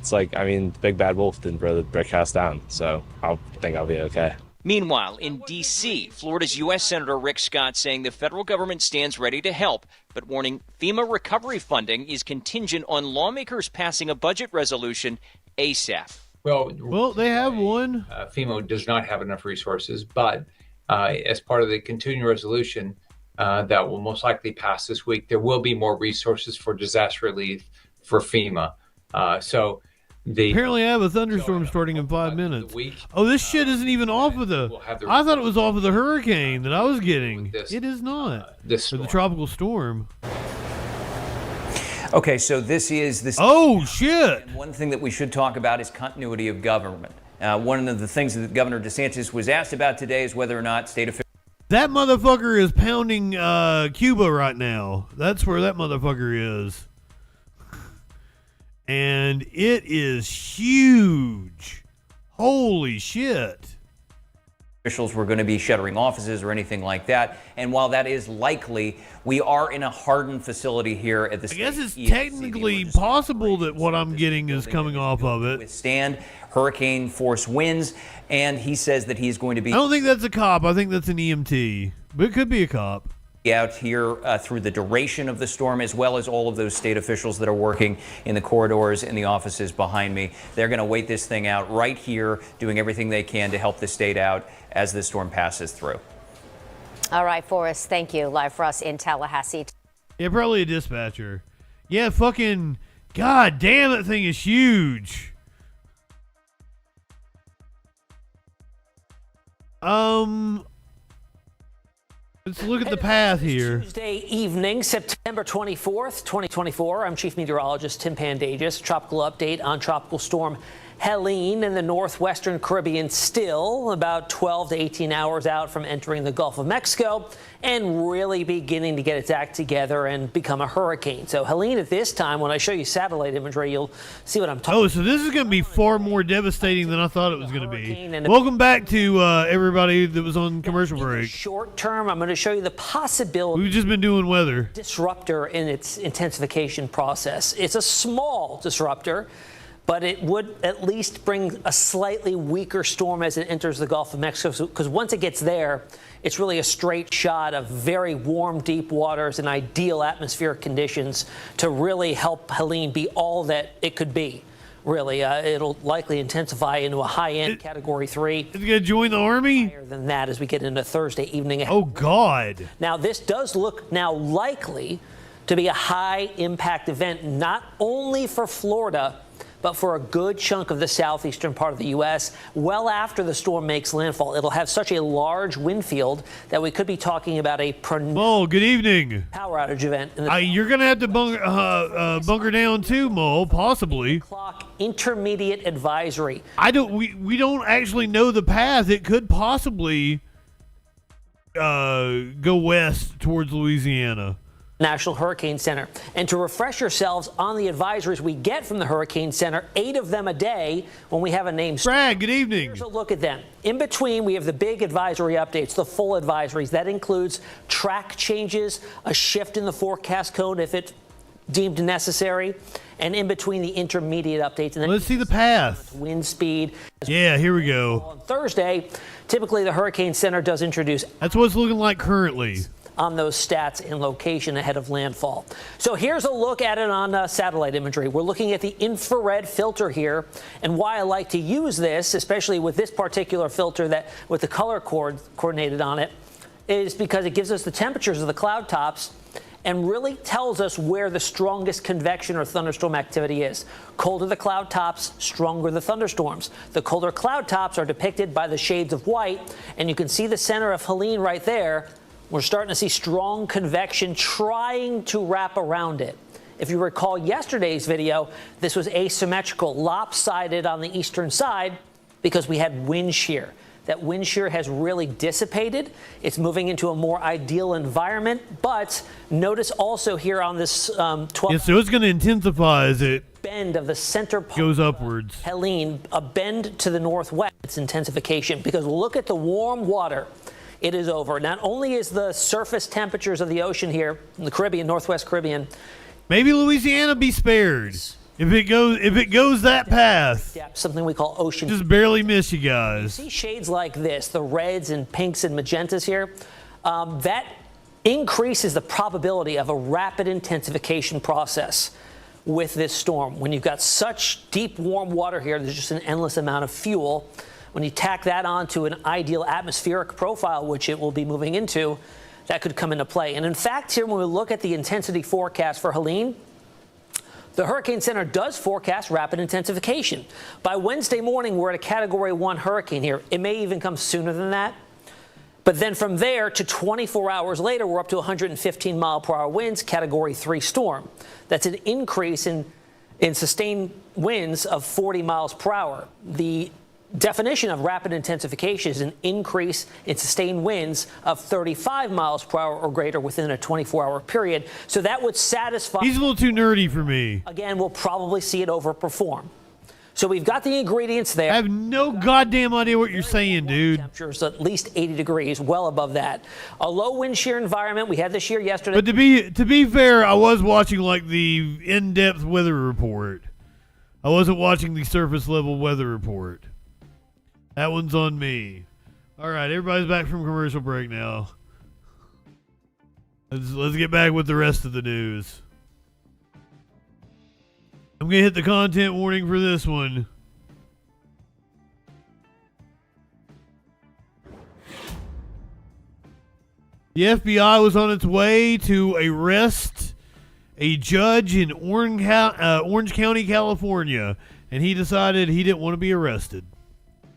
[SPEAKER 6] It's like, I mean, the big bad wolf didn't throw the brick house down, so I think I'll be okay.
[SPEAKER 17] Meanwhile, in D.C., Florida's U.S. Senator Rick Scott saying the federal government stands ready to help, but warning FEMA recovery funding is contingent on lawmakers passing a budget resolution ASAP.
[SPEAKER 2] Well, they have one.
[SPEAKER 9] FEMA does not have enough resources, but as part of the continuing resolution that will most likely pass this week, there will be more resources for disaster relief for FEMA.
[SPEAKER 2] Apparently I have a thunderstorm starting in 5 minutes. Oh, this shit isn't even off of the... I thought it was off of the hurricane that I was getting. It is not. Or the tropical storm.
[SPEAKER 16] Okay, so this is this.
[SPEAKER 2] Oh, shit.
[SPEAKER 16] And one thing that we should talk about is continuity of government. One of the things that Governor DeSantis was asked about today is whether or not state officials.
[SPEAKER 2] That motherfucker is pounding Cuba right now. That's where that motherfucker is. And it is huge. Holy shit.
[SPEAKER 16] Officials were going to be shuttering offices or anything like that. And while that is likely, we are in a hardened facility here at the state.
[SPEAKER 2] I guess it's technically possible that what I'm getting is coming off of it.
[SPEAKER 16] Withstand hurricane force winds. And he says that he's going to be.
[SPEAKER 2] I don't think that's a cop. I think that's an EMT. But it could be a cop.
[SPEAKER 16] Out here through the duration of the storm, as well as all of those state officials that are working in the corridors and the offices behind me. They're going to wait this thing out right here, doing everything they can to help the state out as this storm passes through.
[SPEAKER 15] All right, Forrest, thank you. Live for us in Tallahassee.
[SPEAKER 2] Yeah, probably a dispatcher. Yeah, fucking, god damn, that thing is huge. Let's look at the path here.
[SPEAKER 13] Tuesday evening, September 24th, 2024. I'm Chief Meteorologist Tim Pandages. Tropical update on Tropical Storm Helene in the northwestern Caribbean, still about 12 to 18 hours out from entering the Gulf of Mexico and really beginning to get its act together and become a hurricane. So Helene at this time, when I show you satellite imagery, you'll see what I'm talking about.
[SPEAKER 2] Oh, so this is going to be far more devastating than I thought it was going to be. Welcome back to everybody that was on commercial break.
[SPEAKER 13] Short term, I'm going to show you the possibility.
[SPEAKER 2] We've just been doing weather.
[SPEAKER 13] Disruptor in its intensification process. It's a small disruptor, but it would at least bring a slightly weaker storm as it enters the Gulf of Mexico, because once it gets there, it's really a straight shot of very warm, deep waters and ideal atmospheric conditions to really help Helene be all that it could be. Really, it'll likely intensify into a high-end Category 3.
[SPEAKER 2] Is it going to join the Army?
[SPEAKER 13] Higher than that as we get into Thursday evening.
[SPEAKER 2] Oh, God.
[SPEAKER 13] Now, this does look now likely to be a high-impact event, not only for Florida, but for a good chunk of the southeastern part of the U.S. well after the storm makes landfall. It'll have such a large wind field that we could be talking about a
[SPEAKER 2] Mo, good evening.
[SPEAKER 13] Power outage event.
[SPEAKER 2] You're going to have to bunker down too, Mo, possibly.
[SPEAKER 13] Intermediate advisory.
[SPEAKER 2] We don't actually know the path. It could possibly go west towards Louisiana.
[SPEAKER 13] National Hurricane Center. And to refresh yourselves on the advisories we get from the Hurricane Center, 8 of them a day when we have a name.
[SPEAKER 2] Brad, good evening.
[SPEAKER 13] Here's a look at them. In between, we have the big advisory updates, the full advisories. That includes track changes, a shift in the forecast code if it's deemed necessary, and in between the intermediate updates. And then
[SPEAKER 2] let's see the path.
[SPEAKER 13] Wind speed.
[SPEAKER 2] Yeah, here we go.
[SPEAKER 13] On Thursday, typically the Hurricane Center does introduce.
[SPEAKER 2] That's what it's looking like currently.
[SPEAKER 13] On those stats and location ahead of landfall. So here's a look at it on satellite imagery. We're looking at the infrared filter here, and why I like to use this, especially with this particular filter that with the color coordinated on it, is because it gives us the temperatures of the cloud tops and really tells us where the strongest convection or thunderstorm activity is. Colder the cloud tops, stronger the thunderstorms. The colder cloud tops are depicted by the shades of white, and you can see the center of Helene right there. We're starting to see strong convection trying to wrap around it. If you recall yesterday's video, this was asymmetrical, lopsided on the eastern side because we had wind shear. that wind shear has really dissipated. It's moving into a more ideal environment. But notice also here on this 12
[SPEAKER 2] Yeah, so it's going to intensify as it
[SPEAKER 13] bend of the center
[SPEAKER 2] goes upwards.
[SPEAKER 13] Helene, a bend to the northwest. It's intensification because look at the warm water. It is over. Not only is the surface temperatures of the ocean here in the Caribbean, Northwest Caribbean.
[SPEAKER 2] Maybe Louisiana be spared. If it goes that path,
[SPEAKER 13] something we call ocean.
[SPEAKER 2] Just barely miss you guys.
[SPEAKER 13] You see shades like this, the reds and pinks and magentas here. That increases the probability of a rapid intensification process with this storm. When you've got such deep, warm water here, there's just an endless amount of fuel. When you tack that onto an ideal atmospheric profile, which it will be moving into, that could come into play. And in fact, here, when we look at the intensity forecast for Helene, the Hurricane Center does forecast rapid intensification. By Wednesday morning, we're at a Category 1 hurricane here. It may even come sooner than that. But then from there to 24 hours later, we're up to 115 mile per hour winds, Category 3 storm. That's an increase in sustained winds of 40 miles per hour. The definition of rapid intensification is an increase in sustained winds of 35 miles per hour or greater within a 24-hour period. So that would satisfy.
[SPEAKER 2] He's a little too nerdy for me.
[SPEAKER 13] Again, we'll probably see it overperform. So we've got the ingredients there.
[SPEAKER 2] I have no goddamn idea what you're saying, dude.
[SPEAKER 13] Temperatures at least 80 degrees, well above that. A low wind shear environment. We had this year yesterday.
[SPEAKER 2] But to be fair, I was watching like the in-depth weather report. I wasn't watching the surface level weather report. That one's on me. All right, everybody's back from commercial break now. Let's get back with the rest of the news. I'm going to hit the content warning for this one. The FBI was on its way to arrest a judge in Orange County, California, and he decided he didn't want to be arrested.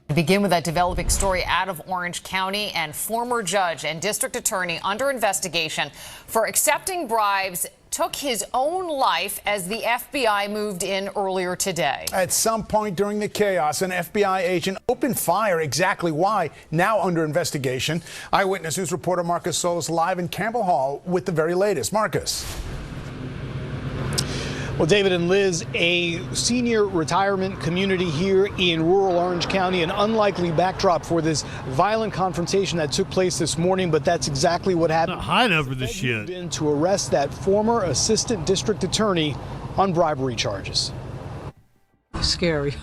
[SPEAKER 7] To begin with that developing story out of Orange County, and former judge and district attorney under investigation for accepting bribes took his own life as the FBI moved in earlier today.
[SPEAKER 8] At some point during the chaos, an FBI agent opened fire. Exactly why, now under investigation. Eyewitness News reporter Marcus Solis live in Campbell Hall with the very latest. Marcus.
[SPEAKER 18] Well, David and Liz, a senior retirement community here in rural Orange County, an unlikely backdrop for this violent confrontation that took place this morning, but that's exactly what happened.
[SPEAKER 2] Not high enough for this shit.
[SPEAKER 18] Been to arrest that former assistant district attorney on bribery charges.
[SPEAKER 19] Scary.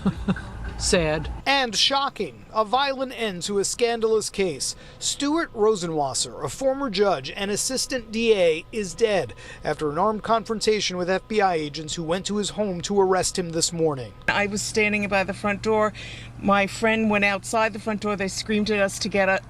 [SPEAKER 19] Sad.
[SPEAKER 18] And shocking, a violent end to a scandalous case. Stuart Rosenwasser, a former judge and assistant DA, is dead after an armed confrontation with FBI agents who went to his home to arrest him this morning.
[SPEAKER 19] I was standing by the front door. My friend went outside the front door. They screamed at us to get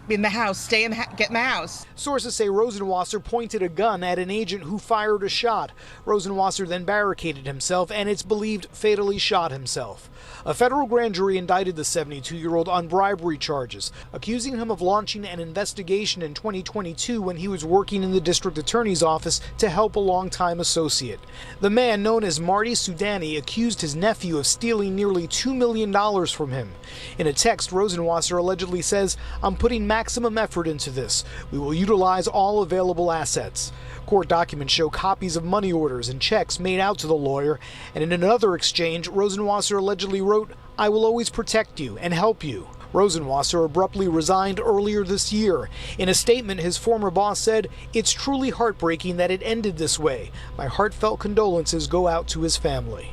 [SPEAKER 19] in the house, get in the house.
[SPEAKER 18] Sources say Rosenwasser pointed a gun at an agent who fired a shot. Rosenwasser then barricaded himself and it's believed fatally shot himself. A federal grand jury indicted the 72-year-old on bribery charges, accusing him of launching an investigation in 2022 when he was working in the district attorney's office to help a longtime associate. The man, known as Marty Sudani, accused his nephew of stealing nearly $2 million from him. In a text, Rosenwasser allegedly says, "I'm putting maximum effort into this. We will utilize all available assets." Court documents show copies of money orders and checks made out to the lawyer, and in another exchange, Rosenwasser allegedly wrote, "I will always protect you and help you." Rosenwasser abruptly resigned earlier this year. In a statement, his former boss said, "It's truly heartbreaking that it ended this way. My heartfelt condolences go out to his family."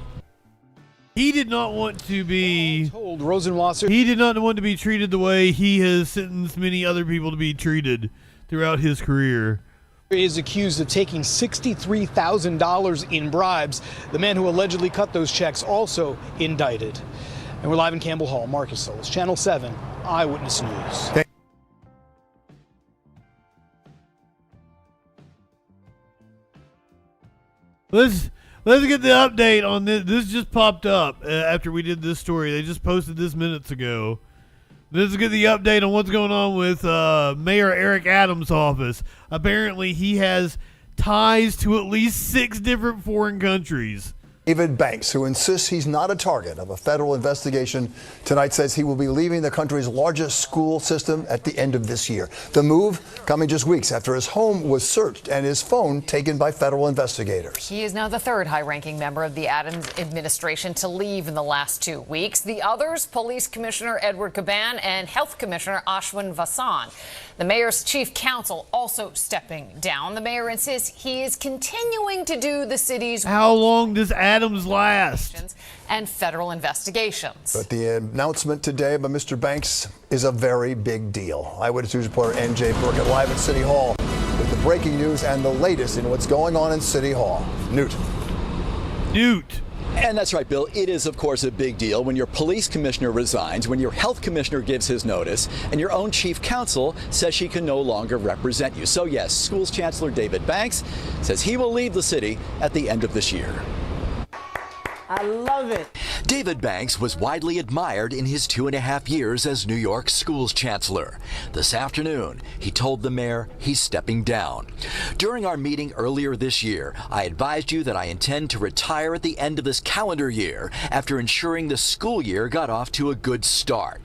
[SPEAKER 2] He did not want to be
[SPEAKER 18] told Rosenwasser.
[SPEAKER 2] He did not want to be treated the way he has sentenced many other people to be treated throughout his career.
[SPEAKER 18] He is accused of taking $63,000 in bribes. The man who allegedly cut those checks also indicted. And we're live in Campbell Hall. Marcus Solis, Channel 7, Eyewitness News.
[SPEAKER 2] Let's get the update on this. This just popped up after we did this story. They just posted this minutes ago. Let's get the update on what's going on with Mayor Eric Adams' office. Apparently, he has ties to at least 6 different foreign countries.
[SPEAKER 1] David Banks, who insists he's not a target of a federal investigation, tonight says he will be leaving the country's largest school system at the end of this year. The move coming just weeks after his home was searched and his phone taken by federal investigators.
[SPEAKER 7] He is now the third high-ranking member of the Adams administration to leave in the last 2 weeks. The others, Police Commissioner Edward Caban and Health Commissioner Ashwin Vasan. The mayor's chief counsel also stepping down. The mayor insists he is continuing to do the city's...
[SPEAKER 2] How long does Adams last?
[SPEAKER 7] ...and federal investigations.
[SPEAKER 1] But the announcement today by Mr. Banks is a very big deal. Eyewitness News reporter N.J. Burkett live at City Hall with the breaking news and the latest in what's going on in City Hall. Newt.
[SPEAKER 10] And that's right, Bill. It is, of course, a big deal when your police commissioner resigns, when your health commissioner gives his notice, and your own chief counsel says she can no longer represent you. So, yes, schools chancellor David Banks says he will leave the city at the end of this year.
[SPEAKER 11] I love it.
[SPEAKER 10] David Banks was widely admired in his 2.5 years as New York schools chancellor. This afternoon, he told the mayor he's stepping down. During our meeting earlier this year, I advised you that I intend to retire at the end of this calendar year after ensuring the school year got off to a good start.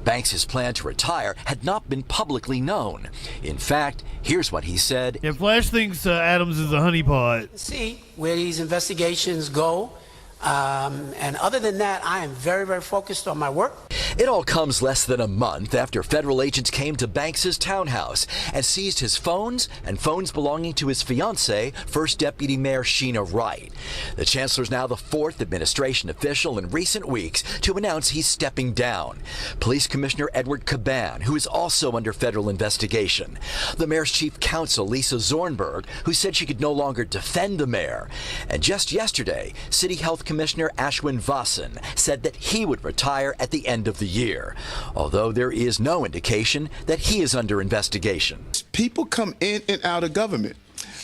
[SPEAKER 10] Banks' plan to retire had not been publicly known. In fact, here's what he said.
[SPEAKER 2] Yeah, Flash thinks Adams is a honeypot.
[SPEAKER 11] See where these investigations go. And other than that, I am very, very focused on my work.
[SPEAKER 10] It all comes less than a month after federal agents came to Banks' townhouse and seized his phones and phones belonging to his fiancée, First Deputy Mayor Sheena Wright. The chancellor's now the fourth administration official in recent weeks to announce he's stepping down. Police Commissioner Edward Caban, who is also under federal investigation. The mayor's chief counsel, Lisa Zornberg, who said she could no longer defend the mayor. And just yesterday, City Health Commissioner Ashwin Vasan said that he would retire at the end of the year, although there is no indication that he is under investigation.
[SPEAKER 20] People come in and out of government.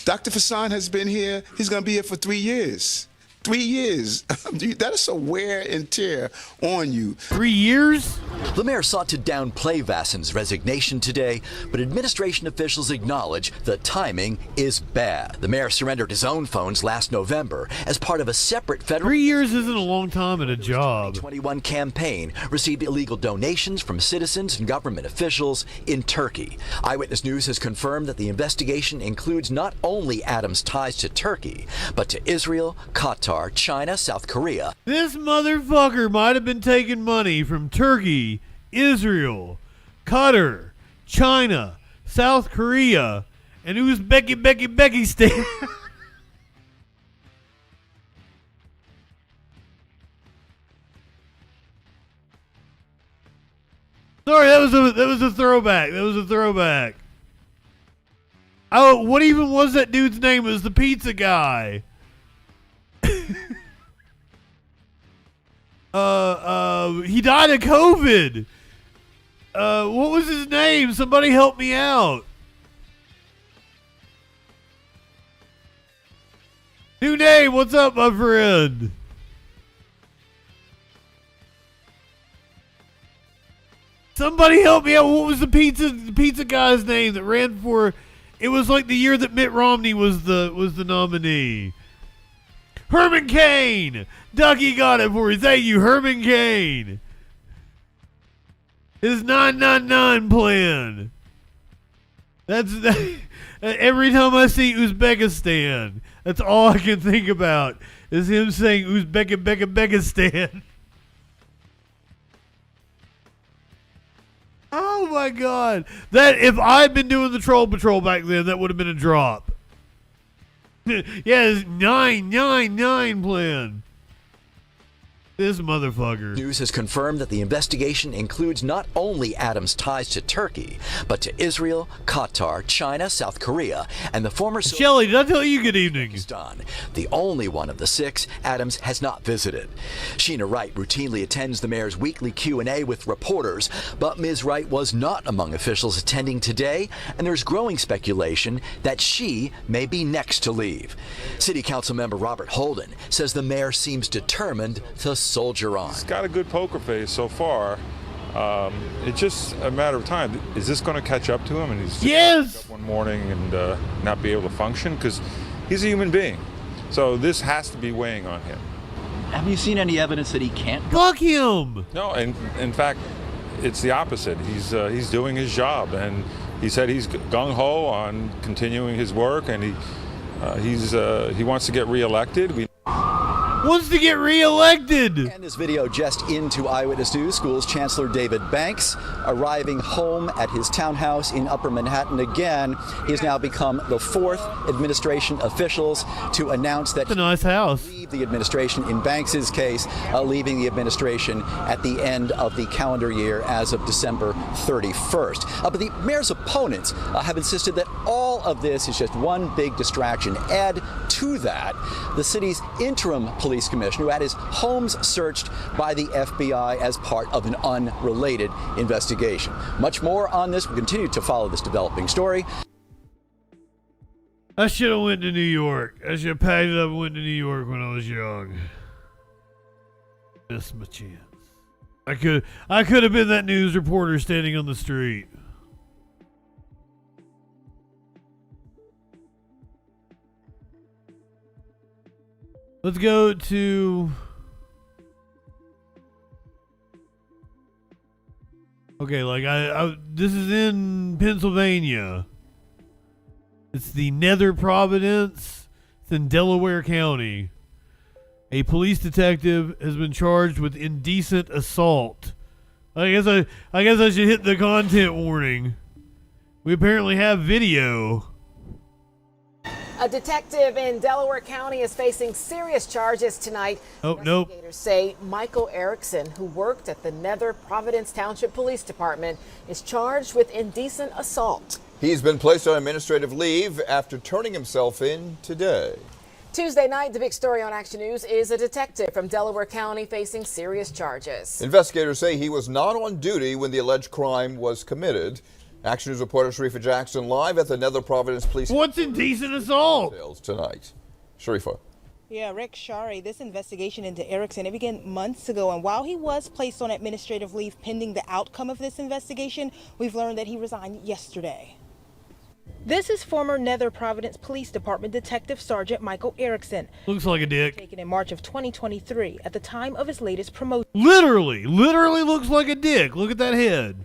[SPEAKER 20] Dr. Vasan has been here. He's going to be here for 3 years. 3 years. That is some wear and tear on you.
[SPEAKER 2] 3 years?
[SPEAKER 10] The mayor sought to downplay Vasan's resignation today, but administration officials acknowledge the timing is bad. The mayor surrendered his own phones last November as part of a separate federal...
[SPEAKER 2] 3 years isn't a long time at a job.
[SPEAKER 10] 2021 campaign received illegal donations from citizens and government officials in Turkey. Eyewitness News has confirmed that the investigation includes not only Adams' ties to Turkey, but to Israel, Qatar, China, South Korea.
[SPEAKER 2] This motherfucker might have been taking money from Turkey, Israel, Qatar, China, South Korea, and Uzbekistan. Sorry, that was a throwback. That was a throwback. Oh, what even was that dude's name? It was the pizza guy. He died of COVID. What was his name? Somebody help me out. New name. What's up, my friend? Somebody help me out. What was the pizza guy's name that ran for? It was like the year that Mitt Romney was the nominee. Herman Cain! Ducky got it for you. Thank you, Herman Cain. His 999 plan. That's every time I see Uzbekistan, that's all I can think about is him saying Uzbekistan. Oh my God! That if I'd been doing the Troll Patrol back then, that would have been a drop. Yeah, his 999 plan. This motherfucker.
[SPEAKER 10] News has confirmed that the investigation includes not only Adams' ties to Turkey, but to Israel, Qatar, China, South Korea, and the former...
[SPEAKER 2] Shelley, did I tell you good evening?
[SPEAKER 10] The only one of the 6 Adams has not visited. Sheena Wright routinely attends the mayor's weekly Q&A with reporters, but Ms. Wright was not among officials attending today, and there's growing speculation that she may be next to leave. City Council member Robert Holden says the mayor seems determined to soldier on.
[SPEAKER 21] He's got a good poker face so far. It's just a matter of time. Is this going to catch up to him? And he's
[SPEAKER 2] yes.
[SPEAKER 21] Up one morning and not be able to function because he's a human being. So this has to be weighing on him.
[SPEAKER 10] Have you seen any evidence that he can't?
[SPEAKER 2] Fuck him!
[SPEAKER 21] No, and in fact, it's the opposite. He's doing his job, and he said he's gung-ho on continuing his work, and he wants to get reelected.
[SPEAKER 2] Wants to get reelected.
[SPEAKER 10] And this video just into Eyewitness News. School's Chancellor David Banks arriving home at his townhouse in Upper Manhattan again. He has now become the fourth administration officials to announce that
[SPEAKER 2] a nice house.
[SPEAKER 10] Leave the administration in Banks's case, leaving the administration at the end of the calendar year as of December 31st. But the mayor's opponents have insisted that all of this is just one big distraction. Add to that the city's interim police commissioner who had his homes searched by the FBI as part of an unrelated investigation. Much more on this. We'll continue to follow this developing story.
[SPEAKER 2] I should have went to New York. I should have packed it up and went to New York when I was young. Missed my chance. I could have been that news reporter standing on the street. Let's go to... Okay, like this is in Pennsylvania. It's the Nether Providence. It's in Delaware County. A police detective has been charged with indecent assault. I guess I should hit the content warning. We apparently have video.
[SPEAKER 5] A detective in Delaware County is facing serious charges tonight. Investigators say Michael Erickson, who worked at the Nether Providence Township Police Department, is charged with indecent assault.
[SPEAKER 12] He's been placed on administrative leave after turning himself in today.
[SPEAKER 5] Tuesday night, the big story on Action News is a detective from Delaware County facing serious charges.
[SPEAKER 12] Investigators say he was not on duty when the alleged crime was committed. Action News reporter Sharifa Jackson live at the Nether Providence Police.
[SPEAKER 2] What's indecent assault?
[SPEAKER 12] Details tonight. Sharifa.
[SPEAKER 19] Yeah, Rick, Shari, this investigation into Erickson, it began months ago, and while he was placed on administrative leave pending the outcome of this investigation, we've learned that he resigned yesterday. This is former Nether Providence Police Department Detective Sergeant Michael Erickson.
[SPEAKER 2] Looks like a dick.
[SPEAKER 19] Taken in March of 2023 at the time of his latest promotion.
[SPEAKER 2] Literally looks like a dick. Look at that head.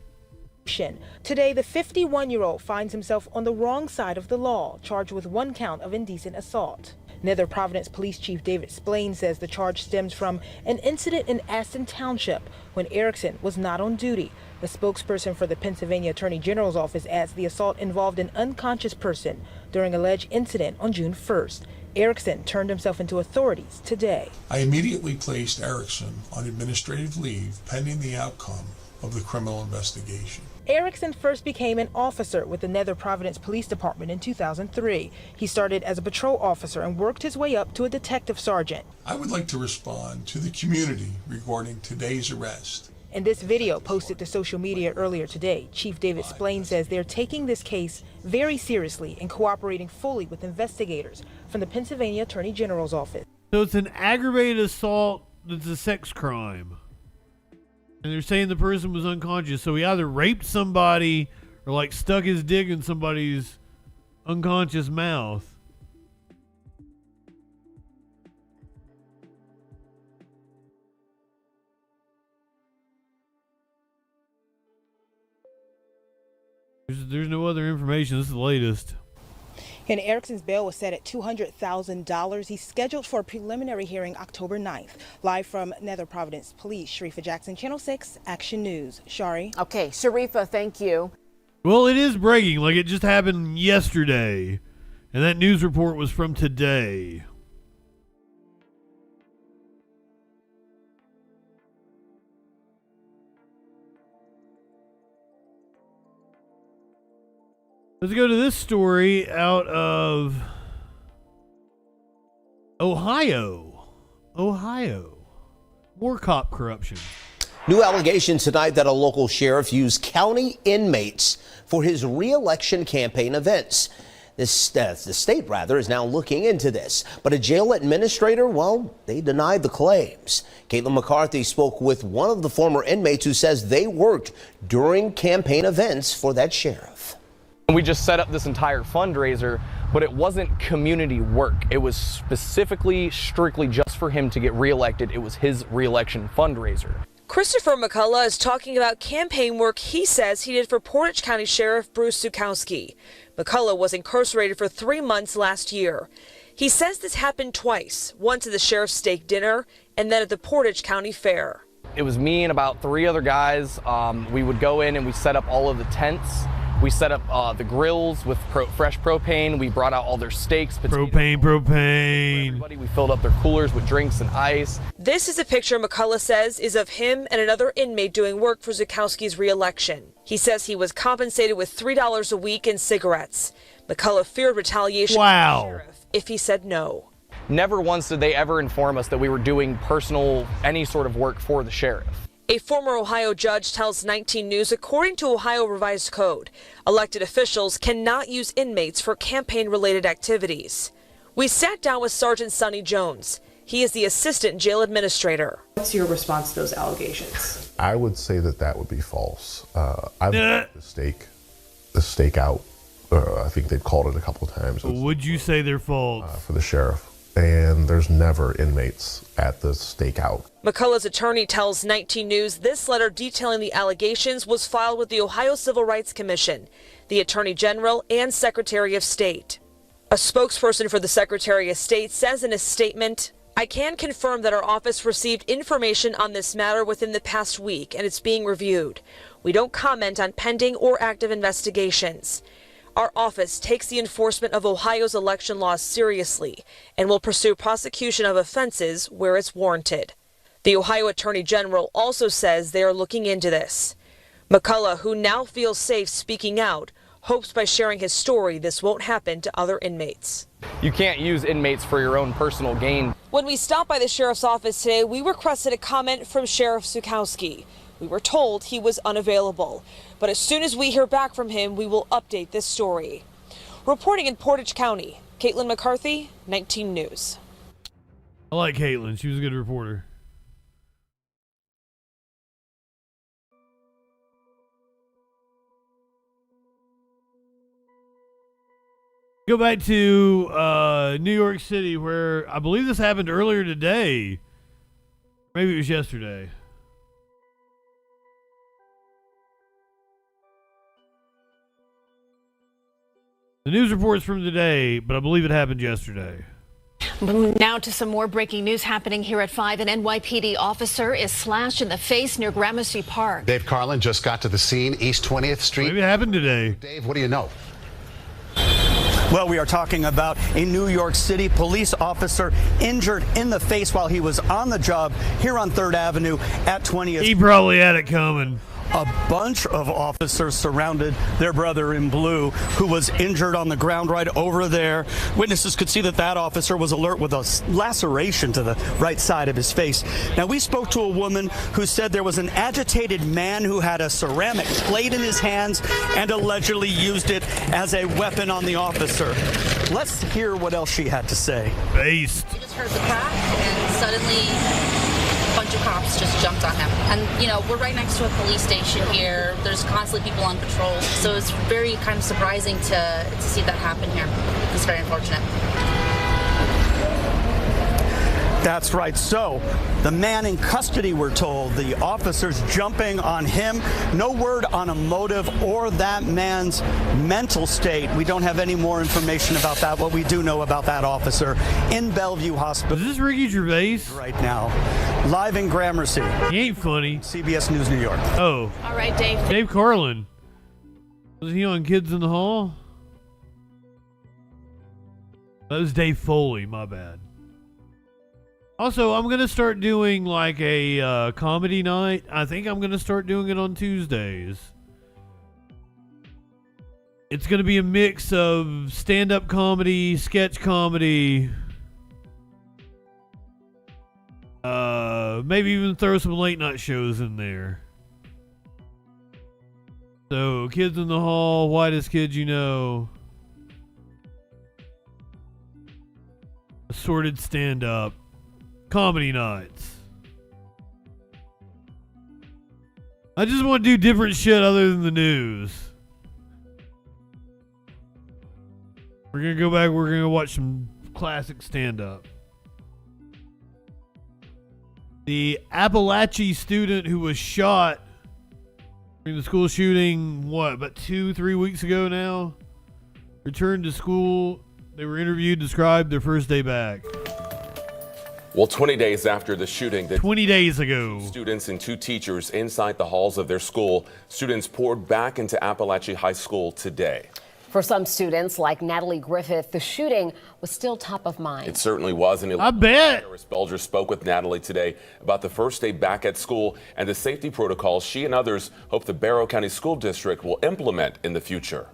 [SPEAKER 19] Today, the 51-year-old finds himself on the wrong side of the law, charged with one count of indecent assault. Nether Providence Police Chief David Splain says the charge stems from an incident in Aston Township when Erickson was not on duty. The spokesperson for the Pennsylvania Attorney General's office adds the assault involved an unconscious person during an alleged incident on June 1st. Erickson turned himself into authorities today.
[SPEAKER 14] I immediately placed Erickson on administrative leave pending the outcome of the criminal investigation.
[SPEAKER 19] Erickson first became an officer with the Nether Providence Police Department in 2003. He started as a patrol officer and worked his way up to a detective sergeant.
[SPEAKER 14] I would like to respond to the community regarding today's arrest.
[SPEAKER 19] In this video posted to social media earlier today, Chief David Splain says they're taking this case very seriously and cooperating fully with investigators from the Pennsylvania Attorney General's office.
[SPEAKER 2] So it's an aggravated assault that's a sex crime. And they're saying the person was unconscious, so he either raped somebody or like stuck his dick in somebody's unconscious mouth. There's no other information. This is the latest.
[SPEAKER 19] And Erickson's bail was set at $200,000. He's scheduled for a preliminary hearing October 9th. Live from Nether Providence Police, Sharifa Jackson, Channel 6, Action News. Shari.
[SPEAKER 5] Okay, Sharifa, thank you.
[SPEAKER 2] Well, it is breaking. Like it just happened yesterday. And that news report was from today. Let's go to this story out of Ohio. More cop corruption.
[SPEAKER 22] New allegations tonight that a local sheriff used county inmates for his re-election campaign events. The state is now looking into this. But a jail administrator, well, they denied the claims. Caitlin McCarthy spoke with one of the former inmates who says they worked during campaign events for that sheriff.
[SPEAKER 23] We just set up this entire fundraiser
[SPEAKER 3] but it wasn't community work. It was specifically, strictly just for him to get reelected. It was his reelection fundraiser.
[SPEAKER 4] Christopher McCullough is talking about campaign work he says he did for Portage County Sheriff Bruce Zukowski. McCullough was incarcerated for 3 months last year. He says this happened twice, once at the sheriff's steak dinner and then at the Portage County Fair.
[SPEAKER 3] It was me and about 3 other guys. We would go in and we set up all of the tents. We set up the grills with fresh propane. We brought out all their steaks.
[SPEAKER 2] Propane.
[SPEAKER 3] Everybody. We filled up their coolers with drinks and ice.
[SPEAKER 4] This is a picture McCullough says is of him and another inmate doing work for Zukowski's reelection. He says he was compensated with $3 a week in cigarettes. McCullough feared retaliation from the sheriff if he said no.
[SPEAKER 3] Never once did they ever inform us that we were doing any sort of work for the sheriff.
[SPEAKER 4] A former Ohio judge tells 19 News, according to Ohio Revised Code, elected officials cannot use inmates for campaign-related activities. We sat down with Sergeant Sonny Jones. He is the assistant jail administrator.
[SPEAKER 23] What's your response to those allegations?
[SPEAKER 24] I would say that would be false. I've the stakeout. I think they've called it a couple of times.
[SPEAKER 2] Would you say they're false?
[SPEAKER 24] For the sheriff. And there's never inmates at the stakeout.
[SPEAKER 4] McCullough's attorney tells 19 News this letter detailing the allegations was filed with the Ohio Civil Rights Commission, the Attorney General, and Secretary of State. A spokesperson for the Secretary of State says in a statement, "I can confirm that our office received information on this matter within the past week and it's being reviewed. We don't comment on pending or active investigations. Our office takes the enforcement of Ohio's election laws seriously and will pursue prosecution of offenses where it's warranted." The Ohio Attorney General also says they are looking into this. McCullough, who now feels safe speaking out, hopes by sharing his story this won't happen to other inmates.
[SPEAKER 3] You can't use inmates for your own personal gain.
[SPEAKER 4] When we stopped by the sheriff's office today, we requested a comment from Sheriff Zukowski. We were told he was unavailable, but as soon as we hear back from him, we will update this story. Reporting in Portage County, Caitlin McCarthy, 19 News.
[SPEAKER 2] I like Caitlin. She was a good reporter. Go back to New York City, where I believe this happened earlier today. Maybe it was yesterday. The news reports from today, but I believe it happened yesterday.
[SPEAKER 25] Now to some more breaking news happening here at 5. An NYPD officer is slashed in the face near Gramercy Park.
[SPEAKER 26] Dave Carlin just got to the scene, East 20th Street.
[SPEAKER 2] Maybe it happened today.
[SPEAKER 26] Dave, what do you know?
[SPEAKER 27] Well, we are talking about a New York City police officer injured in the face while he was on the job here on 3rd Avenue at 20th.
[SPEAKER 2] He probably had it coming.
[SPEAKER 27] A bunch of officers surrounded their brother in blue, who was injured on the ground right over there. Witnesses could see that officer was alert with a laceration to the right side of his face. Now, we spoke to a woman who said there was an agitated man who had a ceramic plate in his hands and allegedly used it as a weapon on the officer. Let's hear what else she had to say.
[SPEAKER 2] Based.
[SPEAKER 28] He just heard the crack and suddenly a bunch of cops just jumped on him. And, you know, we're right next to a police station here. There's constantly people on patrol. So it's very kind of surprising to see that happen here. It's very unfortunate.
[SPEAKER 27] That's right. So the man in custody, we're told, the officers jumping on him. No word on a motive or that man's mental state. We don't have any more information about that. What we do know about that officer in Bellevue Hospital.
[SPEAKER 2] Is this Ricky Gervais?
[SPEAKER 27] Right now. Live in Gramercy.
[SPEAKER 2] He ain't funny.
[SPEAKER 27] CBS News, New York.
[SPEAKER 2] Oh.
[SPEAKER 25] All right, Dave.
[SPEAKER 2] Dave Carlin. Was he on Kids in the Hall? That was Dave Foley, my bad. Also, I'm going to start doing like a comedy night. I think I'm going to start doing it on Tuesdays. It's going to be a mix of stand-up comedy, sketch comedy, maybe even throw some late-night shows in there. So, Kids in the Hall, Whitest Kids You Know, assorted stand-up. Comedy nights. I just want to do different shit other than the news. We're going to go back. We're going to watch some classic stand-up. The Appalachia student who was shot during the school shooting, about 2-3 weeks ago now, returned to school. They were interviewed, described their first day back.
[SPEAKER 6] Well, 20 days after the shooting,
[SPEAKER 2] 20 days ago,
[SPEAKER 6] students and 2 teachers inside the halls of their school, students poured back into Appalachia High School today.
[SPEAKER 8] For some students, like Natalie Griffith, the shooting was still top of mind.
[SPEAKER 6] It certainly was. And
[SPEAKER 2] I bet.
[SPEAKER 6] Iris Belger spoke with Natalie today about the first day back at school and the safety protocols she and others hope the Barrow County School District will implement in the future.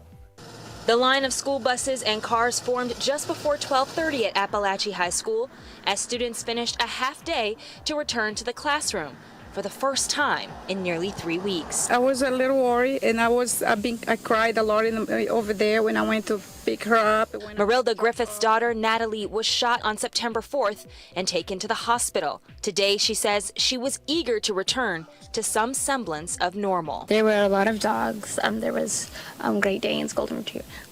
[SPEAKER 9] The line of school buses and cars formed just before 12:30 at Appalachia High School as students finished a half day to return to the classroom for the first time in nearly 3 weeks.
[SPEAKER 13] I was a little worried, and I cried a lot over there when I went to pick her up.
[SPEAKER 9] Marilda Griffith's daughter, Natalie, was shot on September 4th and taken to the hospital. Today, she says she was eager to return to some semblance of normal.
[SPEAKER 15] There were a lot of dogs. There was Great Danes, Golden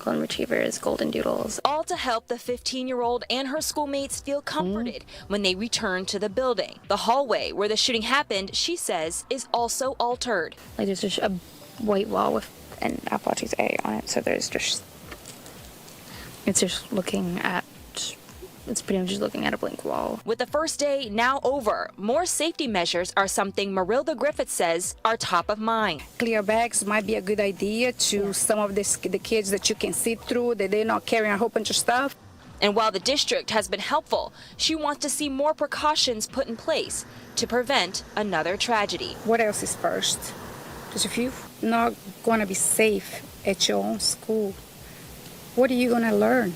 [SPEAKER 15] Retrievers, Golden Doodles.
[SPEAKER 9] All to help the 15-year-old and her schoolmates feel comforted when they return to the building. The hallway where the shooting happened, she says, is also altered.
[SPEAKER 15] Like there's just a white wall with an Appalachia's A on it, so it's pretty much just looking at a blank wall.
[SPEAKER 9] With the first day now over, more safety measures are something Marilda Griffith says are top of mind.
[SPEAKER 13] Clear bags might be a good idea to some of the kids that you can see through, that they're not carrying a whole bunch of stuff.
[SPEAKER 9] And while the district has been helpful, she wants to see more precautions put in place to prevent another tragedy.
[SPEAKER 13] What else is first? Because if you're not going to be safe at your own school, what are you going to learn,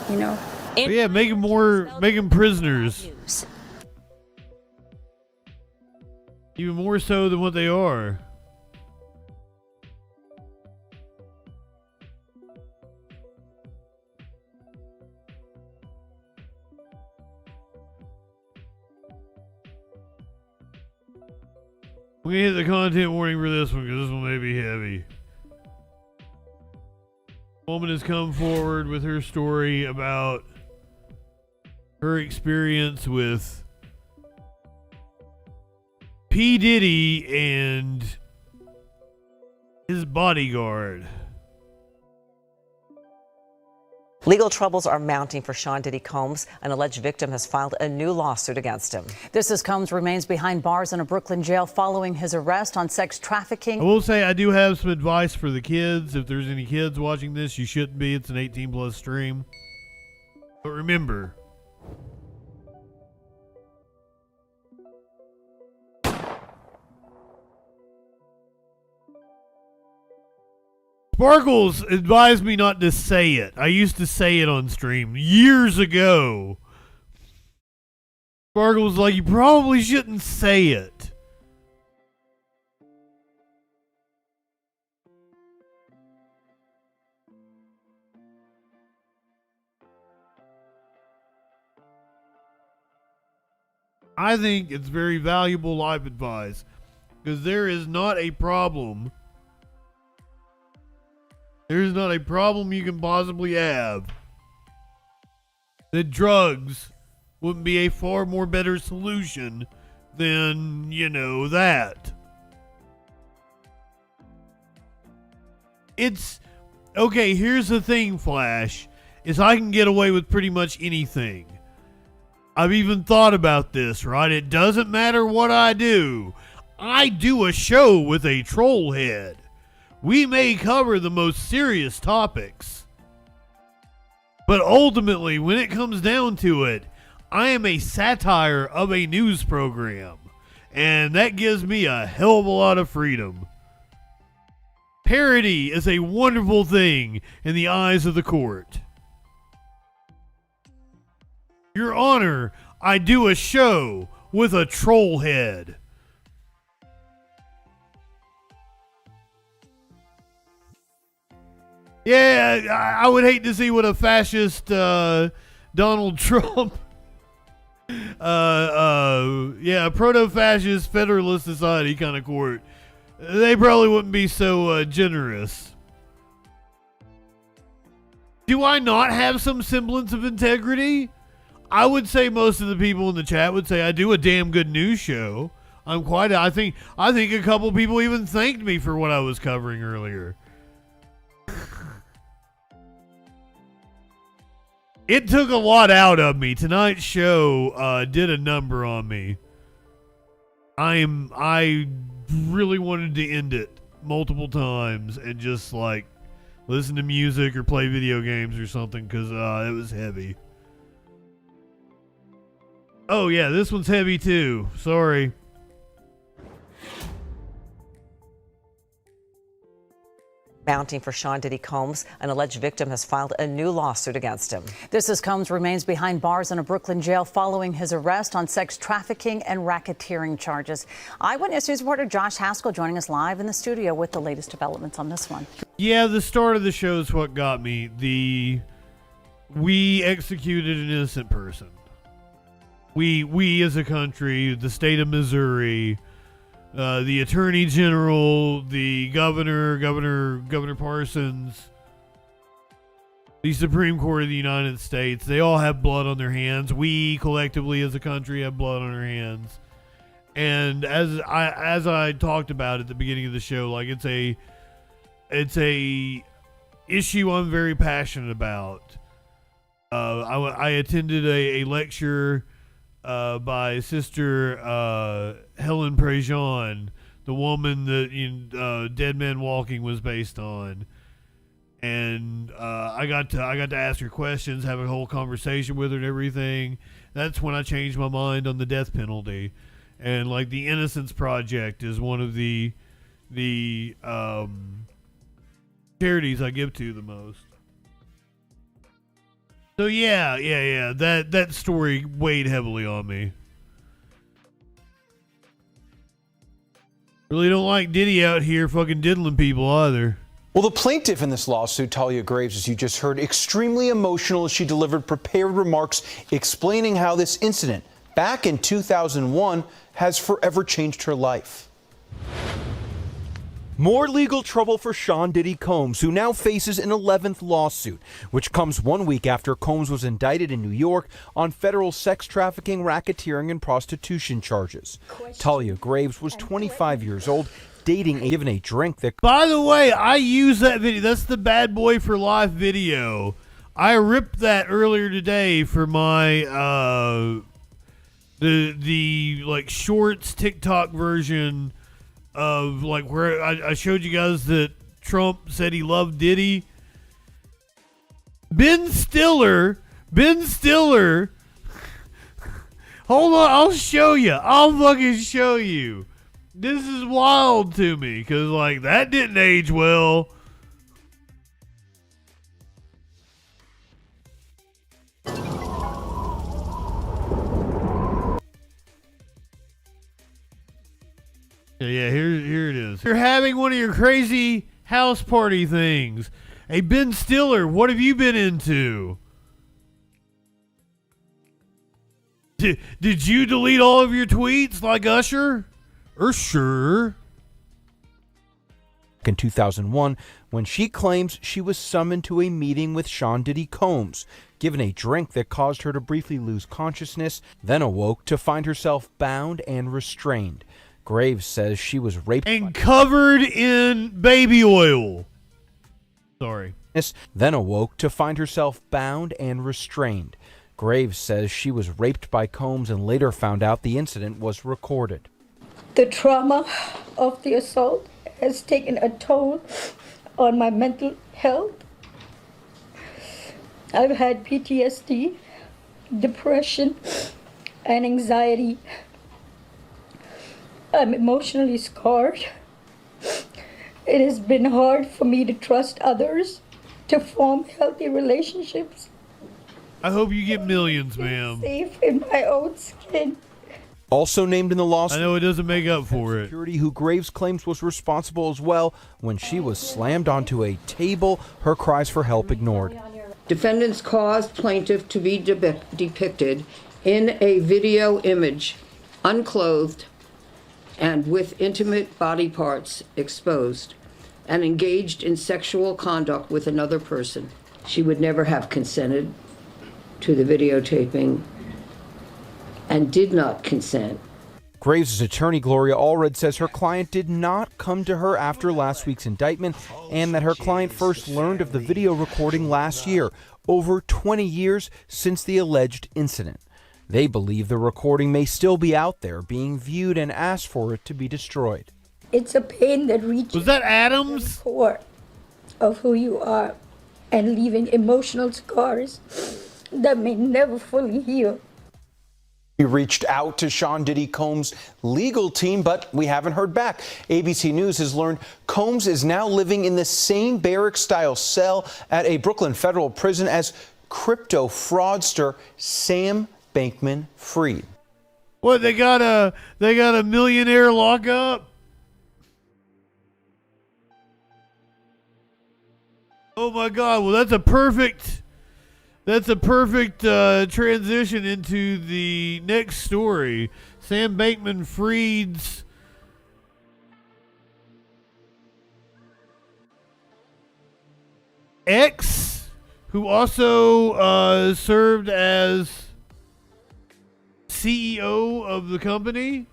[SPEAKER 13] you know?
[SPEAKER 2] But yeah, make them prisoners. Even more so than what they are. We're going to hit the content warning for this one because this one may be heavy. A woman has come forward with her story about her experience with P. Diddy and his bodyguard.
[SPEAKER 16] Legal troubles are mounting for Sean Diddy Combs. An alleged victim has filed a new lawsuit against him.
[SPEAKER 17] This as Combs remains behind bars in a Brooklyn jail following his arrest on sex trafficking.
[SPEAKER 2] I will say I do have some advice for the kids. If there's any kids watching this, you shouldn't be. It's an 18+ stream. But remember, Sparkles advised me not to say it. I used to say it on stream years ago. Sparkles was like, you probably shouldn't say it. I think it's very valuable life advice because there is not a problem. There's not a problem you can possibly have that drugs wouldn't be a far more better solution than, that. It's okay. Here's the thing, Flash, is I can get away with pretty much anything. I've even thought about this, right? It doesn't matter what I do. I do a show with a troll head. We may cover the most serious topics, but ultimately, when it comes down to it, I am a satire of a news program, and that gives me a hell of a lot of freedom. Parody is a wonderful thing in the eyes of the court. Your Honor, I do a show with a troll head. Yeah, I would hate to see what a fascist Donald Trump, a proto-fascist Federalist Society kind of court. They probably wouldn't be so generous. Do I not have some semblance of integrity? I would say most of the people in the chat would say I do a damn good news show. I think a couple people even thanked me for what I was covering earlier. It took a lot out of me. Tonight's show did a number on me. I really wanted to end it multiple times and just like listen to music or play video games or something because it was heavy. Oh yeah, this one's heavy too. Sorry.
[SPEAKER 16] Mounting for Sean Diddy Combs. An alleged victim has filed a new lawsuit against him.
[SPEAKER 17] This as Combs remains behind bars in a Brooklyn jail following his arrest on sex trafficking and racketeering charges. Eyewitness News reporter Josh Haskell joining us live in the studio with the latest developments on this one.
[SPEAKER 2] Yeah, the start of the show is what got me. We executed an innocent person. We as a country, the state of Missouri, the Attorney General, the Governor Parsons, the Supreme Court of the United States, they all have blood on their hands. We collectively as a country have blood on our hands. And as I talked about at the beginning of the show, like it's a issue I'm very passionate about. I attended a lecture by Sister Helen Prejean, the woman that Dead Men Walking was based on, and I got to ask her questions, have a whole conversation with her and everything. That's when I changed my mind on the death penalty, and like the Innocence Project is one of the charities I give to the most. So yeah, that story weighed heavily on me. Really don't like Diddy out here fucking diddling people either.
[SPEAKER 1] Well, the plaintiff in this lawsuit, Talia Graves, as you just heard, extremely emotional as she delivered prepared remarks explaining how this incident back in 2001 has forever changed her life. More legal trouble for Sean Diddy Combs, who now faces an 11th lawsuit, which comes 1 week after Combs was indicted in New York on federal sex trafficking, racketeering, and prostitution charges. Talia Graves was 25 years old, dating and given a drink that...
[SPEAKER 2] By the way, I use that video. That's the Bad Boy for Life video. I ripped that earlier today for my the like shorts TikTok version of like where I showed you guys that Trump said he loved Diddy. Ben Stiller. Hold on, I'll show you. I'll fucking show you. This is wild to me because like that didn't age well. Yeah, here it is. You're having one of your crazy house party things. Hey, Ben Stiller, what have you been into? Did you delete all of your tweets like Usher? Sure.
[SPEAKER 1] In 2001, when she claims she was summoned to a meeting with Sean Diddy Combs, given a drink that caused her to briefly lose consciousness, then awoke to find herself bound and restrained. Graves says she was raped
[SPEAKER 2] and covered in baby oil. Sorry.
[SPEAKER 1] Then awoke to find herself bound and restrained. Graves says she was raped by Combs and later found out the incident was recorded.
[SPEAKER 7] The trauma of the assault has taken a toll on my mental health. I've had PTSD, depression, and anxiety. I'm emotionally scarred. It has been hard for me to trust others, to form healthy relationships.
[SPEAKER 2] I hope you get millions, ma'am.
[SPEAKER 7] Safe in my own skin.
[SPEAKER 1] Also named in the lawsuit,
[SPEAKER 2] I know it doesn't make up for it.
[SPEAKER 1] Security, who Graves claims was responsible as well when she was slammed onto a table, her cries for help ignored.
[SPEAKER 10] Defendants caused plaintiff to be depicted in a video image, unclothed and with intimate body parts exposed, and engaged in sexual conduct with another person. She would never have consented to the videotaping and did not consent.
[SPEAKER 1] Graves' attorney, Gloria Allred, says her client did not come to her after last week's indictment and that her client first learned of the video recording last year, over 20 years since the alleged incident. They believe the recording may still be out there, being viewed, and asked for it to be destroyed.
[SPEAKER 7] It's a pain that reaches
[SPEAKER 2] Was that Adams?
[SPEAKER 7] the core of who you are and leaving emotional scars that may never fully heal.
[SPEAKER 1] We reached out to Sean Diddy Combs' legal team, but we haven't heard back. ABC News has learned Combs is now living in the same barrack-style cell at a Brooklyn federal prison as crypto fraudster Sam Bankman-Fried.
[SPEAKER 2] What, they got a millionaire lockup? Oh my God! Well, that's a perfect transition into the next story. Sam Bankman-Fried's ex, who also served as CEO of the company,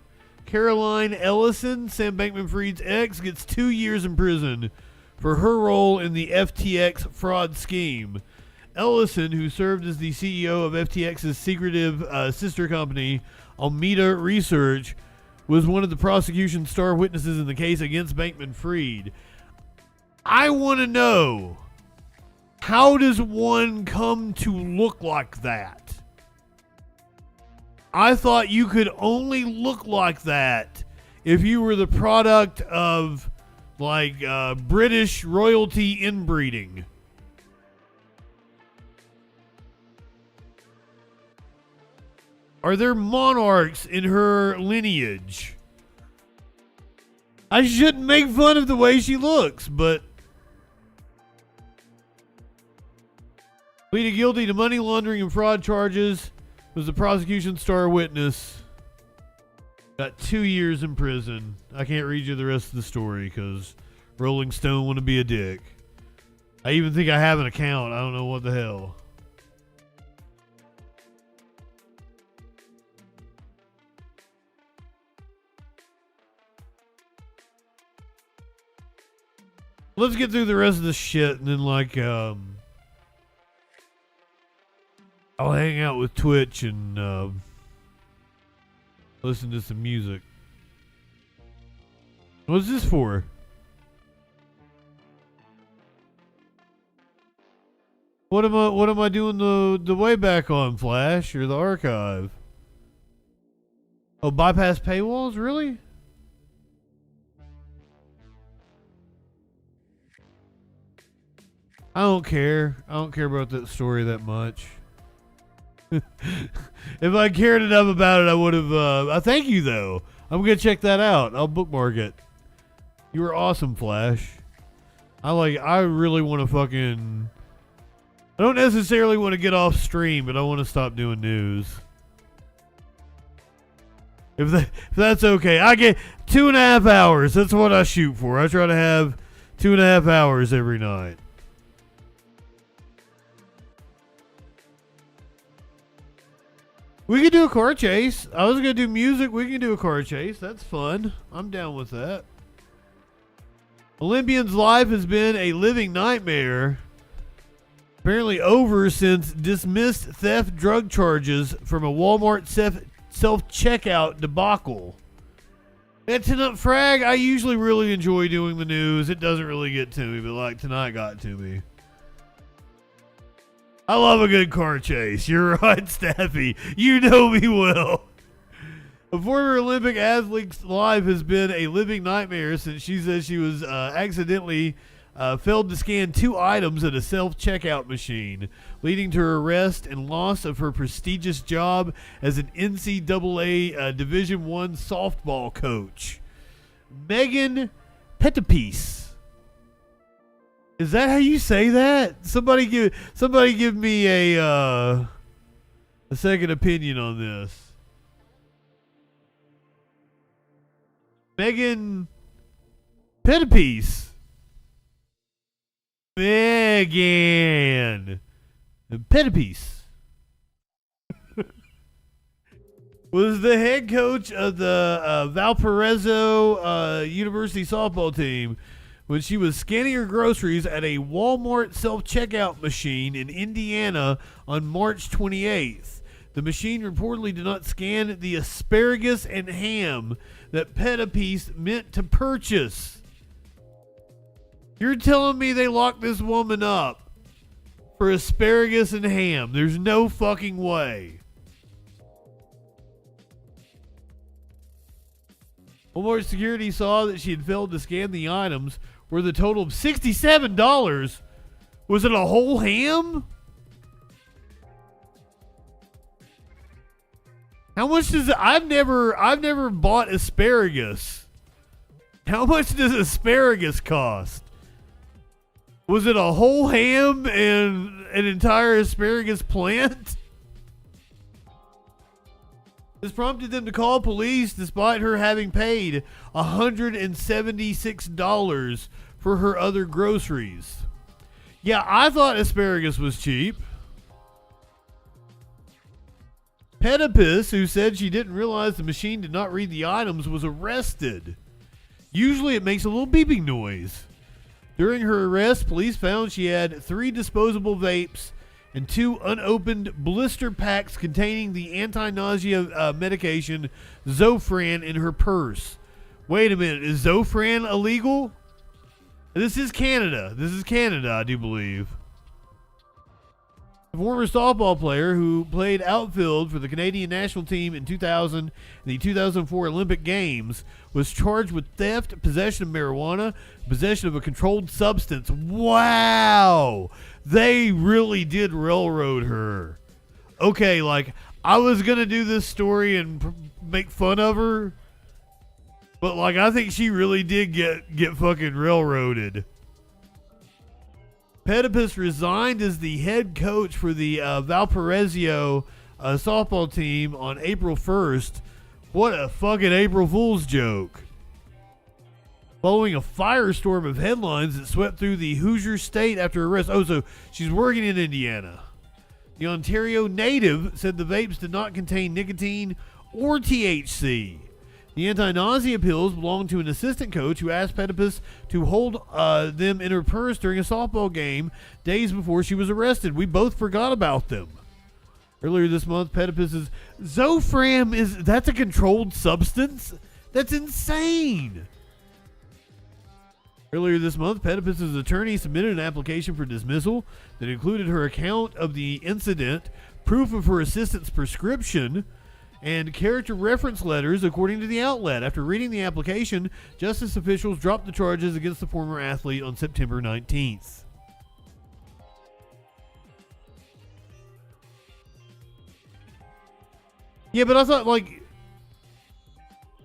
[SPEAKER 2] Caroline Ellison, Sam Bankman-Fried's ex, gets 2 years in prison for her role in the FTX fraud scheme. Ellison, who served as the CEO of FTX's secretive sister company, Alameda Research, was one of the prosecution's star witnesses in the case against Bankman-Fried. I want to know, how does one come to look like that? I thought you could only look like that if you were the product of, like, British royalty inbreeding. Are there monarchs in her lineage? I shouldn't make fun of the way she looks, but pleaded guilty to money laundering and fraud charges, was the prosecution's star witness. Got 2 years in prison. I can't read you the rest of the story because Rolling Stone want to be a dick. I even think I have an account. I don't know what the hell. Let's get through the rest of this shit and then, like, I'll hang out with Twitch and listen to some music. What's this for? What am I doing the way back on, Flash, or the archive? Oh, bypass paywalls? Really? I don't care. I don't care about that story that much. If I cared enough about it, I would have. I thank you though. I'm gonna check that out. I'll bookmark it. You were awesome, Flash. I really want to fucking. I don't necessarily want to get off stream, but I want to stop doing news. If that's okay, I get 2.5 hours. That's what I shoot for. I try to have 2.5 hours every night. We could do a car chase. I was going to do music. We can do a car chase. That's fun. I'm down with that. Olympian's life has been a living nightmare. Apparently over since dismissed theft drug charges from a Walmart self-checkout debacle. At Tonight Frag, I usually really enjoy doing the news. It doesn't really get to me, but like tonight got to me. I love a good car chase. You're right, Staffy. You know me well. A former Olympic athlete's life has been a living nightmare since she says she was accidentally failed to scan 2 items at a self-checkout machine, leading to her arrest and loss of her prestigious job as an NCAA Division I softball coach. Megan Pettipies. Is that how you say that? Somebody give me a second opinion on this. Megan Pettipies. Megan Pettipiece was the head coach of the Valparaiso University softball team when she was scanning her groceries at a Walmart self-checkout machine in Indiana on March 28th. The machine reportedly did not scan the asparagus and ham that Pettipiece meant to purchase. You're telling me they locked this woman up for asparagus and ham? There's no fucking way. Walmart security saw that she had failed to scan the items worth a total of $67. Was it a whole ham? How much does it? I've never bought asparagus. How much does asparagus cost? Was it a whole ham and an entire asparagus plant? This prompted them to call police despite her having paid $176 for her other groceries. Yeah, I thought asparagus was cheap. Pettipiece, who said she didn't realize the machine did not read the items, was arrested. Usually it makes a little beeping noise. During her arrest, police found she had 3 disposable vapes and 2 unopened blister packs containing the anti-nausea medication Zofran in her purse. Wait a minute, is Zofran illegal? This is Canada. I do believe. The former softball player who played outfield for the Canadian national team in 2000 and the 2004 Olympic Games was charged with theft, possession of marijuana, possession of a controlled substance. Wow! They really did railroad her. Okay, like, I was going to do this story and make fun of her, but, like, I think she really did get fucking railroaded. Pettipiece resigned as the head coach for the Valparaiso softball team on April 1st. What a fucking April Fool's joke. Following a firestorm of headlines that swept through the Hoosier state after arrest. Oh, so she's working in Indiana. The Ontario native said the vapes did not contain nicotine or THC. The anti-nausea pills belonged to an assistant coach who asked Pettipiece to hold them in her purse during a softball game days before she was arrested. We both forgot about them. Earlier this month, Pettipice's Zofran that's a controlled substance? That's insane. Earlier this month, Pettipice's attorney submitted an application for dismissal that included her account of the incident, proof of her assistant's prescription, and character reference letters, according to the outlet. After reading the application, justice officials dropped the charges against the former athlete on September 19th. Yeah, but I thought, like,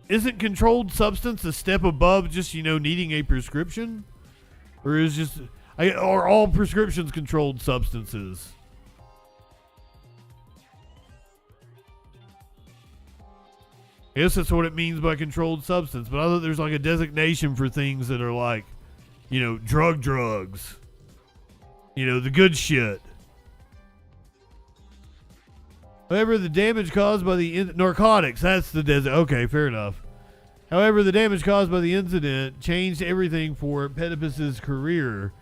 [SPEAKER 2] isn't controlled substance a step above just, needing a prescription? Or are all prescriptions controlled substances? I guess that's what it means by controlled substance, but I thought there's like a designation for things that are like, drugs. The good shit. However, the damage caused by the narcotics, that's the okay, fair enough. However, the damage caused by the incident changed everything for Pettipice's career.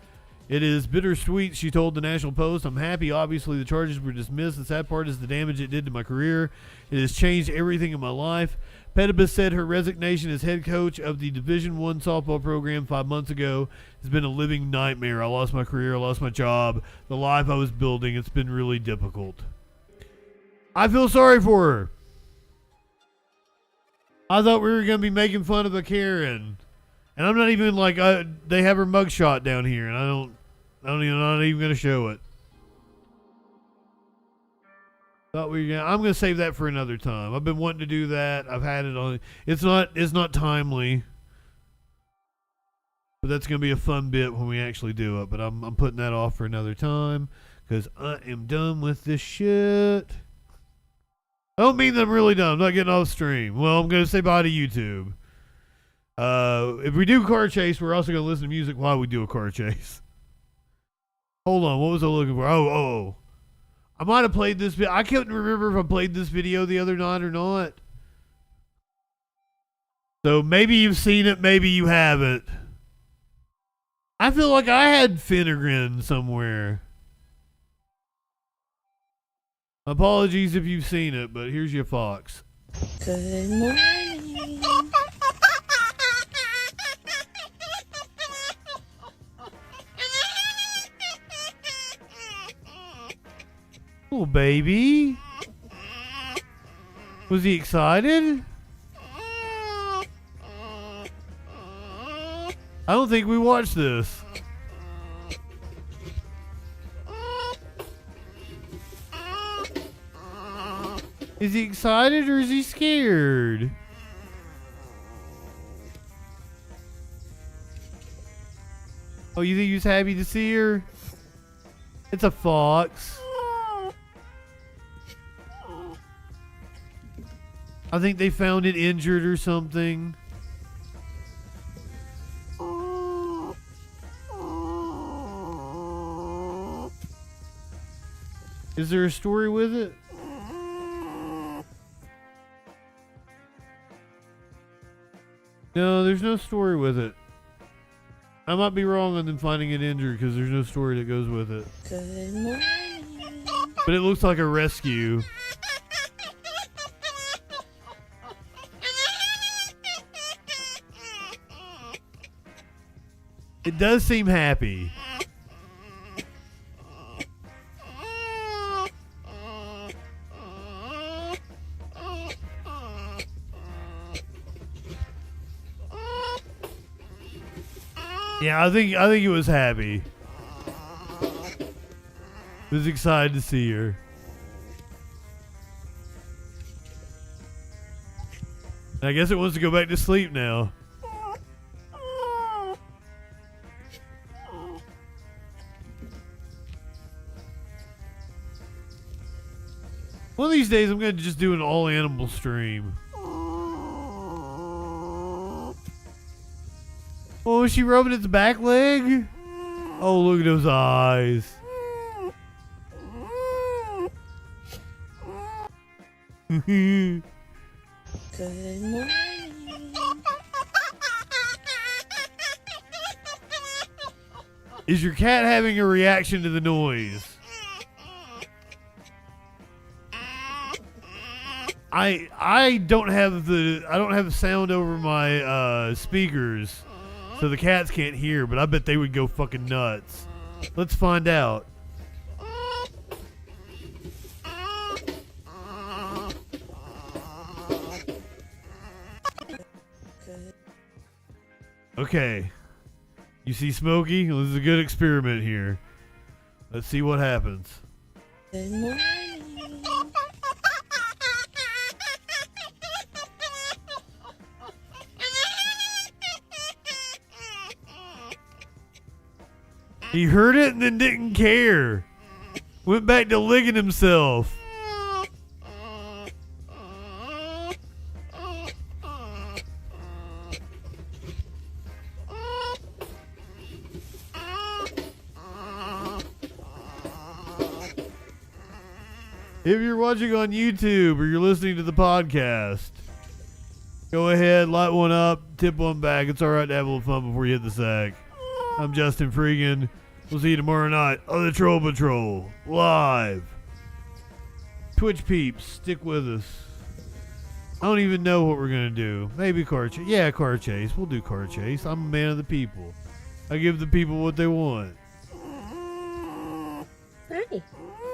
[SPEAKER 2] It is bittersweet, she told the National Post. I'm happy, obviously, the charges were dismissed. The sad part is the damage it did to my career. It has changed everything in my life. Pettipiece said her resignation as head coach of the Division I softball program 5 months ago has been a living nightmare. I lost my career, I lost my job, the life I was building. It's been really difficult. I feel sorry for her. I thought we were going to be making fun of a Karen. And I'm not even like, they have her mugshot down here, and I'm not even going to show it. I'm going to save that for another time. I've been wanting to do that. I've had it on. It's not timely. But that's going to be a fun bit when we actually do it. But I'm putting that off for another time because I am done with this shit. I don't mean that I'm really done. I'm not getting off stream. Well, I'm going to say bye to YouTube. If we do car chase, we're also going to listen to music while we do a car chase. Hold on, what was I looking for? Oh. I might have played this I couldn't remember if I played this video the other night or not. So maybe you've seen it, maybe you haven't. I feel like I had Finnegan somewhere. Apologies if you've seen it, but here's your fox.
[SPEAKER 5] Good morning.
[SPEAKER 2] Oh, baby. Was he excited? I don't think we watched this. Is he excited or is he scared? Oh, you think he was happy to see her? It's a fox. I think they found it injured or something. Is there a story with it? No, there's no story with it. I might be wrong on them finding it injured because there's no story that goes with it.
[SPEAKER 5] Good morning.
[SPEAKER 2] But it looks like a rescue. It does seem happy. Yeah, I think he was happy. He was excited to see her. I guess it wants to go back to sleep now. One of these days I'm going to just do an all animal stream. Oh, is she rubbing its back leg? Oh, look at those eyes.
[SPEAKER 5] Good morning.
[SPEAKER 2] Is your cat having a reaction to the noise? I don't have sound over my speakers, so the cats can't hear, but I bet they would go fucking nuts. Let's find out. Okay. You see Smokey? Well, this is a good experiment here. Let's see what happens.
[SPEAKER 5] Good morning.
[SPEAKER 2] He heard it and then didn't care. Went back to licking himself. If you're watching on YouTube or you're listening to the podcast, go ahead, light one up, tip one back. It's all right to have a little fun before you hit the sack. I'm JustinFREAKIN. We'll see you tomorrow night on the Troll Patrol, live. Twitch peeps, stick with us. I don't even know what we're going to do. Maybe car chase. Yeah, car chase. We'll do car chase. I'm a man of the people. I give the people what they want.